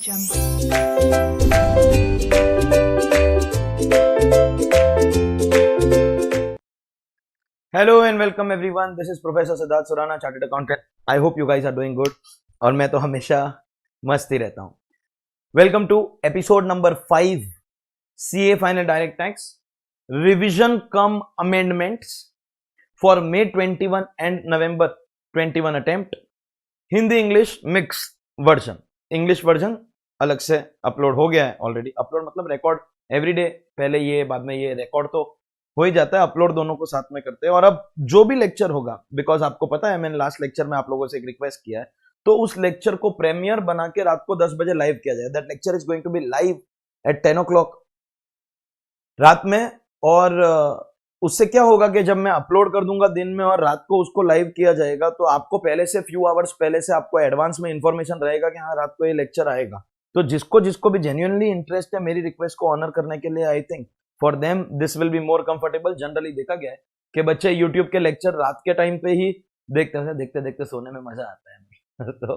Jungle. Hello and welcome everyone. This is Professor Siddharth Surana, Chartered Accountant. I hope you guys are doing good. और मैं तो हमेशा मस्त ही रहता हूँ. Welcome to episode number 5, CA Final Direct Tax Revision cum Amendments for May 21 and November 21 attempt. Hindi English mix version. English version अलग से upload हो गया है ऑलरेडी. अपलोड मतलब रिकॉर्ड एवरीडे, पहले ये बाद में ये, रिकॉर्ड तो हो ही जाता है, अपलोड दोनों को साथ में करते हैं. और अब जो भी लेक्चर होगा, बिकॉज आपको पता है मैंने लास्ट लेक्चर में आप लोगों से एक रिक्वेस्ट किया है, तो उस लेक्चर को प्रीमियर बना के रात को 10 बजे लाइव किया जाए. That lecture is going to be live at 10 o'clock रात में. और उससे क्या होगा कि जब मैं अपलोड कर दूंगा दिन में और रात को उसको लाइव किया जाएगा, तो आपको पहले से फ्यू आवर्स पहले से आपको एडवांस में इंफॉर्मेशन रहेगा कि हाँ रात को ये लेक्चर आएगा. तो जिसको भी जेन्युइनली इंटरेस्ट है मेरी रिक्वेस्ट को ऑनर करने के लिए, I think for them this will be more comfortable. Generally देखा गया है कि बच्चे यूट्यूब के लेक्चर रात के टाइम पे ही देखते हैं, देखते देखते सोने में मजा आता है. तो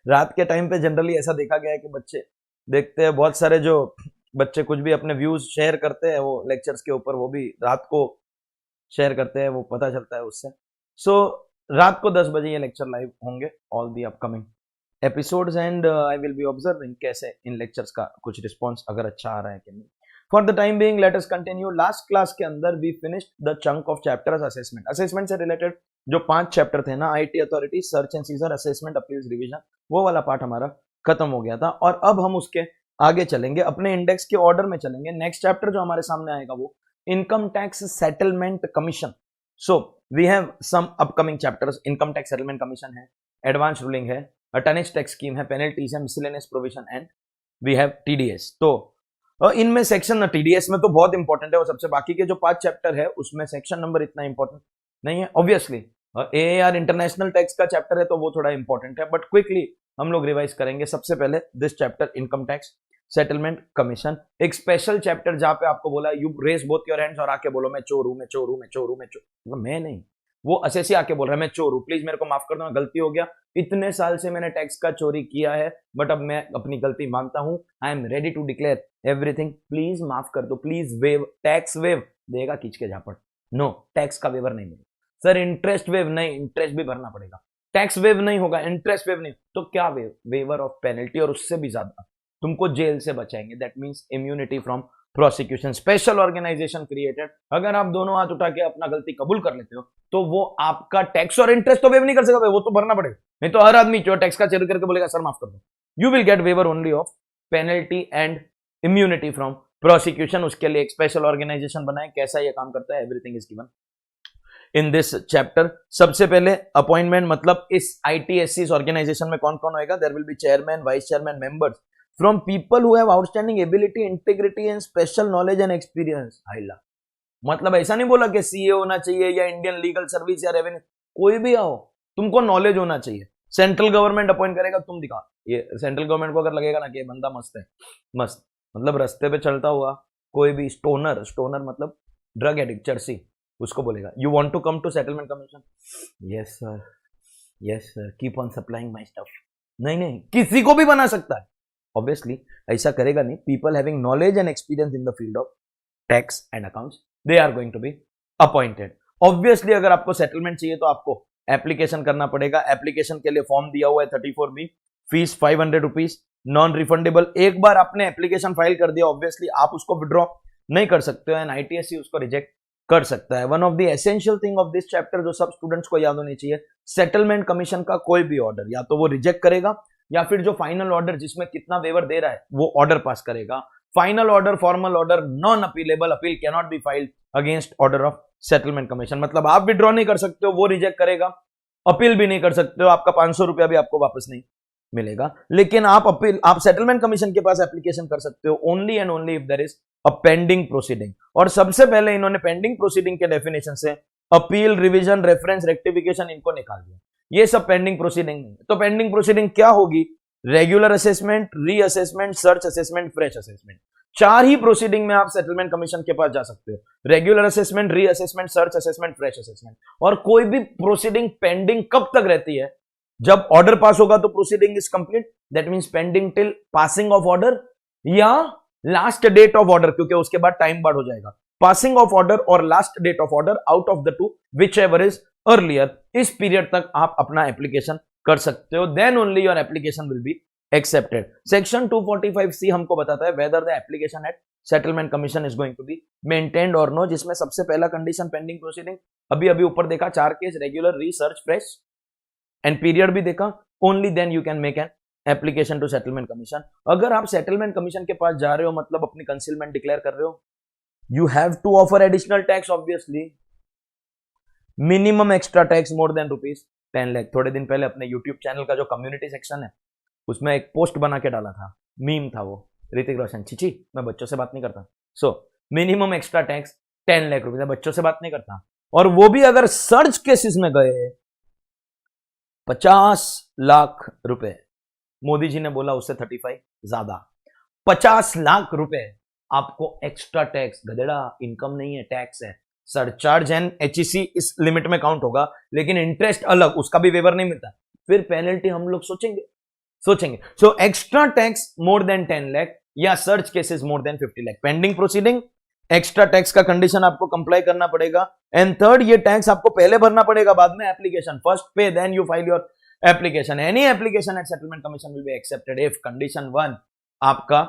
रात के टाइम पे जनरली ऐसा देखा गया है कि बच्चे देखते हैं. बहुत सारे जो बच्चे कुछ भी अपने व्यूज शेयर करते हैं वो लेक्चर्स के ऊपर, वो भी रात को शेयर करते हैं, वो पता चलता है उससे. सो रात को 10 बजे ये लेक्चर लाइव होंगे, all the upcoming episodes. And I will be observing कैसे इन लेक्चर्स का कुछ रिस्पॉन्स अगर अच्छा आ रहा है कि नहीं. For the time being let us continue. Last class के अंदर we finished the chunk of chapters assessment. Assessment से रिलेटेड जो 5 चैप्टर थे ना, IT authority, search and seizure, assessment, appeals, revision, वो वाला पार्ट हमारा खत्म हो गया था. और अब हम उसके आगे चलेंगे, अपने इंडेक्स के ऑर्डर में चलेंगे. नेक्स्ट चैप्टर जो हमारे सामने आएगा वो income tax settlement commission. So we have some upcoming chapters. Income tax settlement commission है, एडवांस रूलिंग है, टनेज टैक्स स्कीम है, पेनल्टीज है, miscellaneous provision and we have TDS. तो इनमें सेक्शन टीडीएस में तो बहुत इंपॉर्टेंट है वो सबसे. बाकी के जो 5 चैप्टर है उसमें सेक्शन नंबर इतना इंपॉर्टेंट नहीं है. ऑब्वियसली एआर इंटरनेशनल टैक्स का चैप्टर है तो वो थोड़ा इंपॉर्टेंट है, बट क्विकली हम लोग रिवाइज करेंगे. सबसे पहले this chapter income tax settlement commission, एक स्पेशल चैप्टर जहां पे आपको बोला you raise both your hands और आके बोलो मैं चोर हूं, मैं चोर हूं, मैं चोर हूं, मैं चोर. मतलब मैं नहीं, वो असेसी आके बोल रहा है मैं चोर हूं, प्लीज मेरे को माफ कर दो, गलती हो गया, इतने साल से मैंने टैक्स का चोरी किया है, बट अब मैं अपनी गलती मानता हूं, I am ready to declare everything, please माफ कर दो, प्लीज वेव. टैक्स वेव देगा खींच के झापड़. नो, टैक्स का वेवर नहीं मिलेगा. सर इंटरेस्ट वेव नहीं, इंटरेस्ट भी भरना पड़ेगा. टैक्स वेव नहीं होगा, इंटरेस्ट वेव नहीं, तो क्या वेव? वेवर ऑफ पेनल्टी, और उससे भी ज्यादा तुमको जेल से बचाएंगे. That means immunity from prosecution. Special organisation created. अगर आप दोनों हाथ उठा के अपना गलती कबूल कर लेते हो तो वो आपका टैक्स और इंटरेस्ट तो वेव नहीं कर सकता, वो तो भरना पड़ेगा. नहीं तो हर आदमी जो टैक्स का चोरी करके बोलेगा सर माफ कर दो. You will get waiver only of penalty and immunity from prosecution. उसके लिए एक स्पेशल ऑर्गेनाइजेशन बनाए. कैसा ये काम करता है, everything is given in this chapter. सबसे पहले अपॉइंटमेंट, मतलब इस आईटीएससी ऑर्गेनाइजेशन में कौन कौन होएगा. There will be chairman, vice chairman, members from people who have outstanding ability, integrity and special knowledge and experience. हाइला, मतलब ऐसा नहीं बोला कि सीए होना चाहिए या इंडियन लीगल सर्विस या रेवेन्यू, कोई भी आओ, तुमको नॉलेज होना चाहिए. सेंट्रल गवर्नमेंट अपॉइंट करेगा, तुम दिखा. ये सेंट्रल गवर्नमेंट को अगर लगेगा ना कि ये बंदा मस्त है, मस्त मतलब रास्ते पे चलता हुआ कोई भी स्टोनर, स्टोनर मतलब ड्रग एडिक्ट, चर्सी, उसको बोलेगा you want to come to settlement commission. Yes sir, yes sir, keep on supplying my stuff. नहीं नहीं, किसी को भी बना सकता है. ऑब्वियसली ऐसा करेगा नहीं. People having knowledge and experience in the field of tax and accounts, they are going to be appointed. Obviously अगर आपको सेटलमेंट चाहिए तो आपको एप्लीकेशन करना पड़ेगा. एप्लीकेशन के लिए फॉर्म दिया हुआ है 34B, fees 500 rupees, non refundable. एक बार आपने एप्लीकेशन फाइल कर दिया, ऑब्वियसली आप उसको विड्रॉ नहीं कर सकते हो एंड आईटीएससी उसको रिजेक्ट कर सकता है. One of the essential thing of this chapter जो सब स्टूडेंट्स को याद होनी चाहिए, सेटलमेंट कमीशन का कोई भी ऑर्डर या तो वो रिजेक्ट करेगा या फिर जो फाइनल ऑर्डर जिसमें कितना वेवर दे रहा है वो ऑर्डर पास करेगा. Final order, formal order, non appealable, appeal can not be filed against order of settlement commission. मतलब आप विड्रॉ नहीं कर सकते हो, वो रिजेक्ट करेगा. अपील भी नहीं कर सकते हो, आपका 500 रुपया भी आपको वापस नहीं मिलेगा. लेकिन आप अपील, आप सेटलमेंट कमीशन के पास एप्लीकेशन कर सकते हो only and only if there is a pending proceeding. और सबसे पहले इन्होंने पेंडिंग प्रोसीडिंग के डेफिनेशन से अपील, रिवीजन, रेफरेंस, रेक्टिफिकेशन इनको निकाल दिया. ये सब पेंडिंग प्रोसीडिंग नहीं है. तो पेंडिंग प्रोसीडिंग क्या होगी? Regular assessment, reassessment, search assessment, fresh assessment. 4 ही प्रोसीडिंग में आप सेटलमेंट कमीशन के पास जा सकते हो. Regular assessment, reassessment, search assessment, fresh assessment. और कोई भी प्रोसीडिंग पेंडिंग कब तक रहती है? जब ऑर्डर पास होगा तो proceeding is complete, that means pending till passing of order या लास्ट डेट ऑफ ऑर्डर, क्योंकि उसके बाद टाइम बार हो जाएगा। पासिंग ऑफ ऑर्डर और last date of order, out of the two whichever is earlier, इस period तक आप अपना एप्लीकेशन कर सकते हो, then only your application will be accepted. Section 245C हमको बताता है whether the application at settlement commission is going to be maintained और नो, जिसमें सबसे पहला कंडीशन पेंडिंग प्रोसीडिंग, अभी अभी ऊपर देखा 4 case, regular, research, fresh and period भी देखा, only then you can make an application to settlement commission. अगर आप सेटलमेंट कमीशन के पास जा रहे हो, मतलब अपनी कंसीलमेंट डिक्लेयर कर रहे हो, you have to offer additional tax, obviously minimum extra tax more than ₹10 lakh. थोड़े दिन पहले अपने यूट्यूब चैनल का जो कम्युनिटी सेक्शन है उसमें एक पोस्ट बना के डाला था, मीम था वो, ऋतिक रोशन, चिची मैं बच्चों से बात नहीं करता, so minimum extra tax 10 lakh रुपए, बच्चों से बात नहीं करता, और वो भी अगर सर्च केसेस में गए 50 लाख रुपए, मोदी जी ने बोला उससे 35 ज्यादा, 50 लाख रुपए आपको एक्स्ट्रा टैक्स, गधेड़ा इनकम नहीं है, टैक्स है, सरचार्ज एंड एचईसी इस लिमिट में काउंट होगा, लेकिन इंटरेस्ट अलग, उसका भी वेवर नहीं मिलता, फिर पेनल्टी हम लोग सोचेंगे। So extra tax more than 10 lakh या search cases more than 50 lakh, pending proceeding, extra tax का कंडीशन आपको कंप्लाई करना पड़ेगा। एंड थर्ड, ये टैक्स आपको पहले भरना पड़ेगा, बाद में application, first pay then you file your application. Any application at settlement commission will be accepted if condition 1 आपका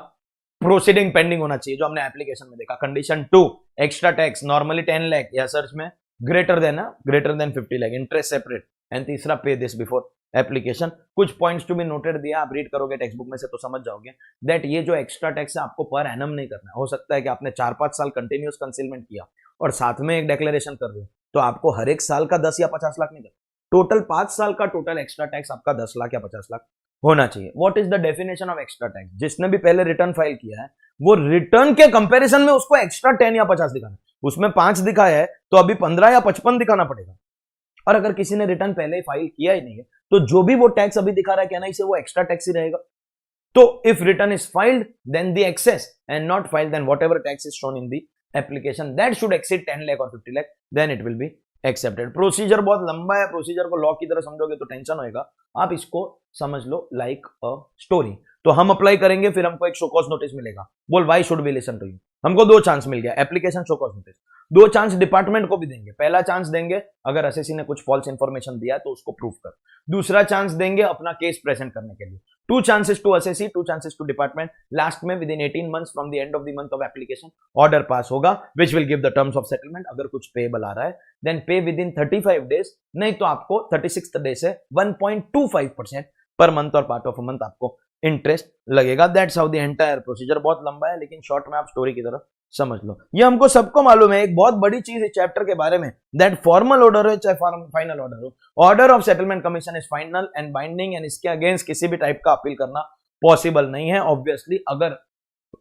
प्रोसीडिंग पेंडिंग होना चाहिए, जो हमने एप्लीकेशन में देखा। Condition 2 extra tax normally 10 lakh या सर्च में greater than 50 lakh, interest separate, and तीसरा पे दिस बिफोर एप्लीकेशन। कुछ पॉइंट्स टू बी नोटेड दिया, आप रीड करोगे टेक्स्ट बुक में से तो समझ जाओगे दैट ये जो एक्स्ट्रा टैक्स है आपको पर एनम नहीं करना है। हो सकता है कि आपने 4-5 साल कंटिन्यूस कंसीलमेंट किया और साथ में एक डिक्लेरेशन कर रहे हो, तो आपको हर एक साल का 10 या 50 लाख नहीं करना, टोटल 5 साल का टोटल एक्स्ट्रा टैक्स आपका 10 लाख या 50 लाख होना चाहिए। What is the definition of extra tax? जिसने भी पहले रिटर्न फाइल किया है वो रिटर्न के कंपैरिजन में उसको एक्स्ट्रा 10 या 50 दिखाना, उसमें 5 दिखाया है तो अभी 15 या 55 दिखाना पड़ेगा। और अगर किसी ने रिटर्न पहले ही फाइल किया ही नहीं है तो जो भी वो टैक्स अभी दिखा रहा है कहना इसे, वो एक्स्ट्रा टैक्स ही रहेगा। तो if return is filed then the excess and not filed then whatever tax is shown in the application that should exceed 10 lakh और 50 lakh, then it will be accepted. Procedure बहुत लंबा है, प्रोसीजर को लॉ की तरह समझोगे तो टेंशन होएगा, आप इसको समझ लो लाइक अ स्टोरी। तो हम अप्लाई करेंगे, फिर हमको एक शो कॉज नोटिस मिलेगा, बोल why should we listen to you. हमको 2 चांस मिल गया, application, show cause notice. 2 chance department को भी देंगे। पहला चांस देंगे अगर एसएससी ने कुछ फॉल्स इंफॉर्मेशन दिया तो उसको प्रूफ कर, दूसरा चांस देंगे अपना केस प्रेजेंट करने के लिए। 2 chances to SSC, 2 chances to department. Last में within 18 months from the end of the month of application order pass होगा which will give the terms of settlement. अगर कुछ पेएबल आ रहा है देन पे विद इन 35 डेज, नहीं तो आपको 36th डे से 1.25% पर मंथ और पार्ट ऑफ अ मंथ आपको इंटरेस्ट लगेगा। That's how the entire procedure. बहुत लंबा है लेकिन शॉर्ट में आप स्टोरी की तरह समझ लो। ये हमको सबको मालूम है, एक बहुत बड़ी चीज है चैप्टर के बारे में, दैट फॉर्मल ऑर्डर हो चाहे फाइनल ऑर्डर हो, order of settlement commission is final and binding and इसके अगेंस्ट किसी भी टाइप का अपील करना पॉसिबल नहीं है। ऑब्वियसली अगर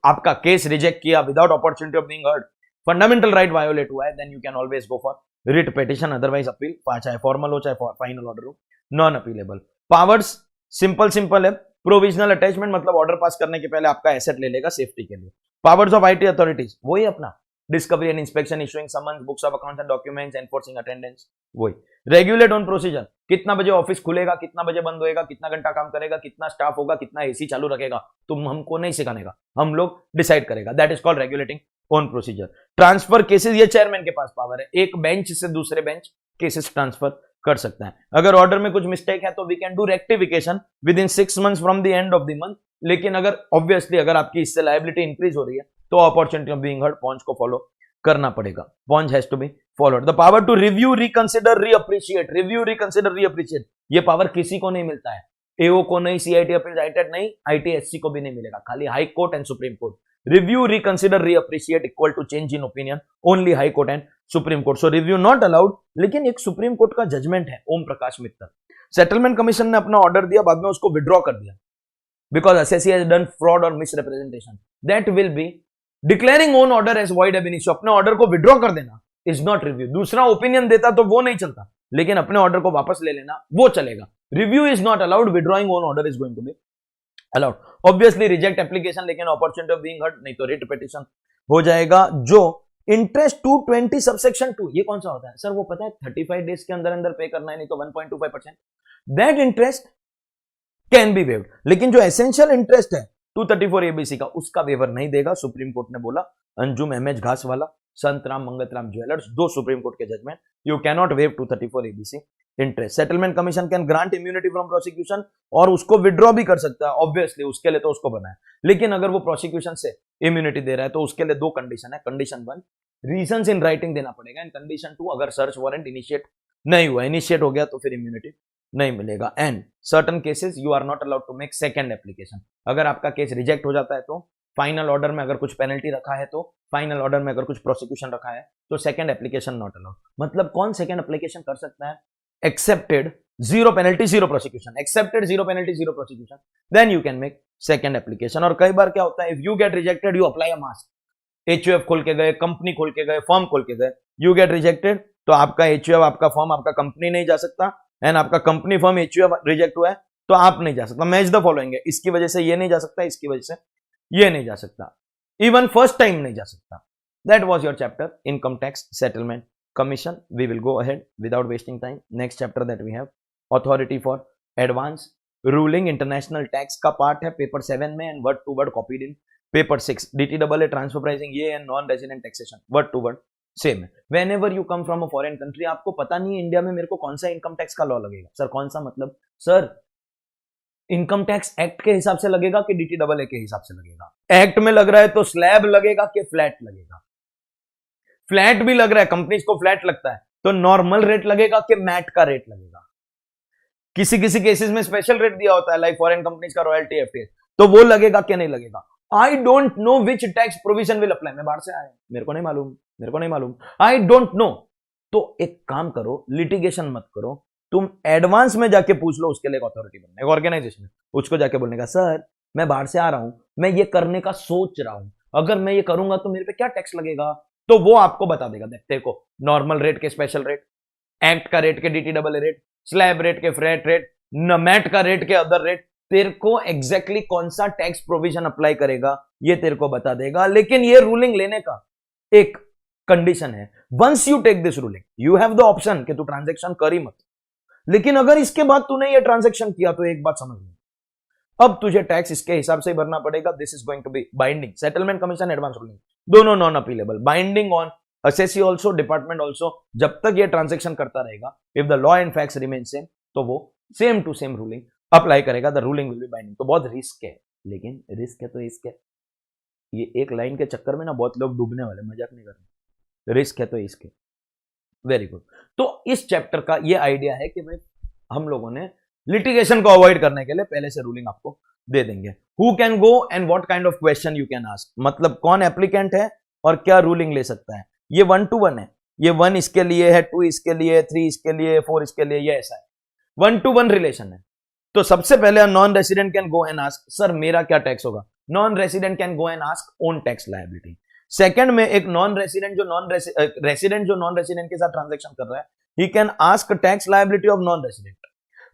आपका केस रिजेक्ट किया without opportunity of being heard, fundamental right violate हुआ है, then you can always go for writ petition, otherwise appeal, चाहे फॉर्मल हो चाहे फाइनल ऑर्डर हो, नॉन अपीलेबल। पावर्स सिंपल है, प्रोविजनल अटैचमेंट मतलब ऑर्डर पास करने के पहले आपका एसेट ले लेगा सेफ्टी के लिए। पावर्स ऑफ आईटी अथॉरिटीज वही अपना discovery and inspection, issuing summons, books of accounts and documents, enforcing attendance, वही। रेगुलेट ऑन प्रोसीजर, कितना बजे ऑफिस खुलेगा, कितना बजे बंद होएगा, कितना घंटा काम करेगा, कितना स्टाफ होगा, कितना एसी चालू रखेगा, तुम हमको नहीं सिखाने का, हम लोग डिसाइड करेगा, that is called regulating on procedure. Transfer cases, ये चेयरमैन के पास पावर है, एक बेंच से दूसरे बेंच केसेस ट्रांसफर कर सकता है। अगर ऑर्डर में कुछ मिस्टेक है तो we can do rectification within 6 months from the end of the month. लेकिन अगर ऑब्वियसली अगर आपकी इससे लायबिलिटी इंक्रीज हो रही है तो opportunity of being heard points को फॉलो करना पड़ेगा, point has to be followed. The power to review, reconsider, reappreciate, review, reconsider, reappreciate, ये पावर किसी को नहीं मिलता है, एओ को नहीं, सीआईटी अपील राइटेड नहीं, आईटीएससी को भी नहीं मिलेगा, खाली high court and supreme court. Review, reconsider, reappreciate equal to change in opinion, only high court and supreme court. So review not allowed, लेकिन एक सुप्रीम कोर्ट का जजमेंट है, ओम प्रकाश मित्तल। सेटलमेंट कमीशन ने अपना ऑर्डर दिया, बाद में उसको विड्रॉ कर दिया because SSC has done fraud और misrepresentation, that will be declaring own order as void ab initio. अपने ऑर्डर को विड्रॉ कर देना इज नॉट रिव्यू। दूसरा ओपिनियन देता तो वो नहीं चलता, लेकिन अपने ऑर्डर को वापस ले लेना वो चलेगा। Review is not allowed, withdrawing own order is going to be allowed. Obviously reject application, लेकिन अपॉर्चुनिटी ऑफ बीइंग हर्ड नहीं तो रिट पिटीशन हो जाएगा, जो इंटरेस्ट 220 सबसेक्शन 2, ये कौन सा होता है सर? वो पता है 35 डेज के अंदर अंदर पे करना है, नहीं तो 1.25%, that interest can be waived. लेकिन जो एसेंशियल इंटरेस्ट है 234 एबीसी का, उसका वेवर नहीं देगा, सुप्रीम कोर्ट ने बोला। अंजुम एमएच घास वाला, संत राम मंगतराम ज्वेलर्स, दो सुप्रीम कोर्ट के judgement, you can not waive 234 ABC interest. Settlement commission can grant immunity from prosecution, और उसको विड्रॉ भी कर सकता है, ऑब्वियसली उसके लिए तो उसको बना है। लेकिन अगर वो प्रोसिक्यूशन से इम्यूनिटी दे रहा है तो उसके लिए दो कंडीशन है। कंडीशन 1, रीजंस इन राइटिंग देना पड़ेगा, एंड कंडीशन 2, अगर सर्च वारंट इनिशिएट नहीं हुआ, इनिशिएट हो गया तो फिर इम्यूनिटी नहीं मिलेगा। And certain cases you are not allowed to make second application. अगर आपका केस रिजेक्ट हो जाता है तो फाइनल ऑर्डर में अगर कुछ पेनल्टी रखा है, तो फाइनल ऑर्डर में अगर कुछ प्रोसिक्यूशन रखा है तो सेकंड एप्लीकेशन नॉट अलाउड। मतलब कौन सेकंड एप्लीकेशन कर सकता है? Accepted, zero penalty zero prosecution, accepted zero penalty zero prosecution, then you can make second application. और कई बार क्या होता है, if you get rejected you apply a mask. HUF खोल के गए, कंपनी खोल के गए, फॉर्म खोल के गए, यू गेट रिजेक्टेड, तो आपका एचयूएफ, आपका फॉर्म, आपका कंपनी नहीं जा सकता, एंड आपका कंपनी फॉर्म एचयूएफ रिजेक्ट हुआ है तो आप नहीं जा सकता। मैच द फॉलोइंग है, इसकी वजह से ये नहीं जा सकता, इसकी वजह से ये नहीं जा सकता, इवन फर्स्ट टाइम नहीं जा सकता। That was your chapter income tax settlement commission. We will go ahead without wasting time. Next chapter that we have authority for advance ruling, international tax का पार्ट है पेपर 7 में, and word to word copied in paper 6। DTWA transfer pricing ये and non resident taxation word to word same है। Whenever you come from a foreign country, आपको पता नहीं है India में मेरे को कौन सा इनकम टैक्स का लॉ लगेगा। सर कौन सा? मतलब सर इनकम टैक्स एक्ट के हिसाब से लगेगा कि डीटीडब्ल्यूए के हिसाब से लगेगा? एक्ट में लग रहा है तो स्लैब लगेगा कि फ्लैट लगेगा? फ्लैट भी लग रहा है, कंपनीज को फ्लैट लगता है, तो नॉर्मल रेट लगेगा कि मैट का रेट लगेगा? किसी किसी केसेस में स्पेशल रेट दिया होता है, लाइक फॉरेन कंपनीज का रॉयल्टी एफटीएस, तो वो लगेगा कि नहीं लगेगा? आई don't know which tax provision will apply. मैं बाहर से आया, मेरे को नहीं मालूम, मेरे को नहीं मालूम, आई डोंट नो। तो एक काम करो, लिटिगेशन मत करो, तुम एडवांस में जाके पूछ लो, उसके लिए एक अथॉरिटी बनना है, ऑर्गेनाइजेशन है, उसको जाके बोलने का सर मैं बाहर से आ रहा हूं, मैं ये करने का सोच रहा हूं, अगर मैं ये करूंगा तो मेरे पे क्या टैक्स लगेगा? तो वो आपको बता देगा, देखते को नॉर्मल रेट के स्पेशल रेट, एक्ट का रेट के डीटीडब्ल्यूए रेट, स्लैब रेट के फ्लैट रेट, मैट का रेट के अदर रेट, तेरे को एग्जैक्टली कौन सा टैक्स प्रोविजन अप्लाई करेगा ये तेरे को बता देगा। लेकिन ये रूलिंग लेने का एक कंडीशन है, once you take this ruling you have the option कि तू ट्रांजैक्शन कर ही मत। लेकिन अगर इसके बाद तूने ये ट्रांजैक्शन किया तो एक बात समझ ले, अब तुझे टैक्स इसके हिसाब से ही भरना पड़ेगा। This is going to be binding. Settlement commission, advance ruling दोनों non appealable, binding on assessee also, department also. जब तक ये ट्रांजैक्शन करता रहेगा, if the law and facts remain same, तो वो same to same ruling apply करेगा, the ruling will be binding. तो बहुत रिस्क है, लेकिन रिस्क है तो इसके, ये एक लाइन के चक्कर में ना बहुत लोग डूबने वाले, मजाक नहीं करना, रिस्क है तो इसके। Very good. तो इस चैप्टर का ये आइडिया है कि भाई हम लोगों ने लिटिगेशन को अवॉइड करने के लिए पहले से रूलिंग आपको दे देंगे। Who can go and what kind of question you can ask, मतलब कौन एप्लीकेंट है और क्या रूलिंग ले सकता है। ये 1 to 1 है, ये 1 इसके लिए है, 2 इसके लिए, 3 इसके लिए, 4 इसके लिए, ये ऐसा है, 1 to 1 रिलेशन है। तो सबसे पहले non resident can go and ask sir मेरा क्या टैक्स होगा। Non resident can go and ask own tax liability. Second में एक नॉन रेसिडेंट जो नॉन रेसिडेंट के साथ ट्रांजैक्शन कर रहा है, he can ask tax liability of non resident.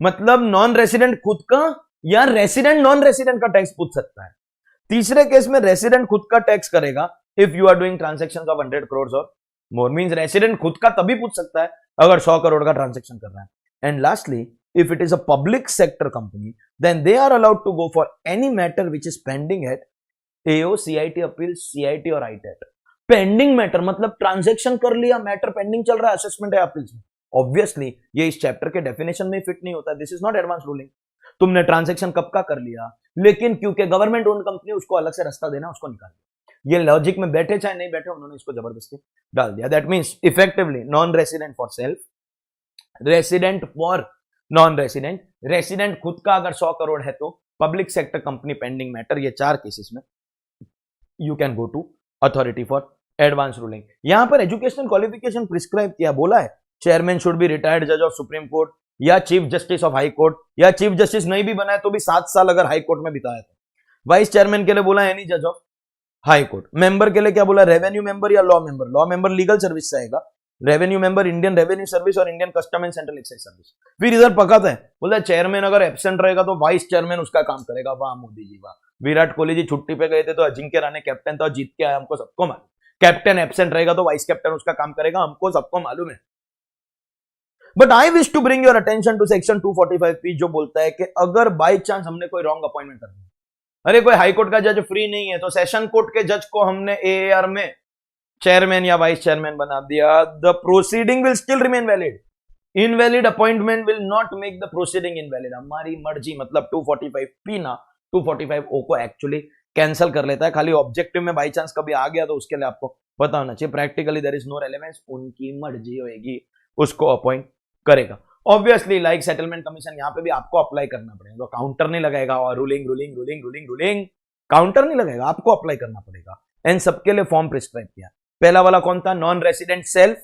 मतलब नॉन रेसिडेंट खुद का या रेसिडेंट नॉन रेसिडेंट का टैक्स पूछ सकता है। तीसरे केस में रेसिडेंट खुद का टैक्स करेगा if you are doing transactions of 100 crores और मोर, मींस रेसिडेंट खुद का तभी पूछ सकता है अगर 100 करोड़ का ट्रांजैक्शन कर रहा है। And lastly, if it is a public sector company, then they are allowed to go for any matter which is pending at AO, CIT appeals, CIT और ITAT। पेंडिंग मैटर मतलब ट्रांजैक्शन कर लिया, matter pending चल रहा है, assessment है appeals में। Obviously ये इस चैप्टर के डेफिनेशन में फिट नहीं होता। This is not advance ruling. तुमने ट्रांजैक्शन कब का कर लिया, लेकिन क्योंकि गवर्नमेंट ओन्ड कंपनी, उसको अलग से रास्ता देना, उसको निकाल दिया। ये लॉजिक में बैठे चाहे नहीं बैठे, उन्होंने इसको जबरदस्ती डाल दिया। That means effectively non resident for self, resident for non resident, resident खुद का अगर 100 करोड़ है तो public sector company pending matter, ये 4 केसेस में you can go to authority for advance ruling. यहां पर एजुकेशनल क्वालिफिकेशन प्रिस्क्राइब किया, बोला है चेयरमैन शुड बी रिटायर्ड जज ऑफ सुप्रीम कोर्ट या chief justice of high court, या चीफ जस्टिस नहीं भी बना है तो भी 7 साल अगर हाई कोर्ट में बिताया तो। वाइस चेयरमैन के लिए बोला एनी जज ऑफ हाई कोर्ट। मेंबर के लिए क्या बोला, रेवेन्यू मेंबर या law member. Law member legal service से आएगा, revenue member Indian revenue service और Indian custom and central excise service. फिर इधर पकाता है, बोलता है चेयरमैन अगर एब्सेंट रहेगा तो वाइस चेयरमैन उसका काम करेगा। वाह मोदी जी वाह, विराट कोहली जी छुट्टी पे गए थे तो अजिंक्य राणे कैप्टन था, जीत के आया, हमको सबको मालूम। कैप्टन एब्सेंट रहेगा तो वाइस कैप्टन उसका काम करेगा, हमको सबको मालूम है। But I wish to bring your attention to section 245P जो बोलता है कि अगर बाई चांस हमने कोई रॉन्ग अपॉइंटमेंट कर दिया, अरे कोई हाई कोर्ट का जज फ्री नहीं है तो सेशन कोर्ट के जज को हमने एआर में चेयरमैन या वाइस चेयरमैन बना दिया, the proceeding will still remain valid, invalid appointment will not make the proceeding invalid. हमारी मर्जी, मतलब 245P ना 245O को एक्चुअली कैंसिल कर लेता है, खाली ऑब्जेक्टिव में बाई चांस कभी आ गया तो उसके लिए आपको पता होना चाहिए, practically there is no relevance, उनकी मर्जी होगी, उसको अपॉइंट करेगा। ऑब्वियसली लाइक सेटलमेंट कमीशन यहाँ पे भी आपको अप्लाई करना पड़ेगा, तो काउंटर नहीं लगाएगा और ruling ruling ruling ruling ruling counter नहीं लगाएगा, आपको अप्लाई करना पड़ेगा। एंड सबके लिए फॉर्म प्रिस्क्राइब किया। पहला वाला कौन था? नॉन रेसिडेंट सेल्फ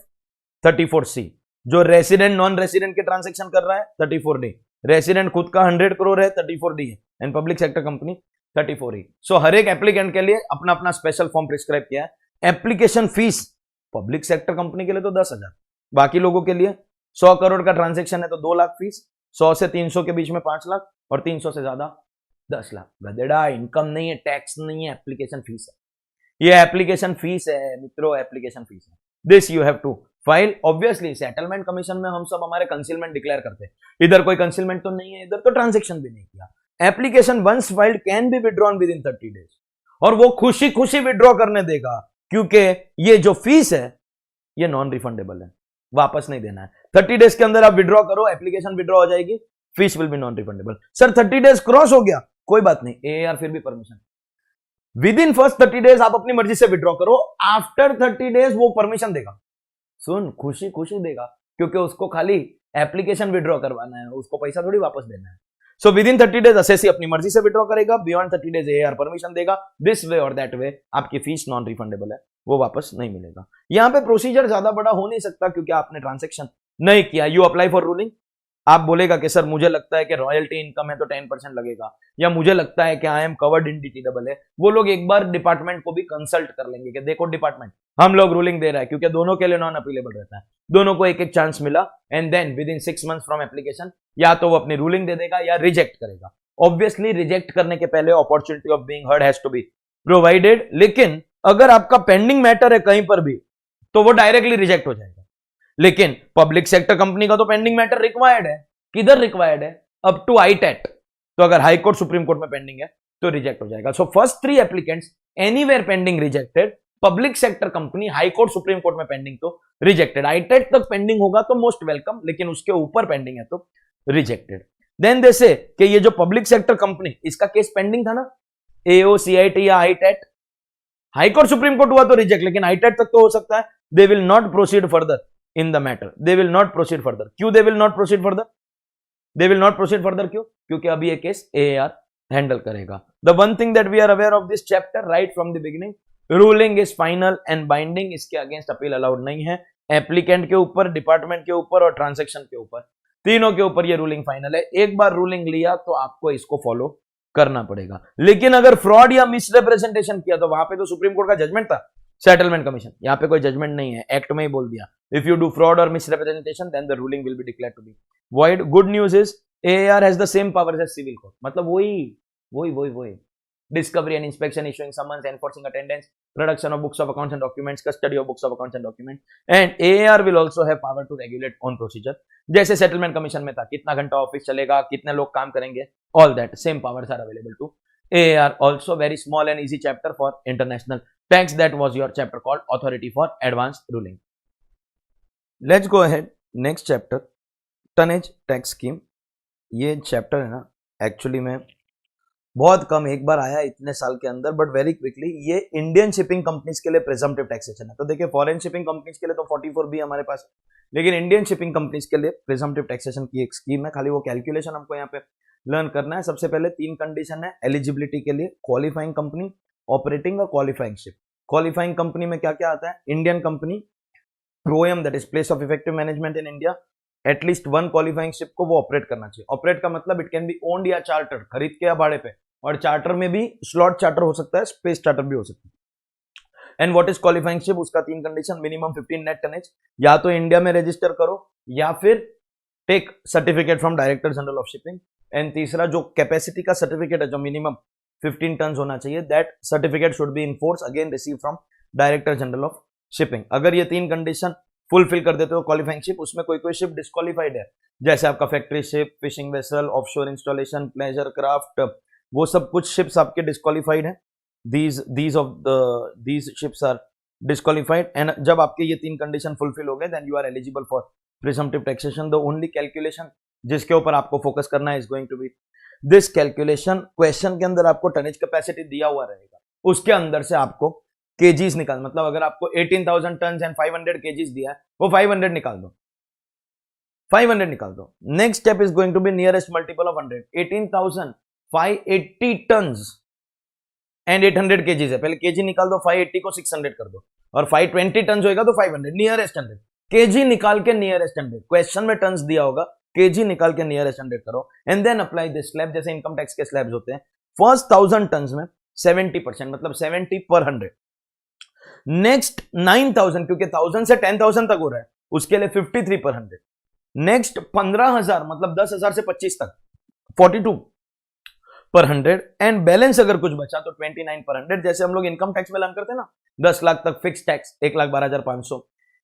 34C, जो रेसिडेंट नॉन रेसिडेंट के ट्रांजेक्शन कर रहा है 34D, रेसिडेंट खुद का 100 करोड़ है 34D है, and public sector company 34E। सो हर एक एप्लीकेंट के लिए अपना अपना स्पेशल फॉर्म प्रिस्क्राइब किया है। Application fees public sector company के लिए तो 10,000, बाकी लोगों के लिए 100 करोड़ का ट्रांजेक्शन है तो 2 लाख फीस, 100 से 300 के बीच में 5 लाख और 300 से ज्यादा 10 लाख। गधेड़ा, इनकम नहीं है, टैक्स नहीं है, एप्लीकेशन फीस है, ये एप्लीकेशन फीस है मित्रों, एप्लीकेशन फीस है। This you have to file. Obviously settlement commission में हम सब हमारे कंसीलमेंट डिक्लेयर करते हैं, इधर कोई कंसीलमेंट तो नहीं है, इधर तो ट्रांजेक्शन भी नहीं किया। Application once filed can be withdrawn within 30 days, और वो खुशी खुशी विड्रॉ करने देगा, क्योंकि ये जो फीस है ये नॉन रिफंडेबल है, वापस नहीं देना है। 30 डेज के अंदर आप विड्रॉ करो, एप्लीकेशन विड्रॉ हो जाएगी, fees will be non refundable. Sir 30 days cross हो गया, कोई बात नहीं, एआर फिर भी permission, with in first 30 days आप अपनी मर्जी से विड्रॉ करो, आफ्टर 30 डेज वो परमिशन देगा। सुन, खुशी खुशी देगा, क्योंकि उसको खाली एप्लीकेशन विड्रॉ करवाना है, उसको पैसा थोड़ी वापस देना है। So with in 30 days assessee अपनी मर्जी से विड्रॉ करेगा, बियॉन्ड 30 डेज एआर परमिशन देगा, दिस वे और दैट वे आपकी फीस नॉन रिफंडेबल है, वो वापस नहीं मिलेगा। यहां पे प्रोसीजर ज्यादा बड़ा हो नहीं सकता क्योंकि आपने ट्रांजेक्शन नहीं किया। यू अप्लाई फॉर रूलिंग, आप बोलेगा कि सर मुझे लगता है कि रॉयल्टी इनकम है तो 10% लगेगा, या मुझे लगता है कि I am covered in DTAA है। वो लोग एक बार डिपार्टमेंट को भी कंसल्ट कर लेंगे कि देखो डिपार्टमेंट, हम लोग रूलिंग दे रहा है, क्योंकि दोनों के लिए नॉन अपीलेबल रहता है, दोनों को एक एक चांस मिला, and then within 6 months from application या तो वो अपनी रूलिंग दे देगा या रिजेक्ट करेगा। ऑब्वियसली रिजेक्ट करने के पहले opportunity of being heard has to be provided, लेकिन अगर आपका पेंडिंग मैटर है कहीं पर भी तो वो डायरेक्टली रिजेक्ट हो जाएगा। लेकिन पब्लिक सेक्टर कंपनी का तो पेंडिंग मैटर रिक्वायर्ड है, किधर रिक्वायर्ड है? अप टू ITAT, तो अगर हाई कोर्ट सुप्रीम कोर्ट में पेंडिंग है तो रिजेक्ट हो जाएगा। So first 3 applicants anywhere pending rejected, public sector company high court supreme court में पेंडिंग तो रिजेक्टेड, ITAT तक पेंडिंग होगा तो मोस्ट वेलकम, लेकिन उसके ऊपर पेंडिंग है तो रिजेक्टेड। देन दे से कि ये जो पब्लिक सेक्टर कंपनी, इसका केस पेंडिंग था ना, AO CIT या ITAT, high court supreme court हुआ तो रिजेक्ट, लेकिन ITAT तक तो हो सकता है। They will not proceed further in the matter, they will not proceed further. क्यों they will not proceed further? They will not proceed further क्यों? क्योंकि अभी ये केस AAR हैंडल करेगा। The one thing that we are aware of this chapter right from the beginning, ruling is final and binding, इसके against appeal allowed नहीं है। Applicant के ऊपर, डिपार्टमेंट के ऊपर और ट्रांजेक्शन के ऊपर, तीनों के ऊपर ये रूलिंग फाइनल है। एक बार रूलिंग लिया तो आपको इसको फॉलो करना पड़ेगा। लेकिन अगर फ्रॉड या मिसरिप्रेजेंटेशन किया तो वहां पे तो सुप्रीम कोर्ट का जजमेंट था, सेटलमेंट कमीशन, यहां पे कोई जजमेंट नहीं है, एक्ट में ही बोल दिया इफ यू डू फ्रॉड और misrepresentation then the ruling will be declared to be void। Good news is AAR has the same powers as civil court, मतलब वही discovery and inspection, issuing summons, enforcing attendance, production of books of accounts and documents, custody of books of accounts and documents, and AAR will also have power to regulate on procedure। जैसे settlement commission में था, कितना घंटा office चलेगा, कितने लोग काम करेंगे, all that same powers are available to AAR। Also very small and easy chapter for international tax, that was your chapter called authority for advanced ruling। Let's go ahead, next chapter, tonnage tax scheme। ये chapter है ना actually में बहुत कम, एक बार आया इतने साल के अंदर, बट वेरी क्विकली। ये इंडियन शिपिंग कंपनीज के लिए प्रिजम्पटिव टैक्सेशन है। तो देखिए फॉरेन शिपिंग कंपनीज के लिए तो 44B हमारे पास है, लेकिन इंडियन शिपिंग कंपनीज के लिए प्रिजम्पटिव टैक्सेशन की एक स्कीम है। खाली वो कैलकुलेशन हमको यहाँ पे लर्न करना है। सबसे पहले 3 कंडीशन है एलिजिबिलिटी के लिए, क्वालिफाइंग कंपनी, ऑपरेटिंग और क्वालिफाइंग शिप। क्वालिफाइंग कंपनी में क्या क्या आता है? Indian company, POEM that is place of effective management in India, at least 1 qualifying ship को वो ऑपरेट करना चाहिए। ऑपरेट का मतलब इट कैन बी ओन्ड या चार्टर, खरीद के या भाड़े पे, और चार्टर में भी स्लॉट चार्टर हो सकता है, स्पेस चार्टर भी हो सकता है। And what is qualifying ship? उसका 3 कंडीशन, मिनिमम 15 नेट टनेज, या तो इंडिया में रजिस्टर करो या फिर take certificate from director general of shipping. And तीसरा जो कैपेसिटी का सर्टिफिकेट है, जो मिनिमम 15 टन होना चाहिए, that certificate should be in force, again receive from director general of shipping. अगर ये 3 कंडीशन फुलफिल कर देते हो क्वालिफाइंग शिप, उसमें कोई कोई शिप डिस्क्वालिफाइड है, जैसे आपका factory ship, fishing vessel, offshore installation, pleasure craft, वो सब कुछ शिप्स आपके डिस्क्वालिफाइड है। these ships are disqualified, and जब आपके ये 3 कंडीशन फुलफिल हो गए, then you are eligible for presumptive taxation. The only calculation जिसके ऊपर आपको फोकस करना है is going to be this calculation. Question के अंदर आपको टनेज कैपेसिटी दिया हुआ रहेगा, उसके अंदर से आपको केजीज निकाल, मतलब अगर आपको 18,000 टन एंड 500 केजीज दिया है, वो 500 निकाल दो, 500 निकाल दो। Next step is going to be nearest multiple of 100। 18,580 tons and 800 kgs है, पहले केजी निकाल दो, 580 को 600 कर दो, और 520 टन होएगा तो 500, नियरेस्ट 100। केजी निकाल के नियरेस्ट 100, क्वेश्चन में टन्स दिया होगा, केजी निकाल के नियरेस्ट 100 करो, and then apply this slab, जैसे इनकम टैक्स के स्लैब्स होते हैं। फर्स्ट 1000 टन्स में 70%, मतलब 70 पर 100। नेक्स्ट 9,000, क्योंकि 1000 से 10,000 तक हो रहा है, उसके लिए 53 पर 100। नेक्स्ट 15,000, मतलब 10,000 से 25 तक 42 पर 100, एंड बैलेंस अगर कुछ बचा तो 29 पर 100। जैसे हम लोग इनकम टैक्स में लर्न करते हैं ना, 10 लाख तक फिक्स टैक्स 1,12,500,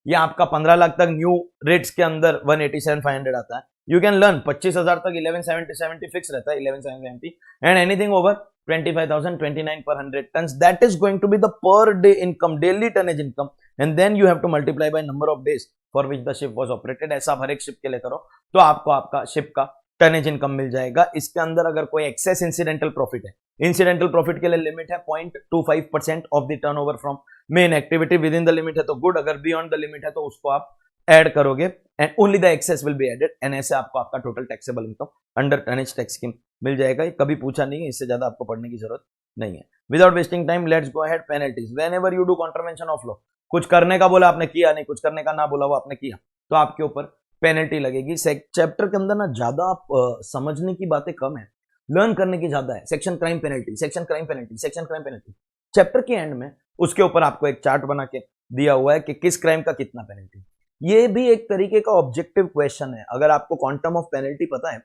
या आपका 15 लाख तक न्यू रेट्स के अंदर 187,500 आता है। यू कैन लर्न 25,000 तक 1170 फिक्स रहता है, 11,770, एंड एनीथिंग ओवर 25,000 29 पर 100 tons, that is going to be the per day income, daily tonnage income, and then you have to multiply by number of days for which the ship was operated. ऐसा आप हर एक ship के लिए करो तो आपको आपका शिप का टनेज इनकम मिल जाएगा। इसके अंदर अगर कोई एक्सेस इंसिडेंटल प्रॉफिट है, इंसिडेंटल प्रॉफिट के लिए लिमिट है 0.25% of the turnover from main activity. With in the limit है तो गुड, अगर बियॉन्ड द लिमिट है तो उसको आप ऐड करोगे, and only the excess will be added, and ऐसे आपको आपका total taxable income under tonnage tax scheme मिल जाएगा। ये कभी पूछा नहीं है, इससे ज्यादा आपको पढ़ने की जरूरत नहीं है। Without wasting time let's go ahead. Penalties whenever you do contravention of law, कुछ करने का बोला आपने किया नहीं, कुछ करने का ना बोला वो आपने किया, तो आपके ऊपर पेनल्टी लगेगी। चैप्टर के अंदर ना ज्यादा आप समझने की बातें कम है, लर्न करने की ज्यादा है। Section crime penalty, section crime penalty, section crime penalty, chapter के एंड में उसके ऊपर आपको एक चार्ट बना के दिया हुआ है कि किस क्राइम का कितना पेनल्टी। ये भी एक तरीके का ऑब्जेक्टिव क्वेश्चन है, अगर आपको क्वांटम ऑफ पेनल्टी पता है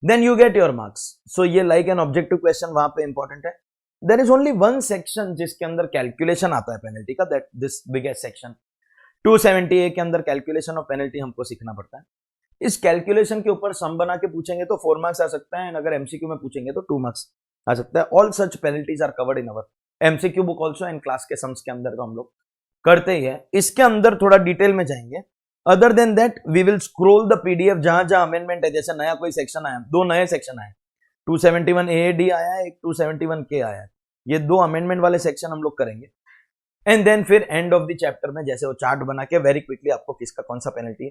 then you get your marks. So ये लाइक एन ऑब्जेक्टिव क्वेश्चन वहां पे इंपॉर्टेंट है। There is only one section जिसके अंदर कैलकुलेशन आता है पेनल्टी का, that this biggest section 270A के अंदर कैलकुलेशन ऑफ पेनल्टी हमको सीखना पड़ता है। इस कैलकुलेशन के ऊपर सम बना के पूछेंगे तो 4 मार्क्स आ सकता है, अगर एमसीक्यू में पूछेंगे तो 2 मार्क्स आ सकता है। All such penalties are covered in our MCQ book also, and class के सम्स के अंदर तो हम लोग करते ही है। इसके अंदर थोड़ा डिटेल में जाएंगे। Other than that we will scroll the PDF, जहां जहां अमेंडमेंट है, जैसे नया कोई सेक्शन आया, 2 नए सेक्शन आए, 271A आया है, एक 271K आया है, ये 2 अमेंडमेंट वाले सेक्शन हम लोग करेंगे। एंड देन फिर एंड ऑफ द चैप्टर में जैसे वो चार्ट बना के वेरी क्विकली आपको किसका कौन सा पेनल्टी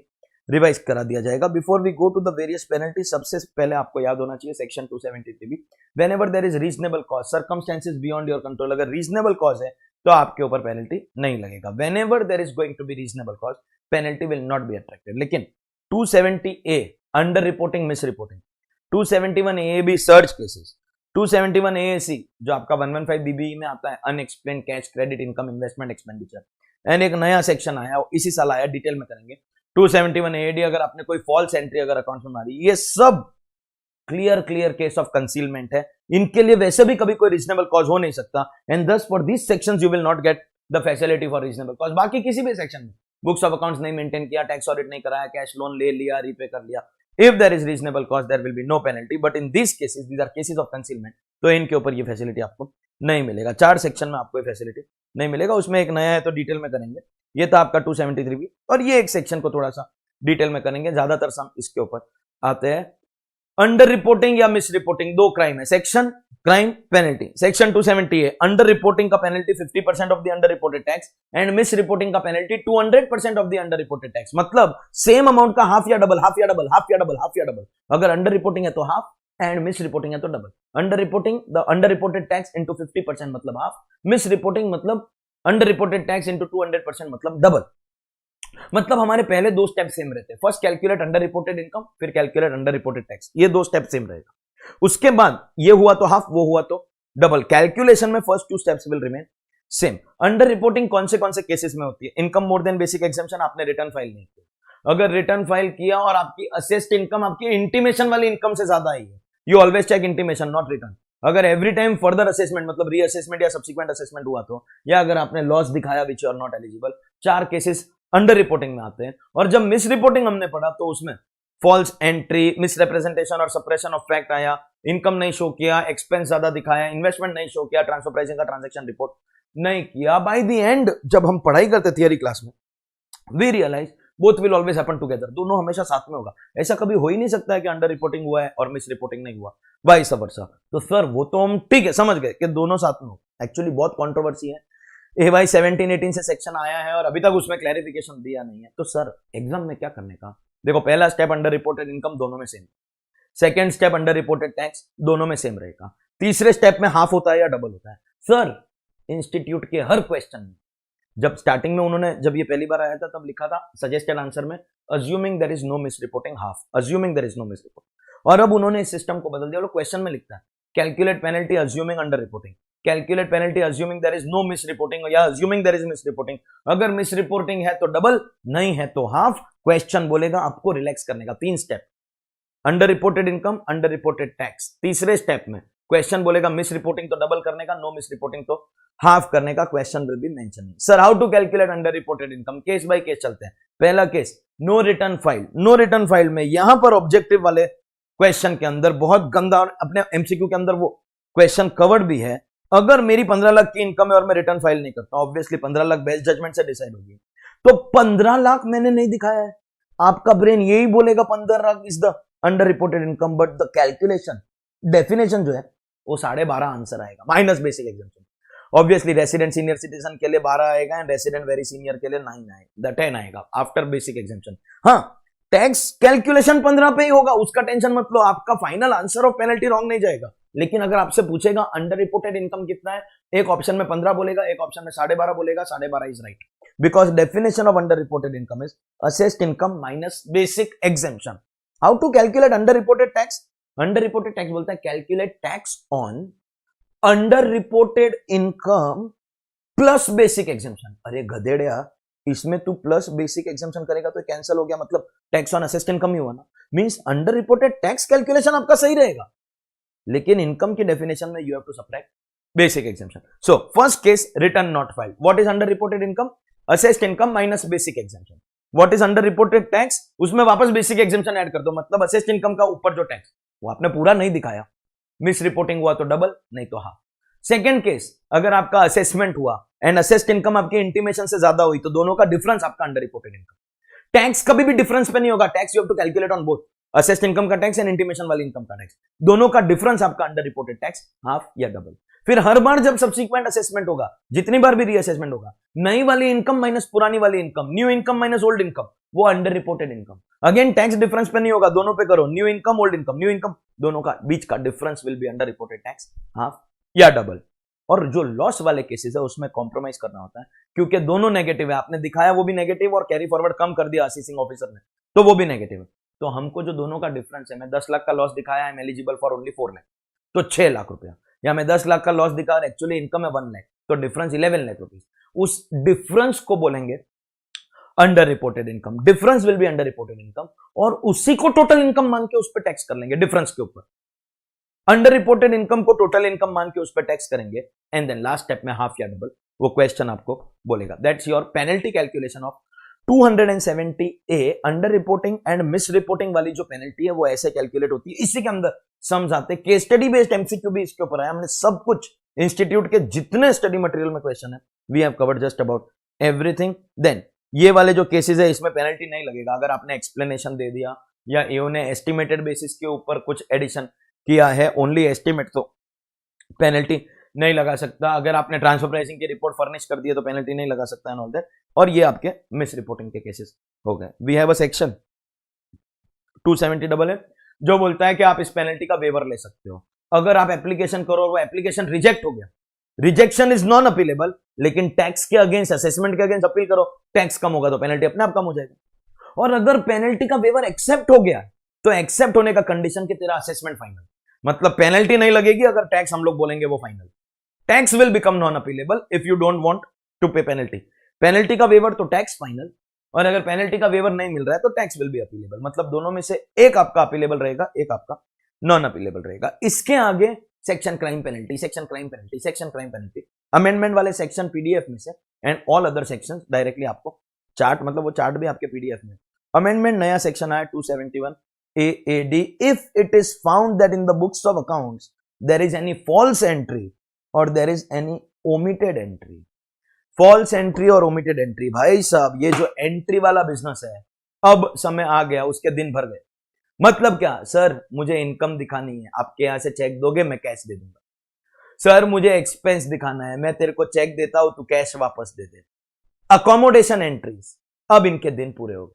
रिवाइज करा दिया जाएगा। Before we go to the various penalty, सबसे पहले आपको याद होना चाहिए section 273B, whenever there is reasonable cause, circumstances beyond your control, अगर रीजनेबल कॉज है तो आपके ऊपर पेनल्टी नहीं लगेगा। Whenever there is going to be reasonable cause, penalty will not be attracted. लेकिन 270A under reporting, misreporting, 271AAB search cases, 271AAC जो आपका 115BBE में आता है, unexplained cash credit income investment expenditure, and एक नया सेक्शन आया, इसी साल आया, डिटेल में करेंगे। 271AD अगर आपने कोई फॉल्स एंट्री अगर अकाउंट में मारी, ये सब क्लियर केस ऑफ कंसीलमेंट है, इनके लिए वैसे भी कभी कोई रीजनेबल कॉज हो नहीं सकता, एंड दस for this sections you will not get the facility for reasonable cause. बाकी किसी भी सेक्शन में बुक्स ऑफ अकाउंट्स नहीं मेंटेन किया, टैक्स ऑडिट नहीं कराया, कैश लोन ले लिया, रीपे कर लिया, if there is reasonable cause there will be no penalty, but in these cases these are cases of concealment, तो इनके ऊपर ये फैसिलिटी आपको नहीं मिलेगा। 4 सेक्शन में आपको ये फैसिलिटी नहीं मिलेगा, उसमें एक नया है तो डिटेल में करेंगे। ये था आपका 273B, और ये एक सेक्शन को थोड़ा सा डिटेल में करेंगे, ज्यादातर सम इसके ऊपर आते हैं। अंडर रिपोर्टिंग या मिस रिपोर्टिंग 2 क्राइम है, section crime penalty. Section 270A under reporting का penalty 50% of the under reported tax, and misreporting का penalty 200% of the under reported tax, मतलब सेम अमाउंट का हाफ या डबल, हाफ या double, half या double, half या double. अगर under reporting है तो हाफ, एंड मिस रिपोर्टिंग है तो double. Under reporting the under reported tax into 50% मतलब हाफ, मिस रिपोर्टिंग मतलब अंडर रिपोर्टेड टैक्स इंटू 200% मतलब डबल। मतलब हमारे पहले 2 स्टेप सेम रहते हैं, first calculate under reported income, फिर कैलकुलेट अंडर रिपोर्टेड टैक्स, ये 2 स्टेप सेम रहेगा। उसके बाद ये हुआ तो हाफ, वो हुआ तो डबल। कैलकुलेशन में first 2 steps will remain same. Under reporting कौन से केसेस में होती है? Income more than basic exemption, आपने रिटर्न फाइल नहीं किया, अगर रिटर्न फाइल किया और आपकी असेस्ड इनकम आपकी इंटीमेशन वाली इनकम से ज्यादा आई है, you always check intimation not return, अगर एवरी टाइम फर्दर असेसमेंट मतलब रीअसेसमेंट या सब्सिक्वेंट असेसमेंट हुआ तो, या अगर आपने लॉस दिखाया विच are not eligible, 4 cases under reporting में आते हैं। और जब मिस रिपोर्टिंग हमने पढ़ा तो उसमें फॉल्स एंट्री, मिस रिप्रेजेंटेशन और सप्रेशन ऑफ फैक्ट आया, इनकम नहीं शो किया, एक्सपेंस ज्यादा दिखाया, इन्वेस्टमेंट नहीं शो किया, ट्रांसफर प्राइसिंग का ट्रांजैक्शन रिपोर्ट नहीं किया। बाय द एंड जब हम पढ़ाई करते थियरी क्लास में, we realise both will always happen together, दोनों हमेशा साथ में होगा। ऐसा कभी हो ही नहीं सकता है कि अंडर रिपोर्टिंग हुआ है और मिस रिपोर्टिंग नहीं हुआ, वाइस वर्सा। तो सर वो तो हम ठीक है समझ गए कि दोनों साथ में हो। एक्चुअली बहुत कंट्रोवर्सी है, ए भाई 17-18 से सेक्शन आया है और अभी तक उसमें क्लैरिफिकेशन दिया नहीं है। तो सर एग्जाम में क्या करने का, देखो पहला स्टेप अंडर रिपोर्टेड इनकम दोनों में same, second step under reported tax दोनों में सेम रहेगा, तीसरे स्टेप में हाफ होता है या डबल होता है। सर इंस्टीट्यूट के हर क्वेश्चन में, जब स्टार्टिंग में उन्होंने जब ये पहली बार आया था तब लिखा था सजेस्टेड आंसर में assuming there is no misreporting half, assuming there is no misreporting. और अब उन्होंने इस सिस्टम को बदल दिया, वो क्वेश्चन में लिखता है calculate penalty assuming under reporting, calculate penalty assuming there is no misreporting या assuming there is misreporting. अगर मिस रिपोर्टिंग है तो डबल, नहीं है तो हाफ। क्वेश्चन बोलेगा आपको रिलैक्स करने का, 3 step, under reported income, under reported tax. तीसरे स्टेप में क्वेश्चन बोलेगा मिस रिपोर्टिंग तो डबल करने का, नो मिस रिपोर्टिंग तो हाफ करने का। Question will be mentioning sir how to calculate under reported income. Case by case चलते हैं। पहला case no return file, no return file में यहां पर ऑब्जेक्टिव वाले क्वेश्चन के अंदर बहुत गंदा, और अपने एमसीक्यू के अंदर वो क्वेश्चन कवर्ड भी है। अगर मेरी 15 लाख की इनकम है और मैं रिटर्न फाइल नहीं करता, ऑब्वियसली 15 लाख बेस्ट जजमेंट से डिसाइड होगी, तो 15 लाख मैंने नहीं दिखाया है, आपका ब्रेन यही बोलेगा 15 lakh is the under reported income, but the calculation definition जो है वो 12.5 आंसर आएगा minus basic exemption. Obviously resident senior citizen के लिए 12 आएगा एंड रेसिडेंट वेरी सीनियर के लिए 9 आएगा, 10 आएगा आफ्टर बेसिक एग्जाम्पशन। हाँ टैक्स कैलकुलेशन 15 पे ही होगा, उसका टेंशन मत लो, आपका final answer of penalty wrong नहीं जाएगा। लेकिन अगर आपसे पूछेगा अंडर रिपोर्टेड इनकम कितना है, एक ऑप्शन में 15 बोलेगा, एक ऑप्शन में 12.5 बोलेगा, 12.5 is right, because definition of under reported income is assessed income minus basic exemption. How to calculate under reported tax? Under reported tax बोलता है calculate tax on under reported income plus basic exemption. अरे गधेड़िया, इसमें तू plus basic exemption करेगा तो cancel हो गया, मतलब टैक्स ऑन असेस्ड इनकम ही हुआ ना। Means under reported tax calculation आपका सही रहेगा, लेकिन इनकम की डेफिनेशन में you have to subtract basic exemption. So first case return not filed, what is under reported income? Assessed income minus basic exemption. What is under reported tax? उसमें वापस basic exemption add कर दो, मतलब assessed income का ऊपर जो tax वो आपने पूरा नहीं दिखाया, मिस रिपोर्टिंग हुआ तो डबल, नहीं तो हाफ। सेकेंड केस, अगर आपका असेसमेंट हुआ एंड असेस्ड इनकम आपकी इंटीमेशन से ज्यादा हुई तो दोनों का डिफरेंस आपका अंडर रिपोर्टेड इनकम। टैक्स कभी भी डिफरेंस पे नहीं होगा, tax you have to calculate on both, assessed income का टैक्स एंड इंटीमेशन वाली इनकम का टैक्स, दोनों का डिफरेंस आपका अंडर रिपोर्टेड टैक्स हाफ या डबल। फिर हर बार जब सब्सिक्वेंट असेसमेंट होगा, जितनी बार भी रीअसेसमेंट होगा, नई वाली इनकम माइनस पुरानी वाली income, new income minus old income, वो under reported income. Again tax difference पे नहीं होगा, दोनों पे करो, new income old income, new income, दोनों का बीच का difference will be under reported tax half या डबल। और जो लॉस वाले केसेस है उसमें कॉम्प्रोमाइज करना होता है, क्योंकि दोनों नेगेटिव है, आपने दिखाया वो भी नेगेटिव और कैरी फॉरवर्ड कम कर दिया असेसिंग ऑफिसर ने तो वो भी नेगेटिव है। तो हमको जो दोनों का डिफरेंस है, मैं 10 लाख का लॉस दिखाया, I am eligible for only 4 lakh तो 6 लाख रुपया, या मैं 10 लाख का लॉस दिखा और एक्चुअली इनकम है 1 लाख तो डिफरेंस 11 लाख रुपीज, उस डिफरेंस को बोलेंगे under reported income. Difference will be under reported income और उसी को टोटल इनकम मान के उस पर टैक्स कर लेंगे, डिफरेंस के ऊपर अंडर रिपोर्टेड इनकम को टोटल इनकम मान के उस पर टैक्स करेंगे एंड देन लास्ट स्टेप में हाफ या डबल वो क्वेश्चन आपको बोलेगा। That's your penalty calculation of 270A। Under reporting and miss reporting वाली जो पेनल्टी है वो ऐसे कैलकुलेट होती है, इसी के अंदर सम्स आते हैं, केस स्टडी बेस्ड एमसीक्यू भी इसके ऊपर है, हमने सब कुछ इंस्टीट्यूट के जितने स्टडी मटेरियल में क्वेश्चन है we have covered just about everything. Then ये वाले जो केसेस है इसमें पेनल्टी नहीं लगेगा, अगर आपने एक्सप्लेनेशन दे दिया या एओ ने एस्टिमेटेड बेसिस के ऊपर कुछ एडिशन किया है, ओनली एस्टिमेट, तो पेनल्टी नहीं लगा सकता। अगर आपने ट्रांसफर प्राइसिंग की रिपोर्ट फर्निश कर दी है तो पेनल्टी नहीं लगा सकता एंड ऑल दैट। और ये आपके मिस रिपोर्टिंग के केसेस हो गए। We have a section 270AA जो बोलता है कि आप इस पेनल्टी का वेवर ले सकते हो अगर आप एप्लीकेशन करो और वो एप्लीकेशन रिजेक्ट हो गया, रिजेक्शन इज नॉन अपीलेबल, लेकिन टैक्स के अगेंस्ट, असेसमेंट के अगेंस्ट अपील करो, टैक्स कम होगा तो पेनल्टी अपने आप कम हो जाएगा। और अगर पेनल्टी का वेवर एक्सेप्ट हो गया तो एक्सेप्ट होने का कंडीशन कि तेरा असेसमेंट फाइनल, मतलब पेनल्टी नहीं लगेगी अगर टैक्स हम लोग बोलेंगे वो final, tax will become non appealable if you don't want to pay penalty. Penalty का वेवर तो टैक्स फाइनल, और अगर पेनल्टी का वेवर नहीं मिल रहा है तो टैक्स विल बी अपीलेबल, मतलब दोनों में से एक आपका अपीलेबल रहेगा, एक आपका नॉन अपीलेबल रहेगा। इसके आगे section crime penalty, section crime penalty, section crime penalty, amendment वाले सेक्शन पीडीएफ में से and all other section directly आपको चार्ट, मतलब वो चार्ट भी आपके पीडीएफ में। अमेंडमेंट नया सेक्शन आया 271 AAD, if it is found that in the books of accounts there is any false entry और there is any omitted entry. False entry और ओमिटेड एंट्री, भाई साहब ये जो एंट्री वाला बिजनेस है, अब समय आ गया, उसके दिन भर गए। मतलब क्या सर, मुझे इनकम दिखानी है, आपके यहां से चेक दोगे मैं कैश दे दूंगा। सर मुझे एक्सपेंस दिखाना है, मैं तेरे को चेक देता हूं तू कैश वापस दे दे। अकोमोडेशन एंट्रीज, अब इनके दिन पूरे हो गए।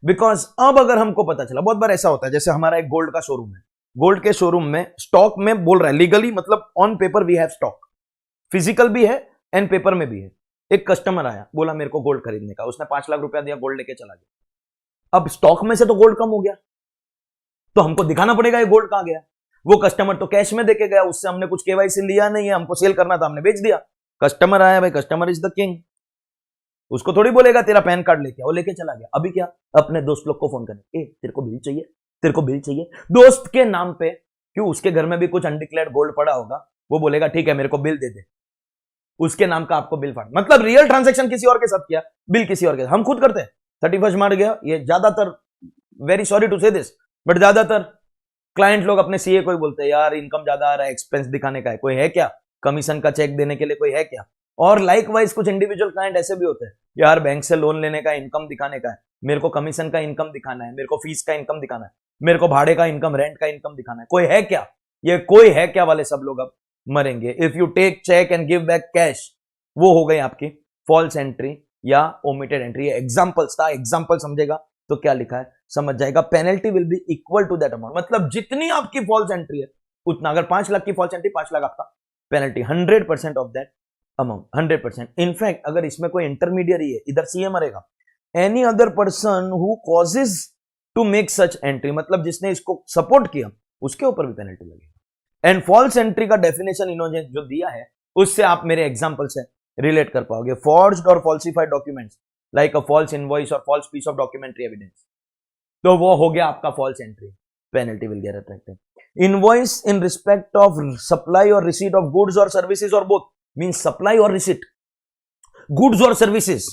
बिकॉज अब अगर हमको पता चला, बहुत बार ऐसा होता है, जैसे हमारा एक गोल्ड का शोरूम है, गोल्ड के शोरूम में स्टॉक में बोल रहा है लीगली, मतलब on paper we have stock, physical भी है एंड पेपर में भी है। एक कस्टमर आया, बोला मेरे को गोल्ड खरीदने का, उसने 5 लाख रुपया दिया, गोल्ड लेके चला गया। अब स्टॉक में से तो गोल्ड कम हो गया, तो हमको दिखाना पड़ेगा ये गोल्ड कहां गया। वो कस्टमर तो कैश में देके गया, उससे हमने कुछ केवाईसी लिया नहीं है, हमको सेल करना था, हमने बेच दिया। कस्टमर आया, भाई कस्टमर इज द किंग, उसको थोड़ी बोलेगा तेरा पैन कार्ड लेके, वो लेके चला गया। अभी क्या, अपने दोस्त लोग को फोन करने, ए तेरे को बिल चाहिए, तेरे को बिल चाहिए, दोस्त के नाम पे, क्यों उसके घर में भी कुछ अनडिक्लेयर्ड गोल्ड पड़ा होगा, वो बोलेगा ठीक है मेरे को बिल दे दे, उसके नाम का आपको बिल फाड़, मतलब रियल ट्रांजैक्शन किसी और के साथ किया, बिल किसी और के साथ। हम खुद करते हैं, 31 मार्च गया, ये ज्यादातर, वेरी सॉरी टू से दिस, बट ज्यादातर क्लाइंट लोग अपने सीए को ही बोलते हैं यार इनकम ज्यादा आ रहा है, एक्सपेंस दिखाने का है, कोई है क्या, कमीशन का चेक देने के लिए कोई है क्या। और लाइकवाइज कुछ इंडिविजुअल क्लाइंट ऐसे भी होते हैं, यार बैंक से लोन लेने का इनकम दिखाने का है, मेरे को कमीशन का इनकम दिखाना है, मेरे को फीस का इनकम दिखाना है, मेरे को भाड़े का इनकम, रेंट का इनकम दिखाना है, कोई है क्या, ये कोई है क्या वाले सब लोग अब मरेंगे। If you take cheque and give back cash, वो हो गई आपकी फॉल्स एंट्री या ओमिटेड एंट्री। एग्जाम्पल्स था, एग्जाम्पल समझेगा तो क्या लिखा है समझ जाएगा। Penalty will be equal to that amount, मतलब जितनी आपकी फॉल्स एंट्री है उतना, अगर 5 लाख की फॉल्स एंट्री, 5 लाख आपका penalty, 100% of that amount, 100%। In fact अगर इसमें कोई इंटरमीडियरी है, इधर सीए मरेगा, any other person who causes to make such entry, मतलब जिसने इसको सपोर्ट किया, उसके ऊपर भी पेनल्टी लगेगी। एंड फॉल्स एंट्री का डेफिनेशन इन्होंने जो दिया है उससे आप मेरे एग्जांपल से रिलेट कर पाओगे। फॉर्ज्ड और falsified documents like a false invoice और false piece of documentary evidence, तो वो हो गया आपका false entry, penalty will get attracted. Invoice in respect of supply और रिसीट ऑफ गुड्स और सर्विसेज और बोथ, मींस सप्लाई और रिसीट गुड्स और सर्विसेज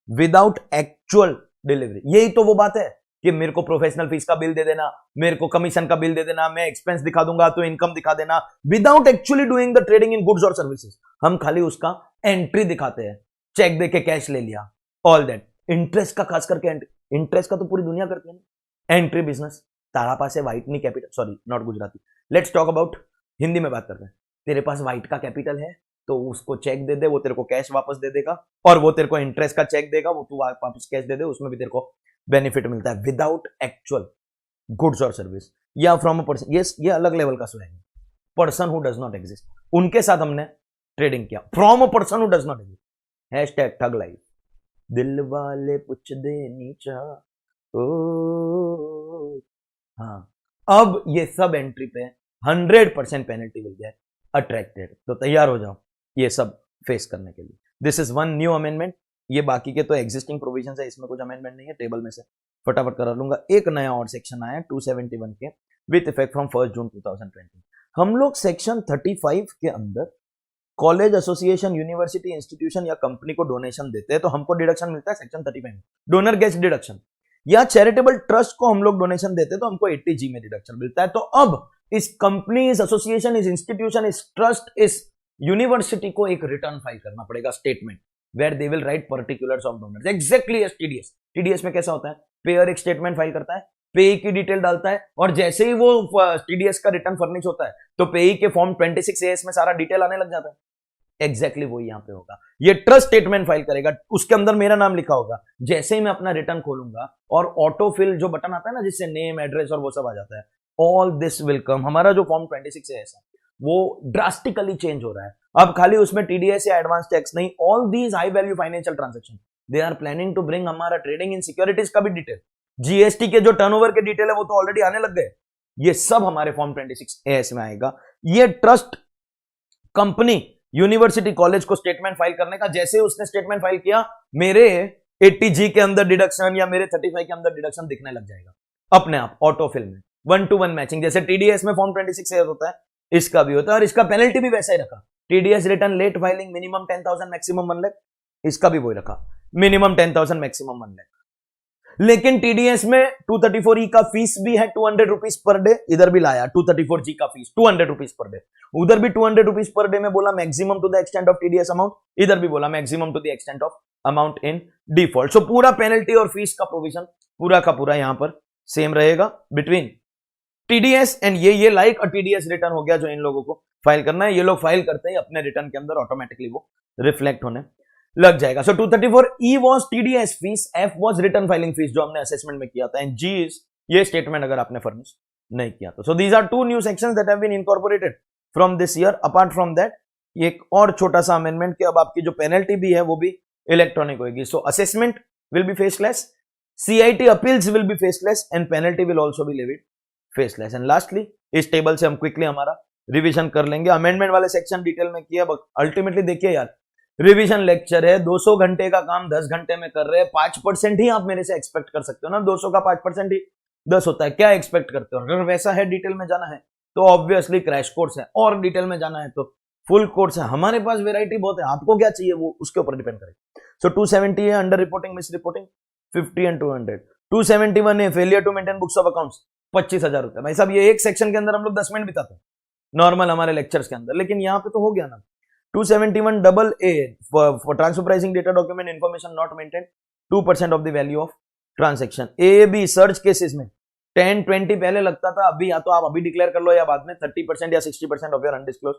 विदाउट एक्चुअल डिलीवरी। यही तो वो बात है कि मेरे को प्रोफेशनल फीस का बिल दे देना, मेरे को कमीशन का बिल दे देना, मैं एक्सपेंस दिखा दूंगा तो इनकम दिखा देना, without actually doing the trading in goods और सर्विसेज। हम खाली उसका एंट्री दिखाते हैं, चेक देके कैश ले लिया, ऑल दैट। इंटरेस्ट का खास करके, इंटरेस्ट का तो पूरी दुनिया करती है ना। एंट्री बिजनेस, तारा पास है व्हाइट नहीं capital, sorry not Gujarati, let's talk about, Hindi में बात करते हैं। तेरे पास व्हाइट का कैपिटल है तो उसको चेक दे दे, वो तेरे को कैश वापस दे देगा, और वो तेरे को इंटरेस्ट का चेक देगा, वो तू वापस कैश दे दे, उसमें भी तेरे को बेनिफिट मिलता है विदाउट एक्चुअल गुड्स और सर्विस। या फ्रॉम अ पर्सन, ये अलग लेवल का स्लैंग है, person who does not exist, उनके साथ हमने ट्रेडिंग किया। From a person who does not exist, hashtag thug life, दिल वाले पूछ दे नीचा ओ। हाँ, अब ये सब एंट्री पे 100% पेनल्टी विल गेट अट्रैक्टेड, तो तैयार हो जाओ ये सब फेस करने के लिए। This is one new amendment, ये बाकी के तो एग्जिस्टिंग प्रोविजन है, इसमें कुछ अमेंडमेंट नहीं है, टेबल में से फटाफट करा लूंगा। एक नया और सेक्शन आया 271 के, विथ इफेक्ट फ्रॉम 1 जून 2020। हम लोग सेक्शन 35 के अंदर कॉलेज, एसोसिएशन, यूनिवर्सिटी, इंस्टीट्यूशन या कंपनी को डोनेशन देते हैं तो हमको डिडक्शन मिलता है सेक्शन 35 में, डोनर गेट्स डिडक्शन। या चैरिटेबल ट्रस्ट को हम लोग डोनेशन देते हैं तो हमको 80G में डिडक्शन मिलता है। तो अब इस कंपनी, इस एसोसिएशन, इस इंस्टीट्यूशन, इस ट्रस्ट, इस यूनिवर्सिटी को एक रिटर्न फाइल करना पड़ेगा, statement, where they will write particulars of donors, exactly as TDS. TDS में कैसा होता है, पेयर एक स्टेटमेंट फाइल करता है, पेई की डिटेल डालता है, और जैसे ही वो टीडीएस का रिटर्न फर्निश होता है तो पेई के फॉर्म 26AS में सारा डिटेल आने लग जाता है। एग्जैक्टली वही यहां पे होगा, ये ट्रस्ट स्टेटमेंट फाइल करेगा, उसके अंदर मेरा नाम लिखा होगा। जैसे ही मैं अपना रिटर्न खोलूंगा और ऑटोफिल जो बटन आता है ना, जिससे नेम, एड्रेस और वो सब आ जाता है, ऑल दिस विल कम। हमारा जो फॉर्म 26AS है वो ड्रास्टिकली चेंज हो रहा है। अब खाली उसमें टीडीएस या एडवांस टैक्स नहीं, all these high value financial transaction they are planning to bring हमारा ट्रेडिंग इन सिक्योरिटीज का भी डिटेल, जीएसटी के जो टर्नओवर के डिटेल है वो तो ऑलरेडी आने लग गए, ये सब हमारे फॉर्म 26AS में आएगा। ये ट्रस्ट, कंपनी, यूनिवर्सिटी, कॉलेज को स्टेटमेंट फाइल करने का, जैसे ही उसने स्टेटमेंट फाइल किया, मेरे 80G के अंदर डिडक्शन या मेरे 35 के अंदर डिडक्शन दिखने लग जाएगा अपने आप, ऑटोफिल में, 1-to-1 मैचिंग। जैसे टीडीएस में फॉर्म 26AS होता है, इसका भी होता है, और इसका पेनल्टी भी वैसा ही रखा, TDS return late filing minimum 10,000 maximum 1 lakh, इसका भी वही रखा, मिनिमम 10,000 मैक्सिमम 1 लाख। लेकिन टीडीएस में 234E का फीस भी है 200 रुपीज पर डे, इधर भी लाया 234G का फीस 200 रुपीज पर डे, उधर भी 200 रुपीज पर डे में बोला maximum to the extent of TDS amount, इधर भी बोला maximum to the extent of amount in default. So पूरा पेनल्टी और फीस का प्रोविजन पूरा का पूरा यहां पर सेम रहेगा बिटवीन टीडीएस एंड ये लाइक टीडीएस रिटर्न हो गया जो इन लोगों को फाइल करना है, ये लोग फाइल करते ही अपने रिटर्न के अंदर ऑटोमेटिकली वो रिफ्लेक्ट होने लग जाएगा। So 234E was TDS fees, F was return filing fees जो हमने असेसमेंट में किया था, एंड G इज ये स्टेटमेंट अगर आपने फर्निश नहीं किया तो। So these are two new sections that have been incorporated from this year. Apart from that एक और छोटा सा अमेंडमेंट कि अब आपकी जो पेनल्टी भी है वो भी इलेक्ट्रॉनिक होगी। सो assessment will be faceless, CIT appeals will be faceless and penalty will also be levied faceless. And lastly इस टेबल से हम क्विकली हमारा रिवीजन कर लेंगे। अमेंडमेंट वाले सेक्शन डिटेल में किया, अल्टीमेटली देखिए यार रिवीजन लेक्चर है, 200 घंटे का काम 10 घंटे में कर रहे हैं, 5% ही आप मेरे से एक्सपेक्ट कर सकते हो ना, 200 का 5% ही 10 होता है, क्या एक्सपेक्ट करते हो? अगर वैसा है डिटेल में जाना है तो ऑब्वियसली क्रैश कोर्स है, और डिटेल में जाना है तो फुल कोर्स है। हमारे पास वेराइटी बहुत है, आपको क्या चाहिए वो उसके ऊपर डिपेंड करेगा। सो 270 है under reporting misreporting 50 and 200, 271 है failure to maintain books of accounts 25,000 रुपए। भाई साहब ये एक सेक्शन के अंदर हम लोग 10 मिनट बिताते हैं नॉर्मल हमारे लेक्चर्स के अंदर, लेकिन यहाँ पे तो हो गया ना। 271 double A for transfer pricing data document information not maintain 2% of the value of transaction. A B search cases में 10-20 पहले लगता था, अभी या तो आप अभी डिक्लेयर कर लो या बाद में 30% या 60% ऑफ योर अनडिस्क्लोज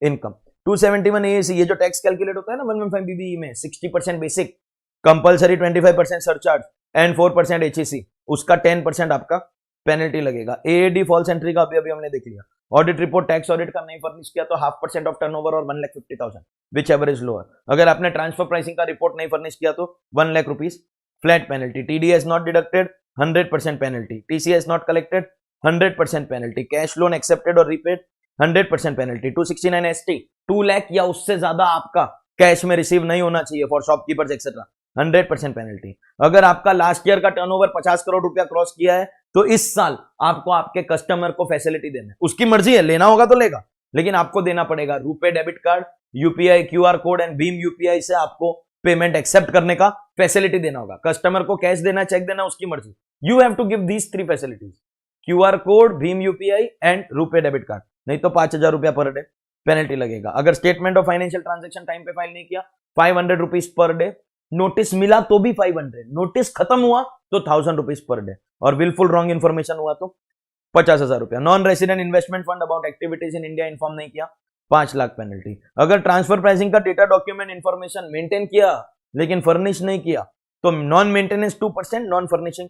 इनकम। 271 ए सी ये जो टैक्स कैलकुलेट होता है ना 115 बीबी में 60% basic, compulsory 25% surcharge and 4% HEC, उसका 10% आपका पेनल्टी लगेगा। AAD फॉल्स एंट्री का अभी हमने देख लिया। ऑडिट रिपोर्ट टैक्स ऑडिट का नहीं फर्निश किया तो 0.5% ऑफ टर्नओवर और 1,50,000 विच एवर इज लोअर। अगर आपने ट्रांसफर प्राइसिंग का रिपोर्ट नहीं फर्निश किया तो 1 lakh rupees flat penalty. TDS not deducted 100% penalty. TCS not collected 100% penalty. Cash loan accepted और रीपेड 100% पेनल्टी। 269 ST 2 लाख या उससे ज्यादा आपका कैश में रिसीव नहीं होना चाहिए फॉर शॉपकीपर्स एक्सेट्रा 100% पेनल्टी। अगर आपका लास्ट ईयर का टर्नओवर 50 करोड़ रुपया क्रॉस किया है तो इस साल आपको आपके कस्टमर को फैसिलिटी देना है, उसकी मर्जी है, लेना होगा तो लेगा, लेकिन आपको देना पड़ेगा। RuPay debit card, UPI QR code and Bhim UPI से आपको पेमेंट एक्सेप्ट करने का फैसिलिटी देना होगा। कस्टमर को कैश देना, चेक देना, उसकी मर्जी। You have to give these 3 facilities, QR code, भीम UPI and RuPay debit card, नहीं तो 5,000 रुपया पर डे पेनल्टी लगेगा। अगर statement of financial transaction time पे फाइल नहीं किया 500 रुपीज पर डे, नोटिस मिला तो भी 500, नोटिस खत्म हुआ तो 1,000 रुपीज पर डे, और विलफुल रॉन्ग इन्फॉर्मेशन हुआ तो 50,000 रुपया। Non resident investment fund about activities in India inform नहीं किया 5 लाख पेनल्टी। अगर ट्रांसफर प्राइसिंग का डेटा डॉक्यूमेंट इन्फॉर्मेशन मेंटेन किया लेकिन फर्निश नहीं किया तो non maintenance 2%, non furnishing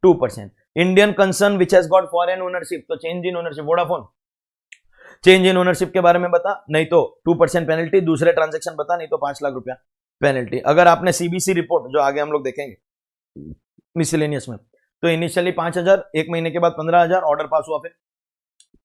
2%। Indian concern which has got foreign ownership, तो change in ownership, Vodafone change in ownership के बारे में बता, नहीं तो 2% पेनल्टी। दूसरे ट्रांजेक्शन बता, नहीं तो 5 लाख रुपया पेनल्टी। अगर आपने CBC रिपोर्ट जो आगे हम लोग देखेंगे मिसलेनियस में, तो इनिशियली 5,000, एक महीने के बाद 15,000, ऑर्डर पास हुआ फिर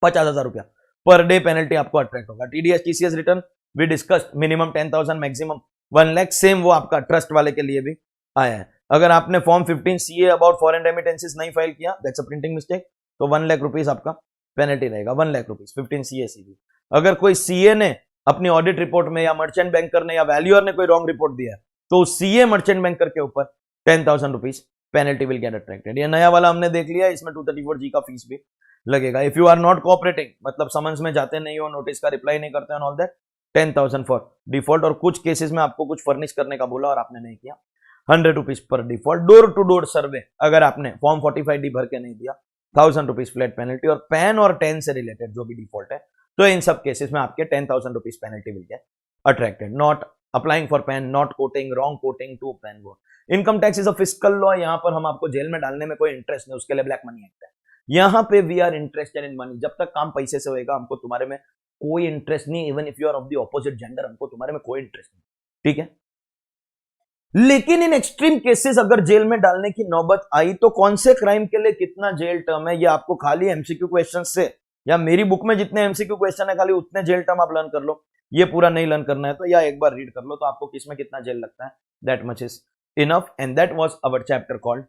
50,000 रुपया पर डे पेनल्टी आपको अट्रैक्ट होगा। TDS TCS return we discussed, minimum 10,000 maximum 1 lakh, same वो आपका ट्रस्ट वाले के लिए भी आया है। अगर आपने form 15 CA about foreign remittances नहीं फाइल किया, दैट्स अ प्रिंटिंग मिस्टेक, तो 1 लाख रुपीज आपका पेनल्टी रहेगा। 1 लाख रुपीज 15 CA CB। अगर कोई CA ने अपनी ऑडिट रिपोर्ट में या मर्चेंट बैंकर ने या वैल्यूअर ने कोई रॉन्ग रिपोर्ट दिया है तो CA मर्चेंट बैंकर के ऊपर 10,000 rupees penalty will get attracted. ये नया वाला हमने देख लिया, इसमें 234G का फीस भी लगेगा। If you are not cooperating, मतलब समन्स में जाते नहीं हो, नोटिस का रिप्लाई नहीं करते हैं, ऑल दैट 10,000 फॉर डिफॉल्ट। और कुछ केसेस में आपको कुछ फर्निश करने का बोला और आपने नहीं किया, 100 rupees per default. Door to door survey अगर आपने फॉर्म 45D भर के नहीं दिया, 1,000 रुपीज फ्लैट पेनल्टी। और पैन और 10 से रिलेटेड जो भी डिफॉल्ट है तो इन सब केसेस में आपके 10,000 rupees penalty will get attracted. Not applying for PAN, not quoting, wrong quoting to PAN board. Income tax is a fiscal law, यहाँ पर हम आपको जेल में डालने में कोई इंटरेस्ट नहीं, उसके लिए ब्लैक मनी एक्ट है। यहाँ पे we are interested in money, जब तक काम पैसे से होएगा हमको तुम्हारे में कोई इंटरेस्ट नहीं। Even if you are of the opposite gender, हमको तुम्हारे में कोई इंटरेस्ट नहीं, ठीक है। लेकिन इन एक्सट्रीम केसेस अगर जेल में डालने की नौबत आई तो कौन से क्राइम के लिए कितना जेल टर्म है, ये आपको खाली एमसीक्यू क्वेश्चन से या मेरी बुक में जितने एमसीक्यू क्वेश्चन है खाली उतने जेल टर्म आप लर्न कर लो। ये पूरा नहीं लर्न करना है तो या एक बार रीड कर लो तो आपको किसमें कितना जेल लगता है, that much is enough. And that was our chapter called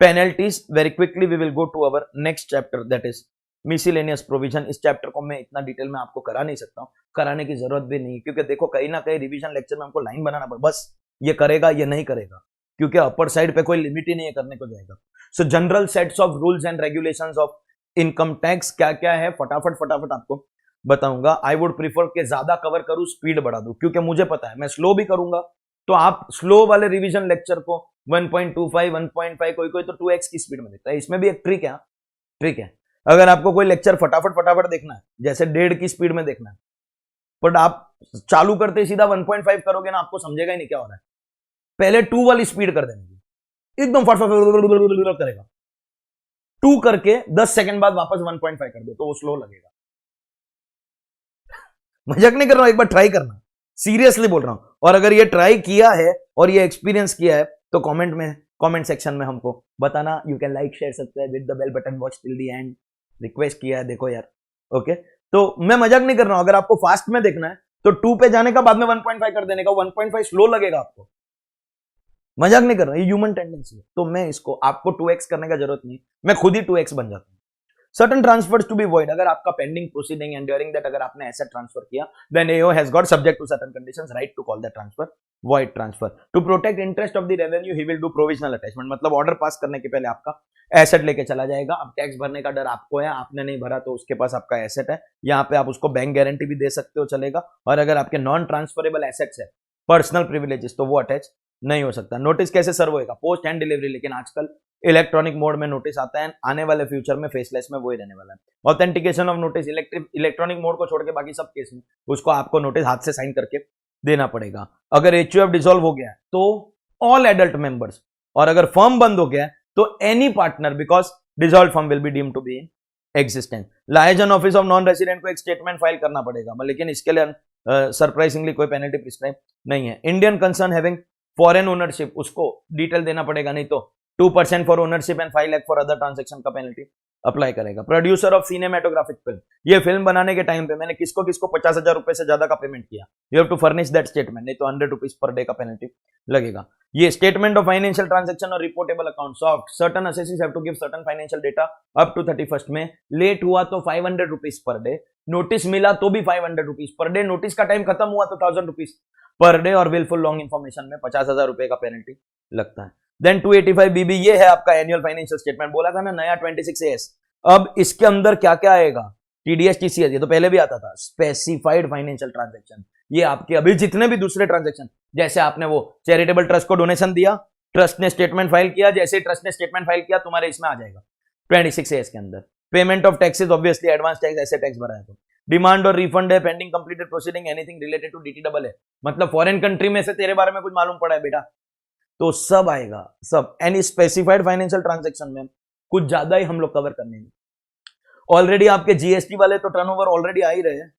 penalties. Very quickly we will go to our next chapter, that is miscellaneous provision, इस चैप्टर को मैं इतना डिटेल में आपको करा नहीं सकता हूं, कराने की जरूरत भी नहीं, क्योंकि देखो कहीं ना कहीं रिवीजन लेक्चर में हमको लाइन बनाना पड़ेगा, बस ये करेगा ये नहीं करेगा, क्योंकि अपर साइड पे कोई लिमिट ही नहीं है करने को जाएगा। सो general sets of rules and regulations of income tax क्या क्या है, फटाफट फटाफट आपको बताऊंगा। आई वुड प्रीफर के ज्यादा कवर करूं, स्पीड बढ़ा दूं, क्योंकि मुझे पता है मैं स्लो भी करूंगा, तो आप स्लो वाले रिवीजन लेक्चर को 1.25 1.5 कोई कोई तो 2x की स्पीड में देखता है। इसमें भी एक ट्रिक है, ट्रिक है, अगर आपको कोई लेक्चर फटाफट फटाफट देखना है, जैसे 1.5 की स्पीड में देखना है, बट आप चालू करते सीधा 1.5 करोगे ना, आपको समझेगा ही नहीं क्या हो रहा है। पहले 2 वाली स्पीड कर देंगे, एकदम फटाफट करेगा, 2 करके 10 सेकंड बाद वापस 1.5 कर दो तो वो स्लो लगेगा। मजाक नहीं कर रहा हूं, एक बार ट्राई करना, सीरियसली बोल रहा हूं। और अगर ये ट्राई किया है और ये एक्सपीरियंस किया है तो कमेंट सेक्शन में हमको बताना। You can like share subscribe with the bell button, watch till the end, request किया है, देखो यार, ओके। तो मैं मजाक नहीं कर रहा हूं, अगर आपको फास्ट में देखना है तो 2 पे जाने का बाद में 1.5 कर देने का, 1.5 स्लो लगेगा आपको, मजाक नहीं कर रहा, ये ह्यूमन टेंडेंसी है। तो मैं इसको, आपको 2x करने का जरूरत नहीं, मैं खुद ही 2x बन जाता हूं। Certain transfers to be void, अगर आपका pending proceeding and during that अगर आपने एसेट ट्रांसफर किया, then AO has got subject to certain conditions right to call that transfer void transfer. To protect interest of the revenue he will do provisional attachment, मतलब order pass करने के पहले आपका asset लेके चला जाएगा। अब टैक्स भरने का डर आपको है, आपने नहीं भरा तो उसके पास आपका एसेट है, यहाँ पे आप उसको बैंक गारंटी भी दे सकते हो, चलेगा। और अगर आपके नॉन ट्रांसफरेबल एसेट्स है, पर्सनल प्रिविलेजेस, तो वो अटैच नहीं हो सकता। नोटिस कैसे सर्व होएगा, पोस्ट एंड डिलीवरी, लेकिन आजकल इलेक्ट्रॉनिक मोड में नोटिस आता है, आने वाले फ्यूचर में फेसलेस में वही रहने वाला है। Authentication of notice, electronic mode को छोड़ के बाकी सब केस में उसको आपको नोटिस हाथ से साइन करके देना पड़ेगा। अगर एचयूएफ डिसॉल्व हो गया तो ऑल एडल्ट मेंबर्स, और अगर फर्म बंद हो गया तो any partner, because dissolve firm will be deemed to be existent. Liaison office of non resident को एक स्टेटमेंट फाइल करना पड़ेगा, लेकिन इसके लिए सरप्राइजिंगली कोई पेनल्टी प्रिस्क्राइब नहीं है। Indian concern having foreign ownership, उसको डिटेल देना पड़ेगा, नहीं तो 2% for ownership and 5 lakh for other transaction का पेनल्टी अप्लाई करेगा। प्रोड्यूसर ऑफ सिनेमेटोग्राफिक फिल्म, ये फिल्म बनाने के टाइम पे मैंने किसको किसको 50,000 रुपए से ज्यादा का पेमेंट किया, you have to furnish that statement, नहीं तो 100 रुपीज पर डे का पेनल्टी लगेगा। ये स्टेटमेंट ऑफ फाइनेंशियल ट्रांजेक्शन और reportable account soft, certain assessees have to give certain financial data up to 31st में, लेट हुआ तो 500 रुपीज पर डे, नोटिस मिला तो भी 500 रुपीज पर डे, नोटिस का टाइम खत्म हुआ तो 1000 रुपीज पर डे, और विलफुल लॉन्ग इन्फॉर्मेशन में 50,000 रुपए का पेनल्टी लगता है। देन 285 बीबी, ये है आपका एनुअल फाइनेंशियल स्टेटमेंट, बोला था ना नया 26AS। अब इसके अंदर क्या क्या आएगा, टीडीएस टीसीएस, ये तो पहले भी आता था, स्पेसिफाइड फाइनेंशियल ट्रांजैक्शन, ये आपके अभी जितने भी दूसरे ट्रांजैक्शन, जैसे आपने वो चैरिटेबल ट्रस्ट को डोनेशन दिया, ट्रस्ट ने स्टेटमेंट फाइल किया, जैसे ट्रस्ट ने स्टेटमेंट फाइल किया तुम्हारे इसमें आ जाएगा 26AS के अंदर। Payment of taxes, obviously advance tax, ऐसे टैक्स भरा है तो। डिमांड और रिफंड है, pending completed proceeding, anything related to DT double है, मतलब फॉरेन कंट्री में से तेरे बारे में कुछ मालूम पड़ा है बेटा, तो सब आएगा, सब। एनी स्पेसिफाइड फाइनेंशियल ट्रांजैक्शन में कुछ ज्यादा ही हम लोग कवर करने हैं। ऑलरेडी आपके जीएसटी वाले तो टर्नओवर ऑलरेडी आ ही रहे हैं,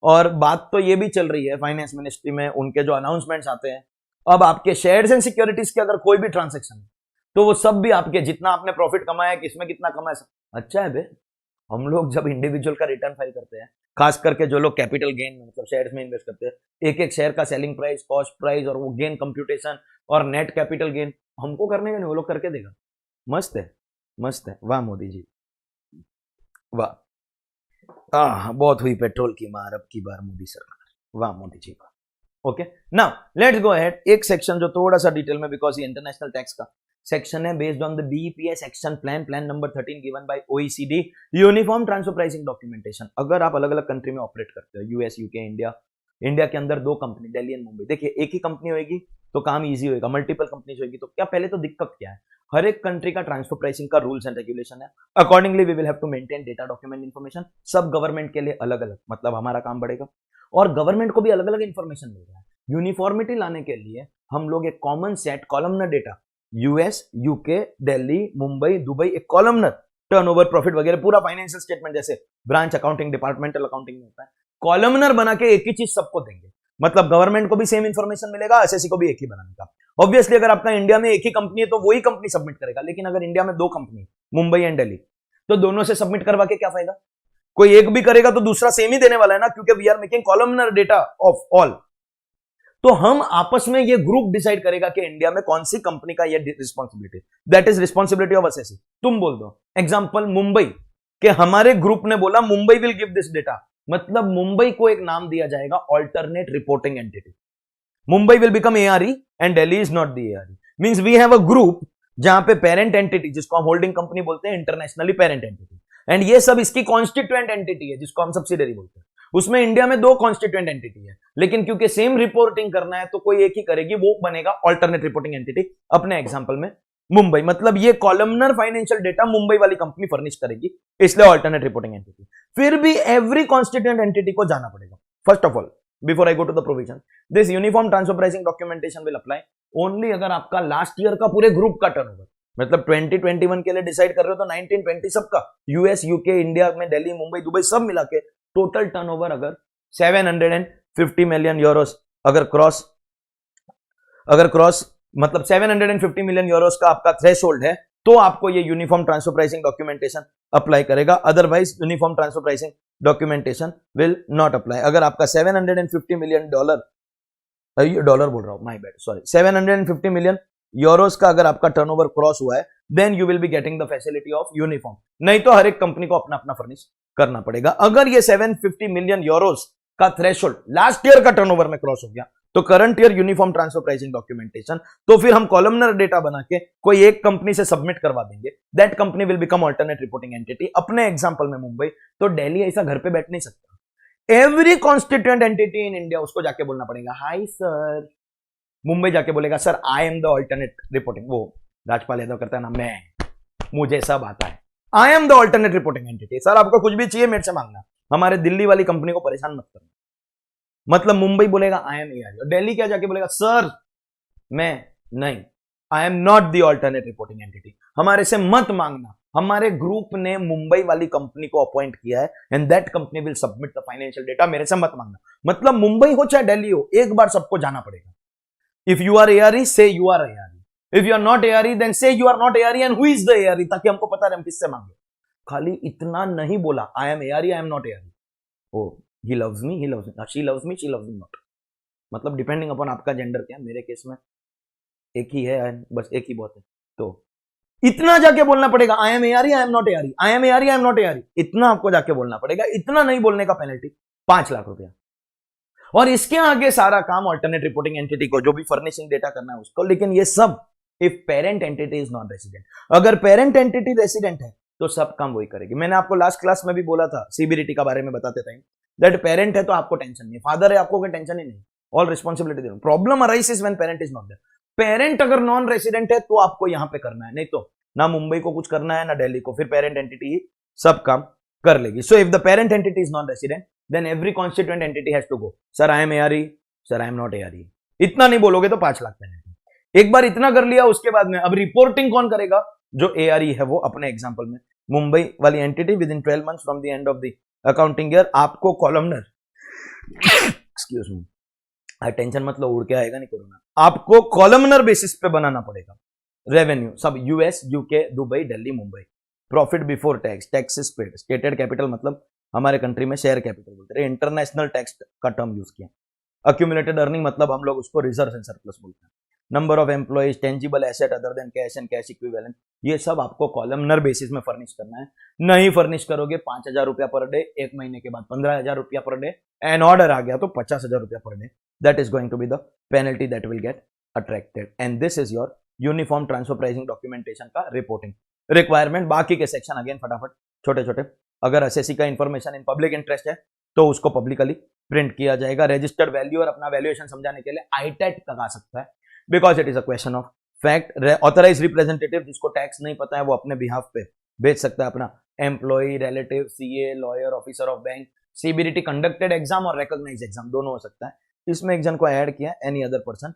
और बात तो ये भी चल रही है फाइनेंस मिनिस्ट्री में, उनके जो अनाउंसमेंट्स आते हैं, अब आपके शेयर्स एंड सिक्योरिटीज के अगर कोई भी ट्रांजैक्शन है तो वो सब भी आपके, जितना आपने प्रॉफिट कमाया, किसमें कितना कमाया, अच्छा है बे। हम लोग जब इंडिविजुअल का रिटर्न फाइल करते हैं, खास करके जो लोग कैपिटल गेन मतलब शेयर्स में इन्वेस्ट करते हैं, एक एक शेयर का सेलिंग प्राइस, कॉस्ट प्राइस, और वो गेन कंप्यूटेशन और नेट कैपिटल गेन हमको करने का नहीं, वो लोग करके देगा। मस्त है, मस्त है, वाह मोदी जी, वाह। बहुत हुई पेट्रोल की मार अब की बार मोदी सरकार, वाह मोदी जी, वाह। Okay, now let's go ahead. एक सेक्शन जो थोड़ा सा डिटेल में, बिकॉज ये इंटरनेशनल टैक्स का सेक्शन है, based on the BEPS action plan number 13 given by OECD, uniform transfer pricing documentation. अगर आप अलग अलग कंट्री में ऑपरेट करते हो, यूएस, यूके, इंडिया के अंदर 2 कंपनी, दिल्ली एंड मुंबई, देखिए एक ही कंपनी होगी तो काम इजी होगा, मल्टीपल कंपनीज होगी तो क्या, पहले तो दिक्कत क्या है, हर एक कंट्री का ट्रांसफर प्राइसिंग का रूल्स एंड रेगुलेशन है, accordingly we will have to maintain data document information, सब गवर्नमेंट के लिए अलग अलग, मतलब हमारा काम बढ़ेगा और गवर्नमेंट को भी अलग अलग इन्फॉर्मेशन मिल रहा है। यूनिफॉर्मिटी लाने के लिए हम लोग एक common set columnar data, US, UK, Delhi, Mumbai, Dubai, एक कॉलमनर टर्नओवर, प्रॉफिट वगैरह पूरा फाइनेंशियल स्टेटमेंट, जैसे ब्रांच अकाउंटिंग, डिपार्टमेंटल अकाउंटिंग में होता है, कॉलमनर बना के एक ही चीज सबको देंगे, मतलब गवर्नमेंट को भी सेम इंफॉर्मेशन मिलेगा, एसएससी को भी एक ही बनाने का। ऑब्वियसली अगर आपका इंडिया में एक ही कंपनी है तो वही कंपनी सबमिट करेगा, लेकिन अगर इंडिया में 2 कंपनी, मुंबई एंड दिल्ली, तो दोनों से सबमिट करवा के क्या फायदा, कोई एक भी करेगा तो दूसरा सेम ही देने वाला है ना, क्योंकि we are making columnar data of all. तो हम आपस में ये ग्रुप डिसाइड करेगा कि इंडिया में कौन सी कंपनी का ये responsibility, that is responsibility of SSC. तुम बोल दो एग्जांपल मुंबई, कि हमारे ग्रुप ने बोला Mumbai will give this data, मतलब मुंबई को एक नाम दिया जाएगा alternate reporting entity. Mumbai will become ARE and Delhi is not the ARE. Means we have a group जहां पे पेरेंट एंटिटी, जिसको हम होल्डिंग कंपनी बोलते हैं, इंटरनेशनली पेरेंट एंटिटी, एंड ये सब इसकी कॉन्स्टिट्यूएंट एंटिटी है जिसको हम सब्सिडरी बोलते हैं. उसमें इंडिया में 2 कॉन्स्टिट्यूएंट एंटिटी है, लेकिन क्योंकि सेम रिपोर्टिंग करना है तो कोई एक ही करेगी, वो बनेगा ऑल्टरनेट रिपोर्टिंग एंटिटी. अपने एग्जांपल में मुंबई, मतलब ये कॉलमनर फाइनेंशियल डेटा मुंबई वाली कंपनी फर्निश करेगी, इसलिए ऑल्टरनेट रिपोर्टिंग एंटिटी. फिर भी एवरी कॉन्स्टिट्यूएंट एंटिटी को जाना पड़ेगा. First of all, before I go to the provision, this uniform transfer pricing documentation will apply only अगर आपका लास्ट ईयर का पूरे ग्रुप का टर्नओवर, मतलब 2021 के लिए डिसाइड कर रहे हो तो 1920 सबका, यूएस, यूके, इंडिया में दिल्ली, मुंबई, दुबई सब मिला के टोटल टर्नओवर अगर 750 मिलियन यूरोस अगर क्रॉस मतलब 750 मिलियन यूरोस का आपका थ्रेशोल्ड है, तो आपको ये uniform transfer pricing documentation apply करेगा. Otherwise uniform transfer pricing documentation will not apply. अगर आपका 750 मिलियन डॉलर बोल रहा हूं, my bad, sorry, 750 million euros का अगर आपका टर्नओवर क्रॉस हुआ है, then you will be getting the facility of uniform. नहीं तो हर एक कंपनी को अपना अपना फर्निश करना पड़ेगा. अगर ये 750 मिलियन यूरोस का थ्रेशोल्ड लास्ट ईयर का टर्नओवर में क्रॉस हो गया तो current year uniform transfer pricing documentation, तो फिर हम कॉलमनर डेटा बना के कोई एक कंपनी से सबमिट करवा देंगे. That company will become alternate reporting entity. अपने एग्जांपल में मुंबई, तो दिल्ली ऐसा घर पे बैठ नहीं सकता. Every constituent entity in India उसको जाके बोलना पड़ेगा, हाय सर. मुंबई जाके बोलेगा, sir I am the alternate reporting, वो राजपाल यादव करता है ना, मैं, मुझे सब आता है, I am the alternate reporting entity. Sir आपको कुछ भी चाहिए मेरे से मांगना, हमारे दिल्ली वाली कंपनी को परेशान मत करना. मतलब मुंबई बोलेगा आई एम एआरई, और दिल्ली क्या जाके बोलेगा, सर मैं नहीं, आई am not the alternate reporting entity, हमारे से मत मांगना. हमारे ग्रुप ने मुंबई वाली कंपनी को अपॉइंट किया है and that company will submit the financial data, मेरे से मत मांगना. मतलब मुंबई हो चाहे दिल्ली हो, एक बार सबको जाना पड़ेगा. If you are ARE, say you are ARE. If you are not ARE, then say you are not ARE and who is the ARE, ताकि हमको पता रहे हम किससे मांगे. खाली इतना नहीं बोला, I am ARE, I am not ARE. Oh, he loves me, she loves me, she loves me not. मतलब डिपेंडिंग अपॉन आपका जेंडर क्या है. मेरे केस में एक ही है, बस एक ही बहुत है. तो इतना जाके बोलना पड़ेगा, आई am ARE, I am not are, I am ARE, I am not ARE. इतना आपको जाके बोलना पड़ेगा. इतना नहीं बोलने का पेनल्टी 5 लाख रुपया. और इसके आगे सारा काम ऑल्टरनेट रिपोर्टिंग एंटिटी को, जो भी फर्निशिंग डेटा करना है उसको. लेकिन ये सब if parent entity is non resident. अगर पेरेंट एंटिटी रेसिडेंट है तो सब काम वही करेगी. मैंने आपको लास्ट क्लास में भी बोला था सीबीडीटी का बारे में बताते टाइम, दैट पेरेंट है तो आपको टेंशन नहीं, फादर है आपको कोई टेंशन ही नहीं, all responsibility they. Problem arises when parent is not there. Parent अगर नॉन रेसिडेंट है तो आपको यहां पे करना है, नहीं तो ना मुंबई को कुछ करना है ना दिल्ली को. फिर पेरेंट एंटिटी ही सब काम कर लेगी. So if the parent entity is non resident, then every constituent entity has to go, sir I am ARE, sir I am not ARE. इतना नहीं बोलोगे तो 5 लाख पेनल्टी. एक बार इतना कर लिया, उसके बाद में अब रिपोर्टिंग कौन करेगा? जो एआरई है वो. अपने एग्जांपल में मुंबई वाली entity with in 12 months from the end of the accounting year, आपको कॉलमनर एक्सक्यूज मी, टेंशन मत लो, उड़ के आएगा नहीं कोरोना. आपको कॉलमनर बेसिस पे बनाना पड़ेगा. रेवेन्यू सब US, UK, Dubai, Delhi, Mumbai. Profit before tax, taxes paid. Stated capital मतलब हमारे कंट्री में शेयर कैपिटल बोलते हैं, इंटरनेशनल टैक्स का टर्म यूज किया. अक्यूमुलेटेड अर्निंग मतलब हम लोग उसको रिजर्व एंड सरप्लस बोलते हैं. Number of employees, tangible asset other than cash and cash equivalent, ये सब आपको कॉलमनर बेसिस में फर्निश करना है. नहीं फर्निश करोगे 5,000 रुपया पर डे, एक महीने के बाद 15,000 रुपया पर डे, एन ऑर्डर आ गया तो 50,000 रुपया per day. That is going to be the penalty that will get attracted. And this is your uniform transfer pricing documentation का रिपोर्टिंग रिक्वायरमेंट. बाकी के सेक्शन अगेन फटाफट छोटे छोटे. अगर एसएससी का इंफॉर्मेशन इन पब्लिक इंटरेस्ट है तो उसको पब्लिकली प्रिंट किया जाएगा. रजिस्टर्ड वैल्यू और अपना वैल्यूएशन समझाने के लिए आईटेट लगा सकता है, because it is a question of fact. Authorise representative जिसको टैक्स नहीं पता है वो अपने बिहाफ पे भेज सकता है अपना employ, relative, CA, lawyer, officer of bank. CBDT conducted exam और रिकॉग्नाइज्ड एग्जाम दोनों हो सकता है. इसमें एक जन को ऐड किया, एनी अदर पर्सन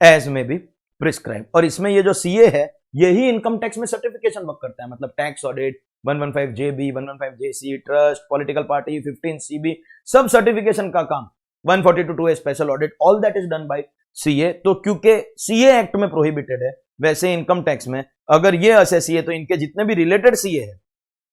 एज में बी प्रिस्क्राइब. और इसमें ये जो सीए है यही इनकम टैक्स में सर्टिफिकेशन वर्क करता है. मतलब tax audit, 115JB, 115JC, trust, political party, 15CB, सब सर्टिफिकेशन का काम. 142 special audit, all that is done by CA. तो क्योंकि सीए एक्ट में प्रोहिबिटेड है, वैसे इनकम टैक्स में अगर ये असेसी है तो इनके जितने भी रिलेटेड सीए है,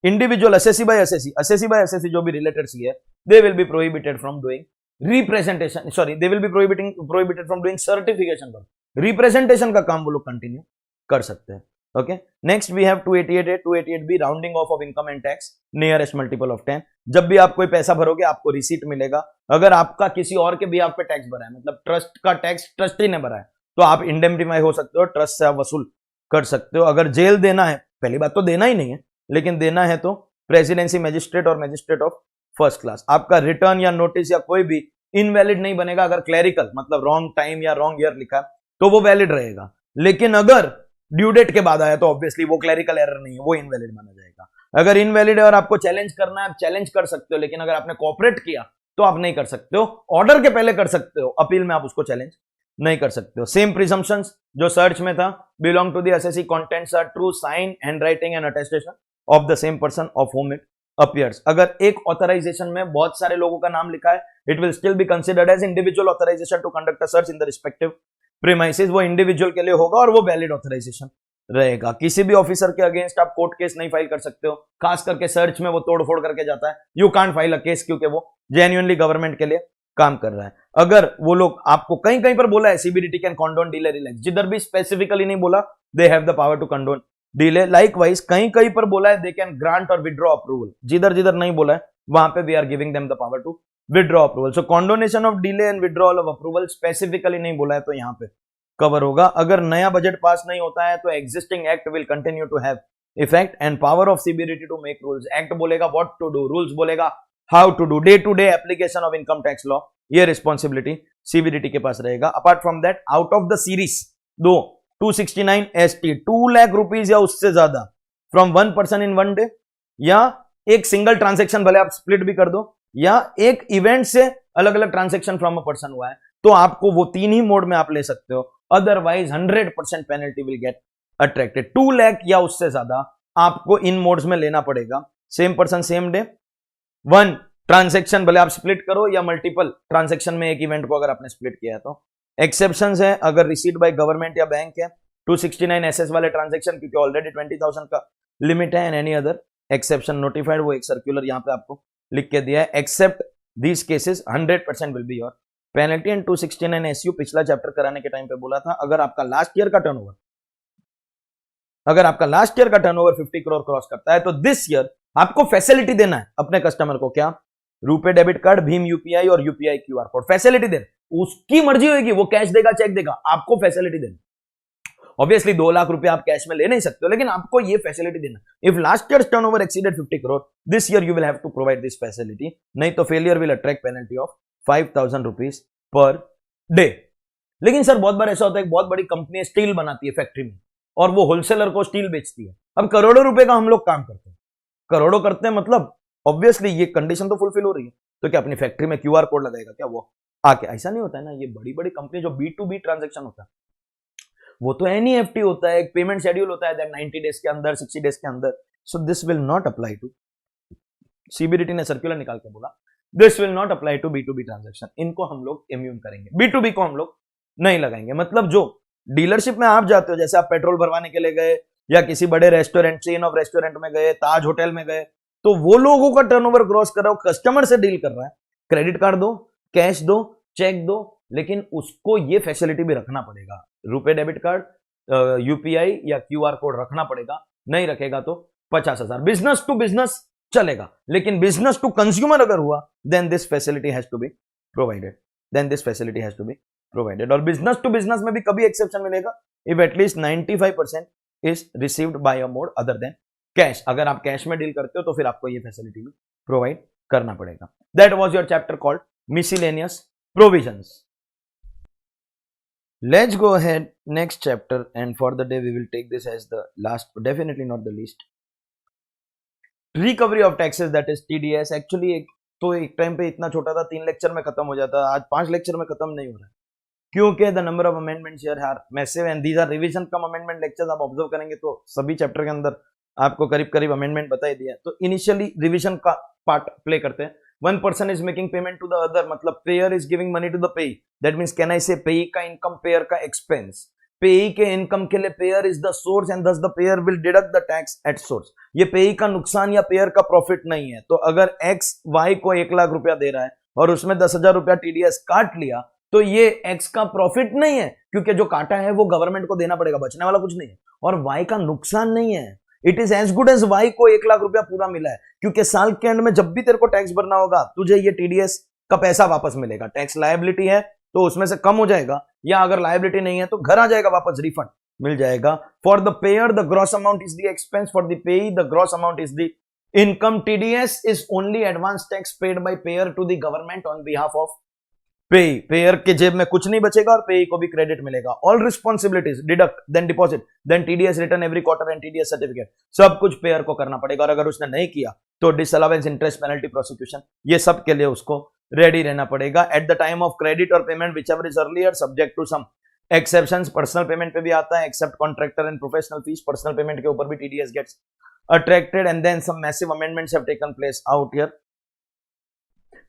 इंडिविजुअल असेसी बाय असेसी जो भी रिलेटेड सीए है, they will be prohibited from doing representation, sorry they will be prohibited from doing certification work. Representation का काम वो लोग कंटिन्यू कर सकते हैं. Okay, next we have 288A, 288B, rounding off income and tax, nearest multiple of 10। जब भी आप कोई पैसा भरोगे आपको रिसीट मिलेगा। अगर आपका किसी और के भी आप पे टैक्स भरा है, मतलब ट्रस्ट का टैक्स ट्रस्टी ने भरा है, तो आप इंडेमनिफाई हो सकते हो, ट्रस्ट से आप वसूल कर सकते हो। अगर जेल देना है, पहली बात तो देना ही नहीं है, लेकिन देना है तो प्रेसिडेंसी मैजिस्ट्रेट और मैजिस्ट्रेट ऑफ फर्स्ट क्लास। आपका रिटर्न या नोटिस या कोई भी इनवैलिड नहीं बनेगा। अगर क्लैरिकल मतलब रॉन्ग टाइम या रॉन्ग ईयर लिखा तो वो वैलिड रहेगा, लेकिन अगर ड्यू डेट के बाद आया तो ऑब्वियसली वो क्लैरिकल एरर नहीं है, वो इनवैलिड माना जाएगा। अगर इनवैलिड है और आपको चैलेंज करना है, आप चैलेंज कर सकते हो, लेकिन अगर आपने कोऑपरेट किया तो आप नहीं कर सकते हो। ऑर्डर के पहले कर सकते हो, अपील में आप उसको चैलेंज नहीं कर सकते हो। सेम प्रिजम्पशंस जो सर्च में था, belong to the SSC, contents are true, sign, handwriting and attestation of the same person of home it appears. अगर एक ऑथराइजेशन में बहुत सारे लोगों का नाम लिखा है, it will still be considered as individual authorisation to conduct a search in the respective premises. वो इंडिविजुअल के लिए होगा और वो वैलिड ऑथराइजेशन रहेगा। किसी भी ऑफिसर के अगेंस्ट आप कोर्ट केस नहीं फाइल कर सकते हो, खास करके सर्च में वो तोड़फोड़ करके जाता है। You can't file a case, क्योंकि वो जेन्युइनली गवर्नमेंट के लिए काम कर रहा है। अगर वो लोग आपको कहीं कहीं पर बोला है CBDT can condone delay relax, जिधर भी स्पेसिफिकली नहीं बोला they have the power to condone delay. Likewise कहीं कहीं पर बोला है दे कैन ग्रांट और विड्रॉ अप्रूवल, जिधर जिधर नहीं बोला है वहां पे we are giving them the power to withdraw approval. So condonation of delay and withdrawal of approval specifically नहीं बोला है तो यहां पे कवर होगा। अगर नया बजट पास नहीं होता है तो existing act will continue to have effect and power of CBDT to make rules. Act बोलेगा व्हाट टू डू, रूल्स बोलेगा how to do. Day to day application of income tax law, ये responsibility CBDT के पास रहेगा। Apart from that, out of the series दो 269 ST 2 lakh rupees या उससे ज्यादा from one person in one day, या एक सिंगल ट्रांजेक्शन, भले आप स्प्लिट भी कर दो, या एक इवेंट से अलग अलग ट्रांजेक्शन फ्रॉम अ पर्सन हुआ है, तो आपको वो तीन ही मोड में आप ले सकते हो। Otherwise 100% penalty will get attracted. 2 lakh या उससे ज्यादा आपको इन मोड्स में लेना पड़ेगा। Same person same day, one transaction, भले आप स्प्लिट करो या मल्टीपल ट्रांजेक्शन में एक इवेंट को अगर आपने स्प्लिट किया तो। एक्सेप्शंस है अगर रिसीट बाय गवर्नमेंट या बैंक है, 269 SS वाले ट्रांजेक्शन, क्योंकि ऑलरेडी 20,000 का लिमिट है, and any other exception notified, वो एक सर्कुलर यहां पे आपको लिख के दिया है। Except these cases 100% will be your penalty. And 269 SU पिछला चैप्टर कराने के टाइम पे बोला था, अगर आपका लास्ट ईयर का टर्नओवर 50 करोड़ क्रॉस करता है तो दिस ईयर आपको फैसिलिटी देना है अपने कस्टमर को। क्या? RuPay debit card, Bhim UPI और यूपीआई QR कोड, फैसिलिटी देना। उसकी मर्जी होगी, वो कैश देगा चेक देगा, आपको फैसिलिटी देना। ऑब्वियसली 2 लाख रुपए आप कैश में ले नहीं सकते हो, लेकिन आपको ये फैसिलिटी देना। If last year turnover exceeded 50 crore, this year you will have to provide this facility, नहीं तो failure will attract penalty of 5,000 rupees per day. लेकिन सर बहुत बार ऐसा होता है, बहुत बड़ी कंपनी स्टील बनाती है फैक्ट्री में और वो होलसेलर को स्टील बेचती है। अब करोड़ों रुपए का हम लोग काम करते हैं, करोड़ों करते हैं, मतलब ऑब्वियसली ये कंडीशन तो फुलफिल हो रही है, तो क्या अपनी फैक्ट्री में QR कोड लगाएगा क्या वो आके? ऐसा नहीं होता है ना। ये बड़ी बड़ी कंपनी जो B2B ट्रांजेक्शन होता है वो तो NEFT होता है, एक पेमेंट शेड्यूल होता है 90 डेज के अंदर, 60 डेज के अंदर। So this will not apply to, CBDT ने सर्कुलर निकाल के बोला this will not apply to B2B transaction. इनको हम लोग इम्यून करेंगे, B2B को हम लोग नहीं लगाएंगे। मतलब जो डीलरशिप में आप जाते हो, जैसे आप पेट्रोल भरवाने के लिए गए या किसी बड़े रेस्टोरेंट, चेन ऑफ रेस्टोरेंट में गए, ताज होटल में गए, तो वो लोगों का टर्नओवर क्रॉस कर रहा हो, कस्टमर से डील कर रहा है, क्रेडिट कार्ड दो, कैश दो, चेक दो, लेकिन उसको ये फैसिलिटी भी रखना पड़ेगा। रुपए डेबिट कार्ड, यूपीआई या QR कोड रखना पड़ेगा, नहीं रखेगा तो 50,000। बिजनेस टू बिजनेस चलेगा, लेकिन बिजनेस टू कंज्यूमर अगर हुआ then this facility has to be provided. और बिजनेस टू बिजनेस में भी कभी एक्सेप्शन मिलेगा if at least 95% is received by a mode other than cash. अगर आप कैश में डील करते हो तो फिर आपको ये फैसिलिटी भी प्रोवाइड करना पड़ेगा। That was your chapter called miscellaneous provisions. Let's go ahead next chapter, and for the day we will take this as the last, definitely not the least. Recovery of taxes, that is TDS. Actually एक time पे इतना छोटा था, 3 lecture में खत्म हो जाता, आज 5 लेक्चर में खत्म नहीं हो रहा है, क्योंकि the number of amendments here are massive and these are revision cum amendment lectures. आप ऑब्जर्व करेंगे तो सभी चैप्टर के अंदर आपको करीब करीब अमेंडमेंट बताई दिया। तो इनिशियली रिवीजन का पार्ट प्ले करते हैं। One person is making payment to the other, मतलब payer is giving money to the payee. That means can I say payee का income, payer का expense. Payee के income के लिए payer is the source and thus the payer will deduct the tax at source. ये payee का नुकसान या payer का profit नहीं है। तो अगर X Y को 1 लाख रुपया दे रहा है और उसमें 10,000 रुपया TDS काट लिया, तो ये एक्स का प्रॉफिट नहीं है, क्योंकि जो काटा है वो गवर्नमेंट को देना पड़ेगा, बचने वाला कुछ नहीं है। और वाई का नुकसान नहीं है, it is as good as Y को 1 लाख रुपया पूरा मिला है, क्योंकि साल के एंड में जब भी तेरे को टैक्स भरना होगा तुझे ये टीडीएस का पैसा वापस मिलेगा। टैक्स लायबिलिटी है तो उसमें से कम हो जाएगा, या अगर लायबिलिटी नहीं है तो घर आ जाएगा वापस, रिफंड मिल जाएगा। For the payer the gross amount is the expense, for the payee the gross amount is the income. TDS is only advance tax paid by payer to the government on behalf of payee. Payer के जेब में कुछ नहीं बचेगा और पेई को भी क्रेडिट मिलेगा। All responsibilities deduct then deposit then TDS return every quarter and TDS certificate, सब कुछ पेयर को करना पड़ेगा। और अगर उसने नहीं किया तो डिसअलावेंस, इंटरेस्ट, पेनल्टी, प्रोसिक्यूशन, ये सब के लिए उसको रेडी रहना पड़ेगा। At the time of credit और payment whichever is earlier subject to some exceptions. Personal payment पे भी आता है, except contractor and professional fees. Personal payment के ऊपर भी TDS gets attracted and then some massive amendments have taken place out here.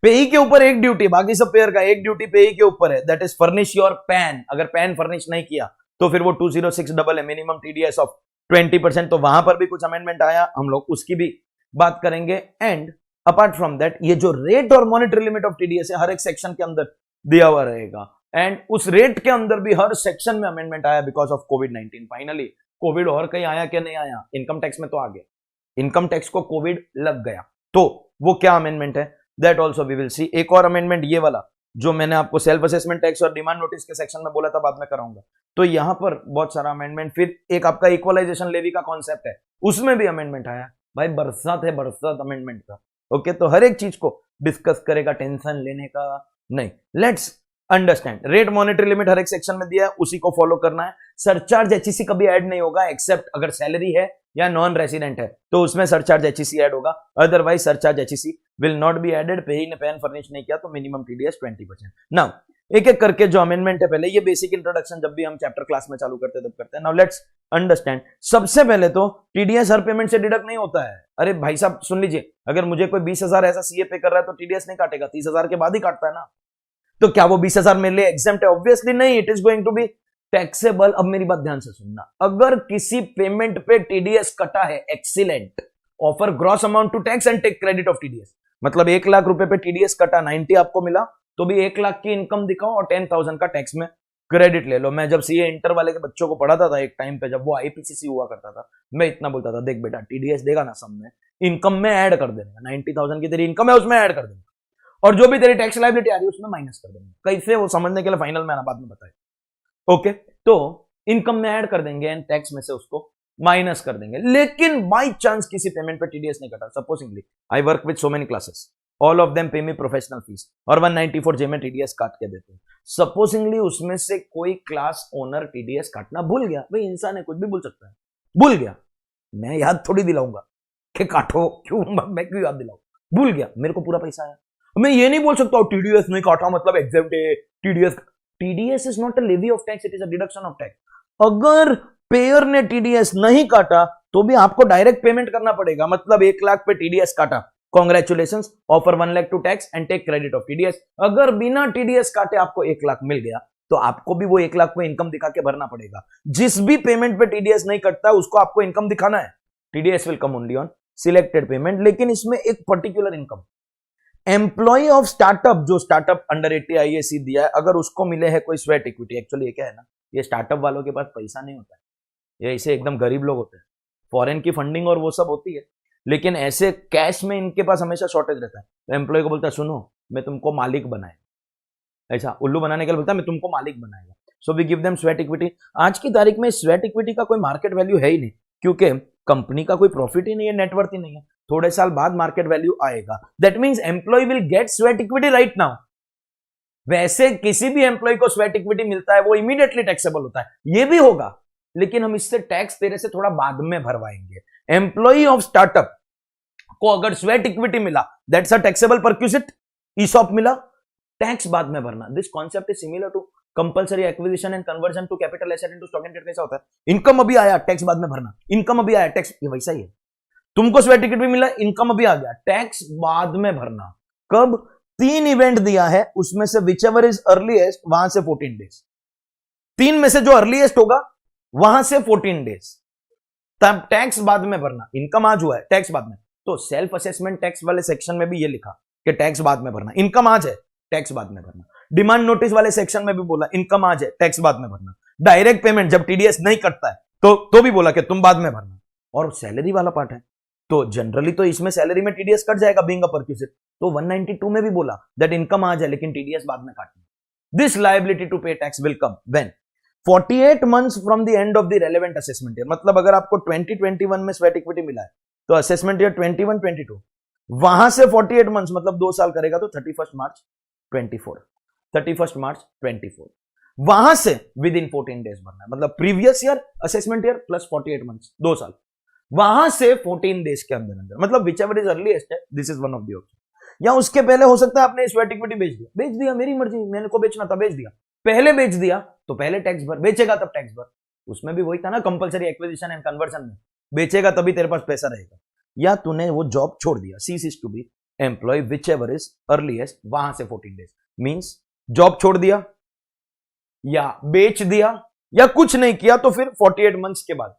Payee के ऊपर एक ड्यूटी, बाकी सब पेयर का एक ड्यूटी पेई के ऊपर है, that is furnish your pan. अगर पैन फर्निश नहीं किया तो फिर वो 206 डबल है, मिनिमम टीडीएस ऑफ 20%। तो वहां पर भी कुछ अमेंडमेंट आया, हम लोग उसकी भी बात करेंगे। एंड अपार्ट फ्रॉम दैट ये जो रेट और मॉनिटरी लिमिट ऑफ टीडीएस है हर एक सेक्शन के अंदर दिया हुआ रहेगा, एंड उस रेट के अंदर भी हर सेक्शन में अमेंडमेंट आया because of covid. Finally Covid और कहीं आया क्या नहीं आया, इनकम टैक्स में तो आ गया, इनकम टैक्स को कोविड लग गया, तो वो क्या अमेंडमेंट है that also we will see. एक और अमेंडमेंट ये वाला जो मैंने आपको सेल्फ असेसमेंट टैक्स और डिमांड नोटिस के सेक्शन में बोला था, बाद में कराऊंगा। तो यहां पर बहुत सारा अमेंडमेंट। फिर एक आपका इक्वलाइजेशन लेवी का कॉन्सेप्ट है, उसमें भी अमेंडमेंट आया। भाई बरसात है, बरसात अमेंडमेंट का। ओके, तो हर एक चीज को डिस्कस करेगा, टेंशन लेने का नहीं। Let's understand. Rate monetary limit हर एक सेक्शन में दिया है, उसी को फॉलो करना है। सरचार्ज एचईसी कभी ऐड नहीं होगा, एक्सेप्ट अगर सैलरी है या नॉन रेसिडेंट है तो उसमें सरचार्ज एचईसी ऐड होगा, otherwise surcharge HEC will not be added. Payee ने पैन फर्निश नहीं किया तो मिनिमम टीडीएस 20%। नाउ एक एक करके जो अमेंडमेंट है, पहले ये बेसिक इंट्रोडक्शन जब भी हम चैप्टर क्लास में चालू करते हैं तब करते हैं। Now let's understand. सबसे पहले तो टीडीएस हर पेमेंट से डिडक्ट नहीं होता है। अरे भाई साहब सुन लीजिए, अगर मुझे कोई 20,000 ऐसा सीए पे कर रहा है तो टीडीएस नहीं काटेगा, 30,000 के बाद ही काटता है ना। तो क्या वो 20,000 मेरे लिए एग्जेम्प्ट है? ऑब्वियसली नहीं, it is going to be taxable. अब मेरी बात ध्यान से सुनना, अगर किसी पेमेंट पे टीडीएस कटा है, excellent, offer gross amount to tax and take credit of TDS. मतलब 1 लाख रुपए पे टीडीएस कटा, 90 आपको मिला, तो भी 1 लाख की इनकम दिखाओ और 10,000 का टैक्स में क्रेडिट ले लो। मैं जब सीए इंटर वाले के बच्चों को पढ़ाता था एक टाइम पे, जब वो आईपीसीसी हुआ करता था, मैं इतना बोलता था, देख बेटा टीडीएस देगा ना सब में, इनकम में ऐड कर देना, 90,000 की तेरी इनकम है उसमें ऐड कर देना, और जो भी तेरी टैक्स लायबिलिटी आ रही है उसमें माइनस कर देंगे। कैसे वो समझने के लिए फाइनल में आना, बाद में बताए। ओके, तो इनकम में ऐड कर देंगे एंड टैक्स में से उसको माइनस कर देंगे। लेकिन बाय चांस किसी पेमेंट पे टीडीएस नहीं कटा, supposedly I work with so many classes, all of them पे मी प्रोफेशनल फीस और 194 जे में टीडीएस काट के देते हैं। सपोजिंगली उसमें से कोई क्लास ओनर टीडीएस काटना भूल गया, भाई इंसान है कुछ भी भूल सकता है, भूल गया, मैं याद थोड़ी दिलाऊंगा कि काटो, क्यों मैं क्यों याद दिलाऊं, भूल गया, मेरे को पूरा पैसा आया। मैं ये नहीं बोल सकता टीडीएस नहीं काटा मतलब एग्जेम्प्ट है। TDS is not a levy of tax, it is a deduction of tax. अगर पेयर ने टीडीएस नहीं काटा तो भी आपको डायरेक्ट पेमेंट करना पड़ेगा। मतलब 1 लाख पे टीडीएस काटा, congratulations, offer 1 lakh to tax and take credit of TDS. अगर बिना टीडीएस काटे आपको 1 लाख मिल गया तो आपको भी वो 1 लाख को इनकम दिखा के भरना पड़ेगा। जिस भी पेमेंट पे टीडीएस नहीं कटता उसको आपको इनकम दिखाना है। TDS will come only on selected payment. लेकिन इसमें एक particular income, employ of startup, जो स्टार्टअप अंडर 80 आईएसी दिया है, अगर उसको मिले है कोई स्वेट इक्विटी, एक्चुअली ये क्या है ना, ये स्टार्टअप वालों के पास पैसा नहीं होता है, ये ऐसे एकदम गरीब लोग होते हैं, फॉरेन की फंडिंग और वो सब होती है, लेकिन ऐसे कैश में इनके पास हमेशा शॉर्टेज रहता है। तो एम्प्लॉय को बोलता है सुनो मैं तुमको मालिक बनाएगा, ऐसा उल्लू बनाने के लिए बोलता है मैं तुमको मालिक बनाएगा। So we give them sweat equity. आज की तारीख में स्वेट इक्विटी का कोई मार्केट वैल्यू है ही नहीं, क्योंकि कंपनी का कोई प्रॉफिट ही नहीं है, नेटवर्थ ही नहीं है। थोड़े साल बाद मार्केट वैल्यू आएगा। That means employ will get sweat equity right now. वैसे किसी भी एम्प्लॉय को स्वेट इक्विटी मिलता है वो इमीडिएटली टैक्सेबल होता है, ये भी होगा, लेकिन हम इससे टैक्स तेरे से थोड़ा बाद में भरवाएंगे। एम्प्लॉय ऑफ स्टार्टअप को अगर स्वेट इक्विटी मिला, that's a taxable perquisite, ESOP मिला, टैक्स बाद में भरना। This concept is similar to compulsory acquisition and conversion to capital asset into stock and trade. कैसा होता है, इनकम अभी आया टैक्स बाद में भरना, इनकम अभी आया टैक्स, ये वैसा ही है। तुमको स्वेट इक्विटी मिला, इनकम अभी आ गया, टैक्स बाद में भरना। कब? 3 इवेंट दिया है, उसमें से विच एवर इज अर्लीएस्ट, वहां से 14 डेज, 3 में से जो अर्लीएस्ट होगा वहां से 14 डेज, तब टैक्स बाद में भरना। इनकम आज हुआ है, टैक्स बाद में। तो सेल्फ असेसमेंट टैक्स वाले सेक्शन में भी ये लिखा कि टैक्स बाद में भरना। इनकम आज है, टैक्स बाद में भरना। डिमांड नोटिस वाले सेक्शन में भी बोला इनकम आज है, टैक्स बाद में भरना। डायरेक्ट पेमेंट जब टीडीएस नहीं कटता है तो भी बोला कि तुम बाद में भरना। और सैलरी वाला पार्ट है तो जनरली तो इसमें सैलरी में टीडीएस कट जाएगा बीइंग अ परक्यूजिट। तो 192 में भी बोला दैट इनकम आज है लेकिन टीडीएस बाद में काटना। दिस लायबिलिटी टू पे tax will come when 48 months from the end of the relevant assessment year. मतलब अगर आपको 2021 में स्वेट इक्विटी मिला है तो असेसमेंट ईयर 21-22 वहां से 48 मंथ्स मतलब 2 साल करेगा तो 31 मार्च 24 वहां से विद इन 14 डेज भरना है। मतलब previous year assessment year plus 48 months 2 साल, वहां से 14 डेज के अंदर अंदर, मतलब विच एवर इज अर्लीएस्ट है, this is one of the option. या उसके पहले हो सकता है आपने स्वेट इक्विटी बेच दिया मेरी मर्जी, मैंने को बेचना था बेच दिया, पहले बेच दिया तो पहले टैक्स भर, बेचेगा तब टैक्स भर। उसमें भी वही था ना कंपलसरी एक्विजिशन एंड कन्वर्जन में, बेचेगा तभी तेरे पास पैसा रहेगा। या तूने वो जॉब छोड़ दिया, cease to be employ whichever is earliest, वहां से 14 डेज मींस जॉब छोड़ दिया या बेच दिया या कुछ नहीं किया तो फिर 48 मंथ्स के बाद,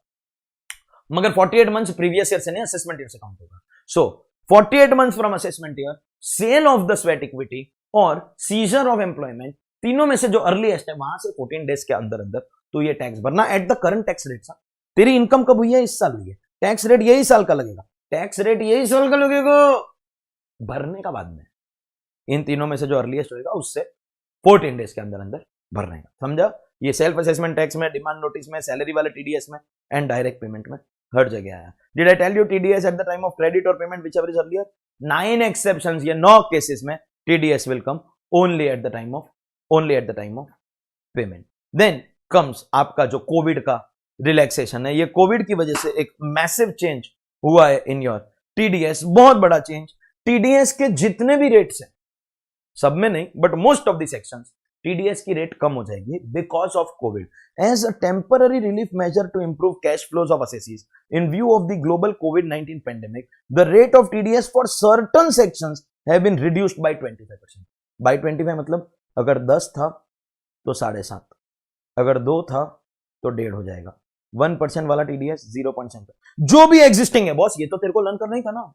मगर 48 मंथ्स प्रीवियस ईयर से नहीं असेसमेंट ईयर से काउंट होगा। So 48 months from assessment year, sale of the sweat equity और सीजर ऑफ एम्प्लॉयमेंट, तीनों में से जो अर्लीएस्ट है वहां से 14 डेज के अंदर अंदर तो ये टैक्स भरना at the current tax rate. तेरी इनकम कब हुई है? इस साल हुई है, टैक्स रेट यही साल का लगेगा, टैक्स रेट यही साल का लगेगा, भरने का बाद में। इन तीनों में से जो अर्लीएस्ट होगा उससे 14 डेज के अंदर अंदर भरने का, समझा? ये सेल्फ असेसमेंट टैक्स में, डिमांड नोटिस में, सैलरी वाले टीडीएस में एंड डायरेक्ट पेमेंट में हर जगह आया। Did I tell you TDS at the time of credit और payment whichever is earlier? 9 exceptions, ये 9 केसेस में TDS will come only at the time of payment. Then comes आपका जो Covid का रिलैक्सेशन है। ये कोविड की वजह से एक मैसिव चेंज हुआ है इन योर टीडीएस, बहुत बड़ा चेंज। टीडीएस के जितने भी रेट्स हैं, सब में नहीं but most of the sections, TDS की रेट कम हो जाएगी because of COVID. As a temporary relief measure to improve cash flows of assessees in view of the global कोविड-19 pandemic, the rate of TDS for certain sections have been reduced by 25%। By 25 मतलब अगर 10 था तो 7.5, अगर 2 था तो 1.5 हो जाएगा। 1% वाला टीडीएस 0%। जो भी एग्जिस्टिंग है बॉस, ये तो तेरे को लर्न करना ही था ना,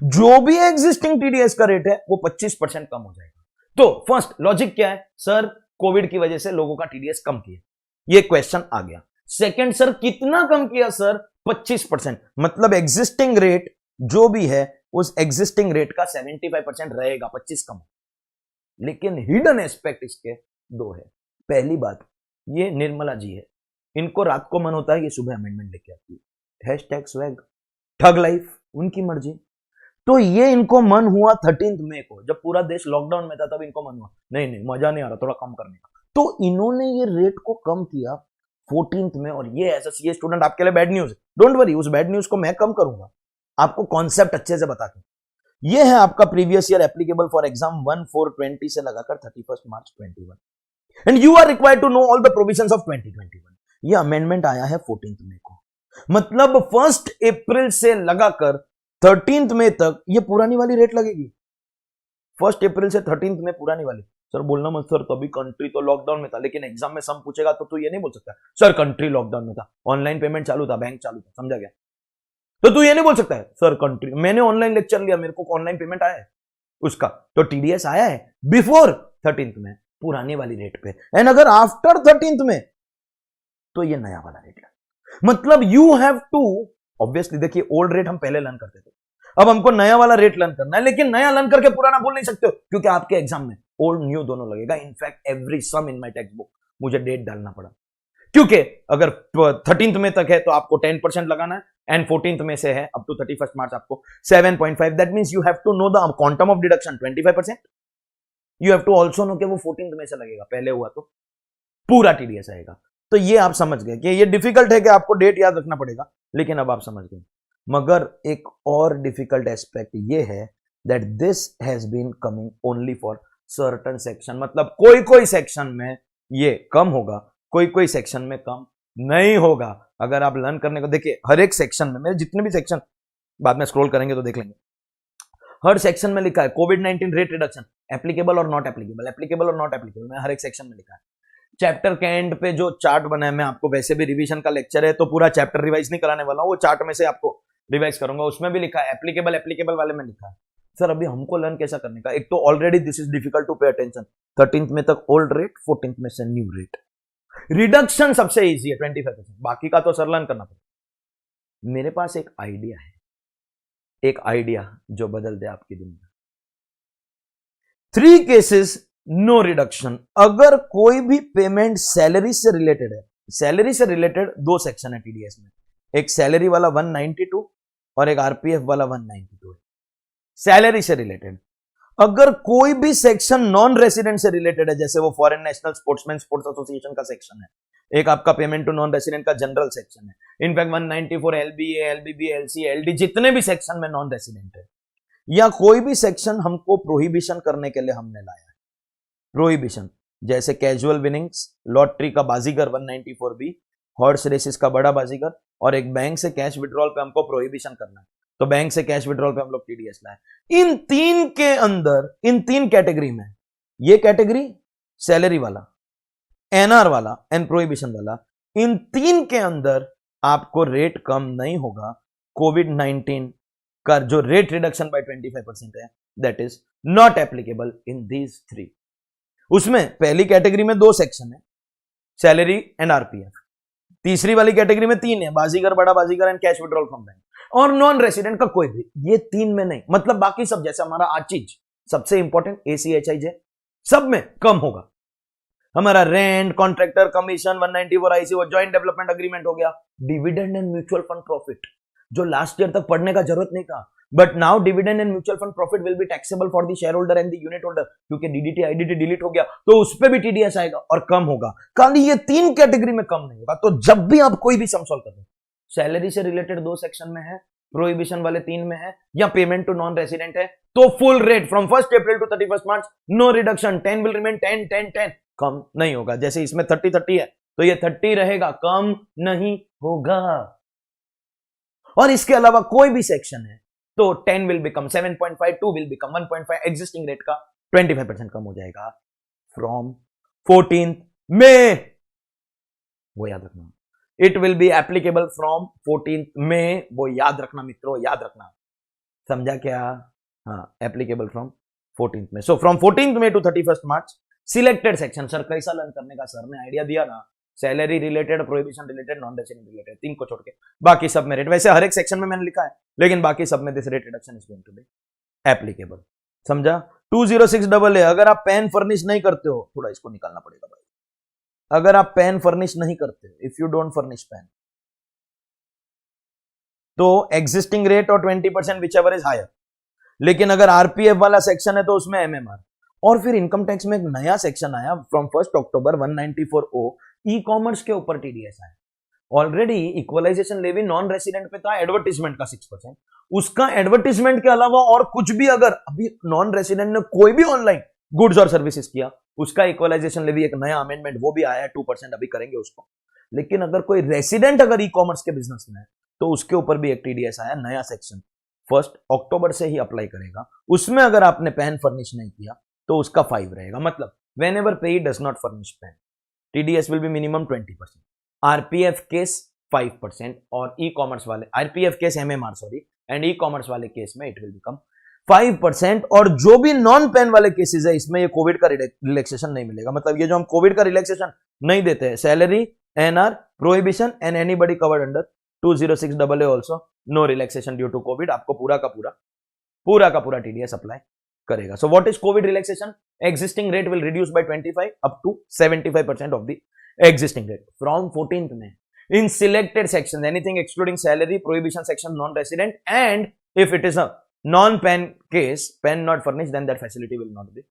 जो भी एग्जिस्टिंग टीडीएस का रेट है वो 25% कम हो जाएगा। तो फर्स्ट लॉजिक क्या है? सर कोविड की वजह से लोगों का टीडीएस कम किया, ये क्वेश्चन आ गया। सेकंड, सर कितना कम किया? सर 25%, मतलब एग्जिस्टिंग रेट जो भी है उस एग्जिस्टिंग रेट का 75% रहेगा, 25 कम। लेकिन हिडन एस्पेक्ट इसके 2 है। पहली बात, ये निर्मला जी है, इनको रात को मन होता है ये सुबह अमेंडमेंट लेके आती है, हैशटैग स्वैग, ठग लाइफ, उनकी मर्जी। तो ये इनको मन हुआ 13 मई को, जब पूरा देश लॉकडाउन में था तब इनको मन हुआ नहीं मजा नहीं आ रहा, थोड़ा कम करने का, तो इन्होंने ये रेट को कम किया 14 में। और ये एज अ सीए स्टूडेंट आपके लिए बैड न्यूज है, डोंट वरी, उस बैड न्यूज को मैं कम करूंगा, आपको कॉन्सेप्ट अच्छे से बता के। ये है आपका previous year applicable for exam 1/4/20 से लगाकर 31 March 21, and you are required to know all the provisions of 2021। ये अमेंडमेंट आया है 14 मई को, मतलब 1 अप्रैल से लगाकर 13 मई तक ये पुरानी वाली रेट लगेगी। 1 अप्रैल से 13 मई पुरानी वाली। सर बोलना मत सर, तभी कंट्री तो लॉकडाउन में था, लेकिन एग्जाम में सम पूछेगा तो तू ये नहीं बोल सकता सर कंट्री लॉकडाउन में था, ऑनलाइन पेमेंट चालू था, बैंक चालू था, समझा गया? तो तू ये नहीं बोल सकता है सर कंट्री, मैंने ऑनलाइन लेक्चर लिया, मेरे को ऑनलाइन पेमेंट आया है उसका, तो टीडीएस आया है बिफोर 13 में पुरानी वाली रेट पे, एंड अगर आफ्टर 13 में तो ये नया वाला रेट है। मतलब यू हैव टू, ऑब्वियसली देखिए ओल्ड रेट हम पहले लर्न करते थे, अब हमको नया वाला रेट लर्न करना है, लेकिन नया लर्न करके पुराना बोल नहीं सकते हो क्योंकि आपके एग्जाम में ओल्ड न्यू दोनों लगेगा। In fact every sum in my text book मुझे डेट डालना पड़ा, क्योंकि अगर 13 में तक है तो आपको 10% लगाना है, एंड 14 में से है अप टू 31 मार्च आपको 7.5, that means you have to know the quantum of deduction 25%, you have to also know कि वो 14 में से लगेगा, पहले हुआ तो पूरा टीडीएस आएगा। तो ये आप समझ गए कि ये डिफिकल्ट है कि आपको डेट याद रखना पड़ेगा, लेकिन अब आप समझ गए। मगर एक और डिफिकल्ट एस्पेक्ट ये है that this has been coming only for certain section, मतलब कोई कोई सेक्शन में ये कम होगा, कोई कोई सेक्शन में कम नहीं होगा। अगर आप लर्न करने को देखिए, हर एक सेक्शन में, मेरे जितने भी सेक्शन बाद में स्क्रॉल करेंगे तो देख लेंगे, हर सेक्शन में लिखा है कोविड-19 रेट रिडक्शन एप्लीकेबल और नॉट एप्लीकेबल, एप्लीकेबल और नॉट एप्लीकेबल, मैं हर एक सेक्शन में लिखा है। चैप्टर के एंड पे जो चार्ट बना है, मैं आपको वैसे भी रिवीजन का लेक्चर है तो पूरा चैप्टर रिवाइज नहीं कराने वाला हूं, वो चार्ट में से आपको रिवाइज करूंगा, उसमें भी लिखा है एप्लीकेबल, एप्लीकेबल वाले में लिखा है सर अभी हमको लर्न कैसा करने का, एक तो already this is difficult to pay attention, 13th में तक ओल्ड रेट, 14th में से न्यू रेट, रिडक्शन सबसे इजी है 25%, बाकी का तो सर लर्न करना पड़ेगा। मेरे पास एक आइडिया है, एक आइडिया जो बदल दे आपकी दुनिया। 3 केसेस नो रिडक्शन। अगर कोई भी पेमेंट सैलरी से रिलेटेड है, सैलरी से रिलेटेड 2 सेक्शन है टीडीएस में, एक सैलरी वाला 192 और एक आरपीएफ वाला 192 है, सैलरी से रिलेटेड। अगर कोई भी सेक्शन नॉन रेसिडेंट से रिलेटेड है, जैसे वो foreign national sportsman sports association का सेक्शन है, एक आपका पेमेंट टू नॉन रेसिडेंट का जनरल सेक्शन है, in fact 194 LBA, LBB, LC, LD, जितने भी सेक्शन में नॉन रेसिडेंट है, या कोई भी सेक्शन हमको प्रोहिबिशन करने के लिए हमने लाया है, प्रोहिबिशन, जैसे कैजुअल विनिंग्स, लॉटरी का बाजीगर 194 बी, हॉर्स रेसिस का बड़ा बाजीगर, और एक बैंक से कैश विड्रॉल पे हमको प्रोहिबिशन करना है, तो बैंक से कैश विड्रॉल पे हम लोग टीडीएस लाए। इन 3 के अंदर, इन 3 कैटेगरी में, ये कैटेगरी सैलरी वाला, एनआर वाला एंड प्रोहिबिशन वाला, इन 3 के अंदर आपको रेट कम नहीं होगा। कोविड-19 का जो रेट रिडक्शन बाय 25% है, that is not applicable in these 3। उसमें पहली कैटेगरी में 2 सेक्शन है, सैलरी एंड आरपीएफ, तीसरी वाली कैटेगरी में 3 है, बाजीगर, बड़ा बाजीगर and cash withdrawal from bank, और नॉन रेसिडेंट का कोई भी, ये 3 में नहीं। मतलब बाकी सब, जैसे हमारा आज चीज सबसे इंपॉर्टेंट एसीएचआईजे, सब में कम होगा। हमारा रेंट, कॉन्ट्रैक्टर कमीशन, 194 आईसी, वो जॉइंट डेवलपमेंट अग्रीमेंट हो गया, dividend and mutual fund profit, जो लास्ट ईयर तक पढ़ने का जरूरत नहीं था, but now dividend and mutual fund profit will be taxable for the share holder and the unit holder, क्योंकि डीडीटी आईडीटी डिलीट हो गया, तो उस पर भी टीडीएस आएगा और कम होगा। खाली ये 3 कैटेगरी में कम नहीं होगा। तो जब भी आप कोई भी सम सॉल्व कर रहे, सैलरी से रिलेटेड 2 सेक्शन में है, प्रोहिबिशन वाले 3 में है, या पेमेंट टू नॉन रेसिडेंट है, तो full rate from 1 April to 31 March, no reduction, 10 will remain 10 10 10, कम नहीं होगा। जैसे इसमें 30 30 है, तो ये 30 रहेगा, कम नहीं होगा। और इसके अलावा कोई भी सेक्शन है तो 10 will become 7.5, 2 will become 1.5, existing rate का 25% कम हो जाएगा फ्रॉम 14th मई, वो याद रखना। It will be applicable from 14th May, वो याद रखना मित्रों, याद रखना, समझा क्या? हाँ, applicable from 14th May. So from 14th May to 31 March, selected section. Sir कैसा लर्न करने का सर ने आइडिया दिया ना, salary related, prohibition related, non resident related, 3 को छोड़ के बाकी सब में रेट, वैसे हर एक सेक्शन में मैंने लिखा है, लेकिन बाकी सब में this rate reduction is going to be applicable. समझा? 206AA, अगर आप पैन फर्निश नहीं करते हो, थोड़ा इसको निकालना पड़ेगा भाई, अगर आप पैन फर्निश नहीं करते, if you don't furnish pan, तो एग्जिस्टिंग रेट और 20% विच एवर इज हायर। लेकिन अगर आरपीएफ वाला सेक्शन है तो उसमें एमएमआर। और फिर इनकम टैक्स में एक नया सेक्शन आया from 1 October, 194O, e commerce के ऊपर टीडीएस आया। Already equalization levy non resident पे था, एडवर्टीजमेंट का 6%, उसका एडवर्टीजमेंट के अलावा और कुछ भी अगर अभी नॉन रेसिडेंट ने कोई भी ऑनलाइन गुड्स और सर्विसेज किया, उसका इक्वलाइजेशन लेवी एक नया अमेंडमेंट वो भी आया है, 2%, अभी करेंगे उसको। लेकिन अगर कोई रेसिडेंट अगर ई कॉमर्स के बिजनेस में है, तो उसके ऊपर भी एक टीडीएस आया, नया सेक्शन 1 अक्टूबर से ही अप्लाई करेगा। उसमें अगर आपने पैन फर्निश नहीं किया तो उसका 5 रहेगा। मतलब वेन एवर पे does not furnish pan, TDS will be minimum 20%, RPF case 5%, और ई कॉमर्स वाले, RPF case MMR sorry, and e commerce वाले केस में इट विल बिकम 5%। और जो भी नॉन पेन वाले केसेस है, इसमें ये कोविड का रिलैक्सेशन नहीं मिलेगा। मतलब ये जो हम कोविड का रिलैक्सेशन नहीं देते हैं, salary, NR, prohibition and anybody covered under 206AA also, no relaxation due to COVID, आपको पूरा का पूरा टीडीएस अप्लाई करेगा। So what is COVID relaxation? Existing rate will reduce by 25 up to 75% of the existing rate from 14th May in selected sections, anything excluding salary, prohibition section, non-resident, and if it is a non-PAN case, PAN not furnished, then that facility will not be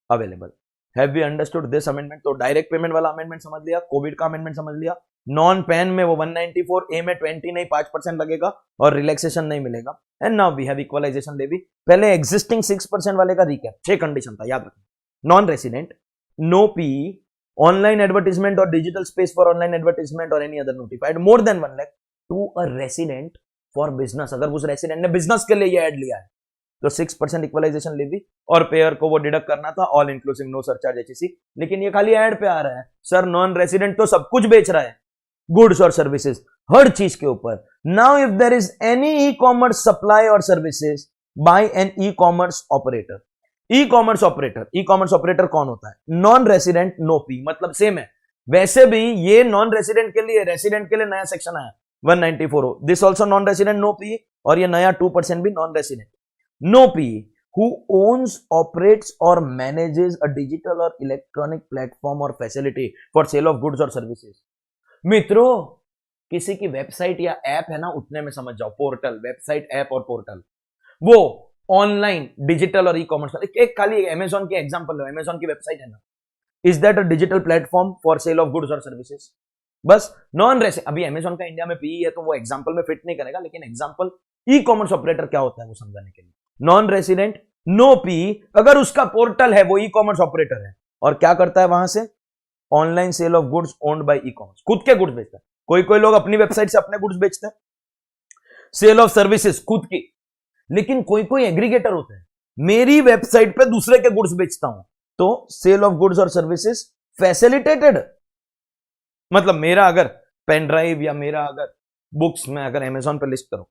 available. Have we understood this amendment? तो direct payment वाला amendment समझ लिया, Covid का amendment समझ लिया, non pan में वो 194A में 20 नहीं 5% लगेगा और रिलैक्सेशन नहीं मिलेगा। And now we have equalisation levy. पहले एग्जिस्टिंग 6% वाले का रिकैप, 6 कंडीशन था, याद रखना। Non resident, no PE, online advertisement और digital space for online advertisement और any other notified, more than 1 lakh to a resident for business. अगर उस रेसिडेंट ने बिजनेस के लिए ये ऐड लिया है तो 6% इक्वलाइजेशन लेवी, और पेयर को वो डिडक्ट करना था, all inclusive, no surcharge HEC. लेकिन ये खाली ऐड पे आ रहा है सर, नॉन रेसिडेंट तो सब कुछ बेच रहा है, गुड्स और सर्विसेज, हर चीज के ऊपर। Now if there is any e commerce supply और services by an e commerce operator. E commerce operator कौन होता है? नॉन रेसिडेंट नो पी, मतलब सेम है। वैसे भी ये नॉन रेसिडेंट के लिए, रेसिडेंट के लिए नया सेक्शन आया 194। This also non resident no P, और ये नया 2% भी non resident no P who owns, operates or manages a digital or electronic platform or facility for sale of goods or services। मित्रों, किसी की वेबसाइट या ऐप है ना, उतने में समझ जाओ, पोर्टल, वेबसाइट, ऐप और पोर्टल, वो ऑनलाइन, डिजिटल और ई कॉमर्स। एक खाली अमेजॉन की एग्जांपल लो, अमेजॉन की वेबसाइट है ना, is that a digital platform for sale of goods और सर्विसेज? बस नॉन रेसिडेंट, अभी अमेजॉन का इंडिया में पी है तो वो एग्जांपल में फिट नहीं करेगा, लेकिन एग्जांपल ई कॉमर्स ऑपरेटर क्या होता है वो समझाने के लिए। नॉन रेसिडेंट नो पी, अगर उसका पोर्टल है, वो ई कॉमर्स ऑपरेटर है, और क्या करता है वहां से? Online sale of goods owned by e commerce, खुद के गुड्स बेचता है। कोई कोई लोग अपनी वेबसाइट से अपने गुड्स बेचते हैं। सेल ऑफ सर्विसेज खुद की, लेकिन कोई कोई एग्रीगेटर होते हैं, मेरी वेबसाइट पे दूसरे के गुड्स बेचता हूं, तो सेल ऑफ गुड्स और सर्विसेज फैसिलिटेटेड। मतलब मेरा अगर पेन ड्राइव या मेरा अगर बुक्स में अगर अमेजॉन पे लिस्ट करो,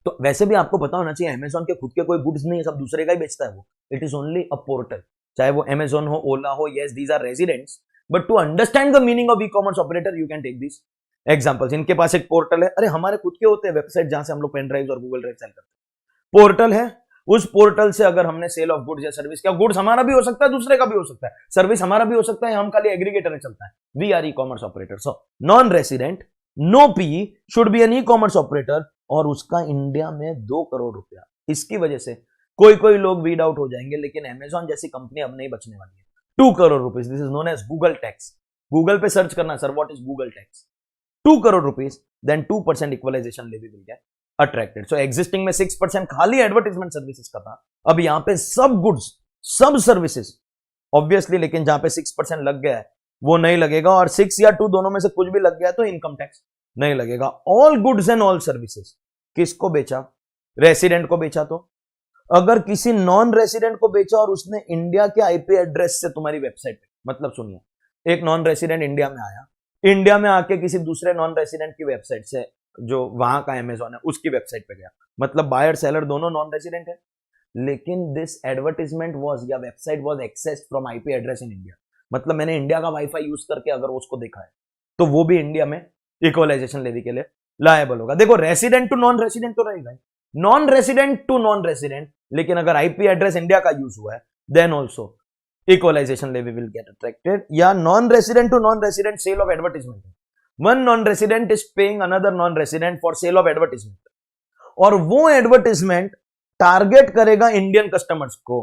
तो वैसे भी आपको पता होना चाहिए अमेजॉन के खुद के कोई गुड्स नहीं है, सब दूसरे का ही बेचता है वो। It is only a portal, चाहे वो अमेजॉन हो, ओला हो, yes these are residents, but to understand the meaning of e commerce operator you can take this examples. इनके पास एक पोर्टल है, अरे हमारे खुद के होते हैं वेबसाइट जहां से हम लोग पेन ड्राइव और गूगल ड्राइव सेल करते हैं। पोर्टल है, उस पोर्टल से अगर हमने सेल ऑफ गुड्स या सर्विस, क्या गुड्स हमारा भी हो सकता है, दूसरे का भी हो सकता है, सर्विस हमारा भी हो सकता है, हम खाली एग्रीगेटर में चलता है, we are e commerce operator. So non resident no P should be an e commerce operator, और उसका इंडिया में 2 करोड़ रुपया। इसकी वजह से कोई कोई लोग वीड आउट हो जाएंगे, लेकिन अमेजॉन जैसी कंपनी अब नहीं बचने वाली है। 2 crore rupees, this is known as Google tax. Google पे सर्च करना, sir what is Google tax, 2 crore rupees, then 2% equalization levy will get attracted. So existing में 6% खाली एडवर्टाइजमेंट सर्विसेज का था, अब यहां पे सब गुड्स, सब सर्विसेज ऑब्वियसली, लेकिन जहां पे 6% लग गया है वो नहीं लगेगा, और 6 या 2 दोनों में से कुछ भी लग गया तो इनकम टैक्स नहीं लगेगा। All goods and all services किसको बेचा? रेसिडेंट को बेचा। तो अगर किसी नॉन रेसिडेंट को बेचा और उसने इंडिया के आईपी एड्रेस से तुम्हारी वेबसाइट पे, मतलब सुनिए, एक नॉन रेसिडेंट इंडिया में आया, इंडिया में आके किसी दूसरे नॉन रेसिडेंट की वेबसाइट से, जो वहां का अमेजॉन है उसकी वेबसाइट पे गया, मतलब बायर सेलर दोनों नॉन रेसिडेंट है, लेकिन दिस एडवर्टीजमेंट वाज या website was accessed from IP address in India, मतलब मैंने इंडिया का वाईफाई यूज करके अगर उसको देखा है, तो वो भी इंडिया में इक्वलाइजेशन लेवी के लिए लायबल होगा। देखो रेसिडेंट टू नॉन रेसिडेंट तो रहेगा, non resident to non resident, लेकिन अगर आईपी एड्रेस इंडिया का यूज हुआ है, then also equalisation levy will get attracted. या non resident to non resident sale of advertisement, one non resident is paying another non resident for sale of advertisement, और वो advertisement target करेगा Indian customers को।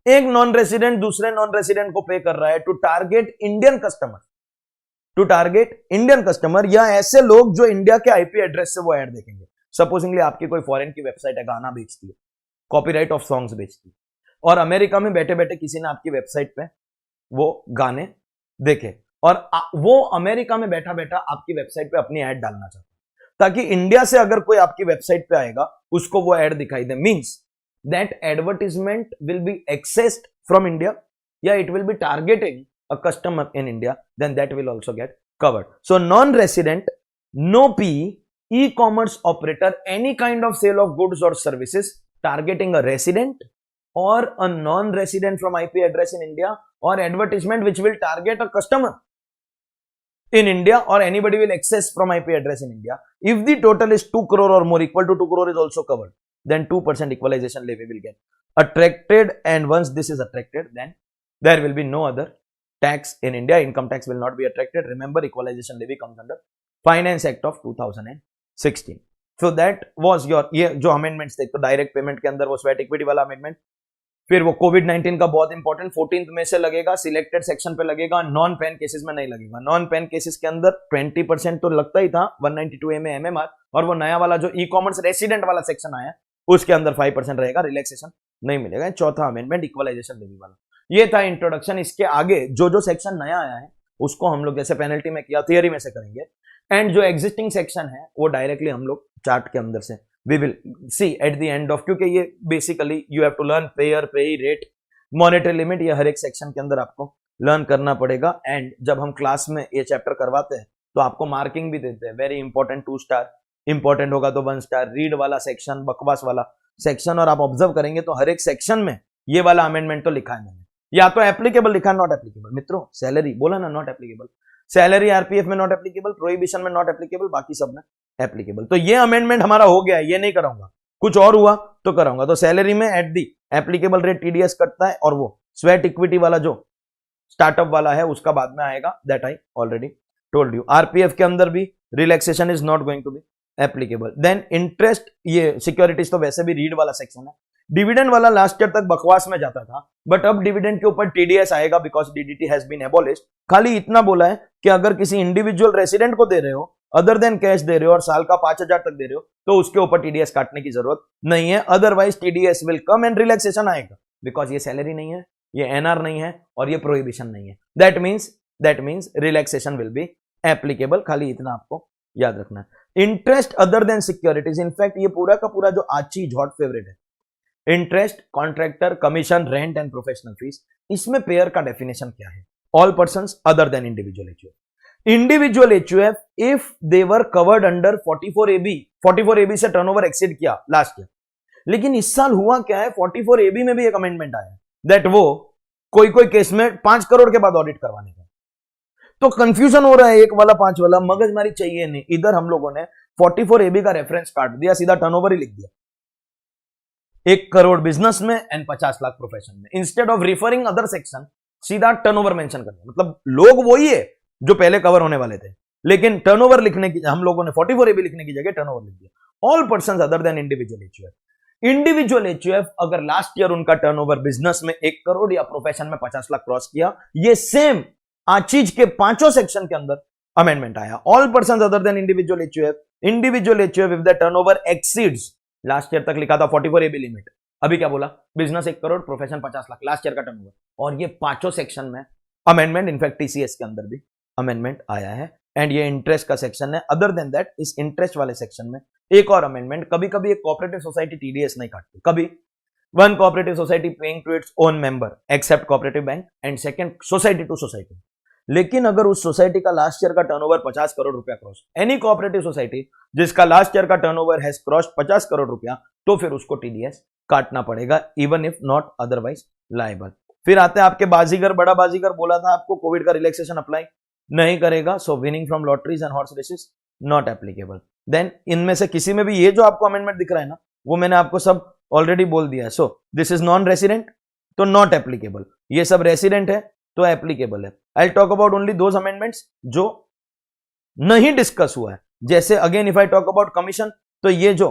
एक non resident दूसरे non resident को pay कर रहा है to target Indian customer, to target Indian customer, या ऐसे लोग जो इंडिया के आईपी एड्रेस से वो ऐड देखेंगे। सपोजिंगली आपकी कोई फॉरेन की वेबसाइट है, गाना बेचती है, कॉपीराइट ऑफ सॉन्ग्स बेचती है, और अमेरिका में बैठे बैठे किसी ने आपकी वेबसाइट पे वो गाने देखे, और वो अमेरिका में बैठा बैठा आपकी वेबसाइट पे अपनी ऐड डालना चाहता है, ताकि इंडिया से अगर कोई आपकी वेबसाइट पे आएगा उसको वो ऐड दिखाई दे। Means that advertisement will be accessed from India, या it will be targeting a customer in India, then that will also get covered. So non-resident, no P, e-commerce operator, any kind of sale of goods or services targeting a resident or a non-resident from IP address in India, or advertisement which will target a customer in India, or anybody will access from IP address in India. If the total is 2 crore or more, equal to 2 crore is also covered, then 2% equalization levy will get attracted, and once this is attracted, then there will be no other tax in India. Income tax will not be attracted. Remember, equalization levy comes under Finance Act of 2016. So that was your, ये जो amendments थे, तो direct payment के अंदर वो sweat equity वाला amendment, फिर वो कोविड-19 का बहुत इंपॉर्टेंट 14th में से लगेगा, सिलेक्टेड सेक्शन पे लगेगा, नॉन पेन केसेस में नहीं लगेगा। नॉन पेन केसेस के अंदर 20% तो लगता ही था 192A में एमएमआर, और वो नया वाला जो ई कॉमर्स रेसिडेंट वाला सेक्शन आया उसके अंदर 5% रहेगा, रिलैक्सेशन नहीं मिलेगा। चौथा अमेंडमेंट इक्वलाइजेशन लेवी वाला, ये था इंट्रोडक्शन। इसके आगे जो जो सेक्शन नया आया है उसको हम लोग जैसे पेनल्टी में किया, थियरी में से करेंगे, एंड जो एग्जिस्टिंग सेक्शन है वो डायरेक्टली हम लोग चार्ट के अंदर से we will see at the end of, क्योंकि ये basically you have to learn payer, payee rate, monetary limit, ये हर एक सेक्शन के अंदर आपको लर्न करना पड़ेगा। एंड जब हम क्लास में ये चैप्टर करवाते हैं तो आपको मार्किंग भी देते हैं, वेरी इंपॉर्टेंट 2 स्टार, इंपॉर्टेंट होगा तो 1 स्टार, रीड वाला सेक्शन बकवास वाला सेक्शन और आप ऑब्जर्व करेंगे तो हर एक सेक्शन में ये वाला अमेंडमेंट तो लिखा है मैंने, या तो एप्लीकेबल लिखा है, नॉट एप्लीकेबल। मित्रों सैलरी बोला ना नॉट एप्लीकेबल, सैलरी आरपीएफ में नॉट एप्लीकेबल, प्रोहिबिशन में नॉट एप्लीकेबल, बाकी सब में एप्लीकेबल। तो ये अमेंडमेंट हमारा हो गया है, ये नहीं कराऊंगा, कुछ और हुआ तो कराऊंगा। तो सैलरी में at the applicable rate TDS कटता है, और वो स्वेट इक्विटी वाला जो स्टार्टअप वाला है उसका बाद में आएगा, that I already told you. RPF के अंदर भी relaxation is not going to be applicable. Then interest, ये सिक्योरिटीज तो वैसे भी रीड वाला सेक्शन है। डिविडेंड वाला लास्ट ईयर तक बकवास में जाता था, बट अब डिविडेंड के ऊपर टीडीएस आएगा because DDT has been abolished. खाली इतना बोला है कि अगर किसी इंडिविजुअल रेसिडेंट को दे रहे हो, अदर देन कैश दे रहे हो और साल का 5,000 तक दे रहे हो, तो उसके ऊपर टीडीएस काटने की जरूरत नहीं है। Otherwise TDS will come and relaxation आएगा, बिकॉज ये सैलरी नहीं है, ये एनआर नहीं है और ये प्रोहिबिशन नहीं है। That means relaxation will be applicable. खाली इतना आपको याद रखना है। Interest other than securities, in fact ये पूरा का पूरा जो आज चीज हॉट फेवरेट है, interest, contractor, commission, rent and professional fees, इसमें पेयर का डेफिनेशन क्या है? All persons other than individual HUF. Individual HUF if they were covered under 44AB, 44AB से टर्नओवर एक्सीड किया लास्ट ईयर। लेकिन इस साल हुआ क्या है, 44AB में भी एक अमेंडमेंट आया दैट वो कोई केस में 5 करोड़ के बाद ऑडिट करवाने का। तो कंफ्यूजन हो रहा है, एक वाला 5 वाला, मगजमारी चाहिए नहीं। इधर हम लोगों ने 44AB का रेफरेंस काट दिया, सीधा टर्नओवर ही लिख दिया, 1 करोड़ बिजनेस में एंड 50 लाख प्रोफेशन में। Instead of referring other section, सीधा टर्नओवर मेंशन कर दिया। मतलब लोग वही है जो पहले कवर होने वाले थे, लेकिन टर्नओवर लिखने की हम लोगों ने 44AB लिखने की जगह टर्नओवर लिख दिया। All persons other than individual HUF. Individual HUF अगर लास्ट ईयर उनका टर्नओवर बिजनेस में 1 करोड़ या प्रोफेशन में 50 लाख क्रॉस किया, ये सेम आज चीज के 5 सेक्शन के अंदर अमेंडमेंट आया। All persons other than individual HUF, individual HUF if the turnover exceeds, last year तक लिखा था 44AB लिमिट, अभी क्या बोला, business 1 crore, profession 50 lakh, last year का टर्नओवर। और ये 5 सेक्शन में अमेंडमेंट, इनफैक्ट टीसीएस के अंदर भी अमेंडमेंट आया है। एंड ये इंटरेस्ट का सेक्शन है। अदर देन दैट, इस इंटरेस्ट वाले सेक्शन में एक और अमेंडमेंट, कभी कभी एक कोऑपरेटिव सोसाइटी टीडीएस नहीं काटती, कभी one cooperative society paying to its own member except cooperative bank, and second society to society. लेकिन अगर उस सोसाइटी का लास्ट ईयर का टर्नओवर 50 करोड़ रुपया क्रॉस, एनी कोऑपरेटिव सोसाइटी जिसका लास्ट ईयर का टर्नओवर हैज क्रॉस्ड 50 करोड़ रुपया, तो फिर उसको टीडीएस काटना पड़ेगा, even if not otherwise liable. फिर आते हैं आपके बाजीगर, बड़ा बाजीगर बोला था आपको कोविड का रिलैक्सेशन अप्लाई नहीं करेगा, so winning from lotteries and horse races not applicable. Then इनमें से किसी में भी ये जो आपको अमेंडमेंट दिख रहा है ना, वो मैंने आपको सब ऑलरेडी बोल दिया है। So this is non resident तो नॉट एप्लीकेबल, ये सब रेसिडेंट है तो एप्लीकेबल है। I talk about only those amendments जो नहीं डिस्कस हुआ है। जैसे again if I talk about commission, तो ये जो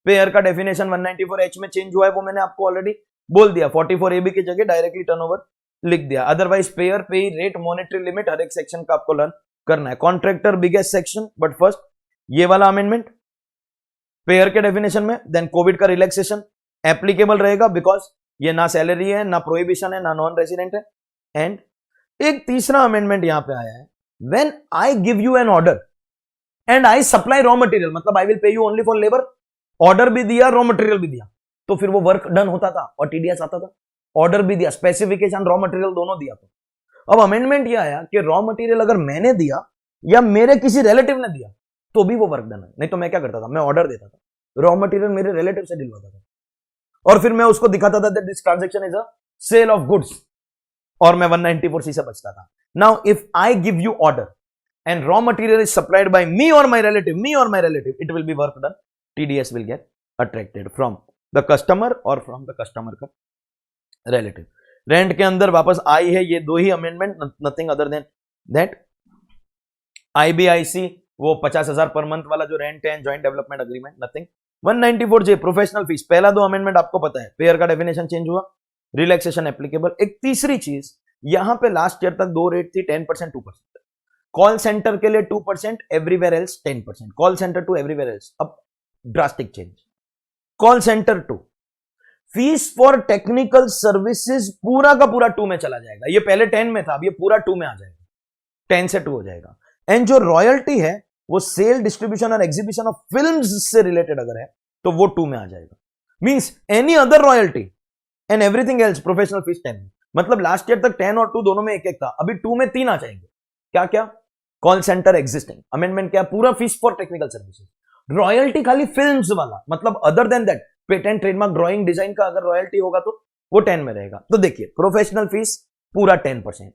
पेयर का डेफिनेशन 194H में चेंज हुआ है वो मैंने आपको ऑलरेडी बोल दिया, 44AB की जगह डायरेक्टली टर्नओवर लिख दिया। अदरवाइज पेयर, पे रेट, मॉनेटरी लिमिट, हर एक सेक्शन का आपको लर्न करना है। Contractor biggest section, but first ये वाला अमेंडमेंट पेयर के डेफिनेशन में, देन कोविड का रिलैक्सेशन एप्लीकेबल रहेगा बिकॉज ये ना सैलरी है, ना प्रोहिबिशन है, ना नॉन रेसिडेंट है। एंड एक तीसरा अमेंडमेंट यहां पे आया है, when I give you an order and I supply raw material, मतलब I will pay you only for labour, order भी दिया, रॉ मटेरियल भी दिया, तो फिर वो वर्क डन होता था और टीडीएस आता था। ऑर्डर भी दिया, स्पेसिफिकेशन, रॉ मटेरियल दोनों दिया। तो अब अमेंडमेंट ये आया कि रॉ मटेरियल अगर मैंने दिया या मेरे किसी रिलेटिव ने दिया तो भी वो वर्क डन है। नहीं तो मैं क्या करता था, मैं ऑर्डर देता था, रॉ मटेरियल मेरे रिलेटिव से दिलवाता था और फिर मैं उसको दिखाता था that this transaction is a sale of goods, और मैं 194C से बचता था। Now if I give you order and raw material is supplied by me और my relative, it will be work done, TDS will get attracted from the customer और from the customer का relative. Rent के अंदर वापस आई है ये दो ही amendment, nothing other than that. IBIC वो 50,000 पर मंथ वाला जो रेंट है, joint development agreement, nothing. 194J professional fees, पहला 2 अमेंडमेंट आपको पता है, पेयर का डेफिनेशन चेंज हुआ, रिलैक्सेशन एप्लीकेबल। एक तीसरी चीज, यहां पे लास्ट ईयर तक 2 रेट थी, 10%, 2%। कॉल सेंटर के लिए 2%, everywhere else 10%। Call centre to everywhere else, अब drastic change. Call centre to fees for technical services पूरा का पूरा 2 में चला जाएगा। ये पहले 10 में था, अब ये पूरा 2 में आ जाएगा, 10 से 2 हो जाएगा। एंड जो रॉयल्टी है वो सेल, डिस्ट्रीब्यूशन और एग्जीबिशन ऑफ फिल्म्स से रिलेटेड अगर है तो वो 2 में आ जाएगा। Means any other royalty and everything else professional fees 10 में। मतलब लास्ट ईयर तक 10 और 2 दोनों में 1-1 था, अभी 2 में 3 आ जाएंगे। क्या क्या? कॉल सेंटर एग्जिस्टिंग अमेंडमेंट क्या, पूरा fees for technical services. Royalty खाली फिल्म्स वाला, मतलब other than that patent trademark drawing design का अगर रॉयल्टी होगा तो वो 10 में रहेगा। तो देखिए प्रोफेशनल फीस पूरा 10%,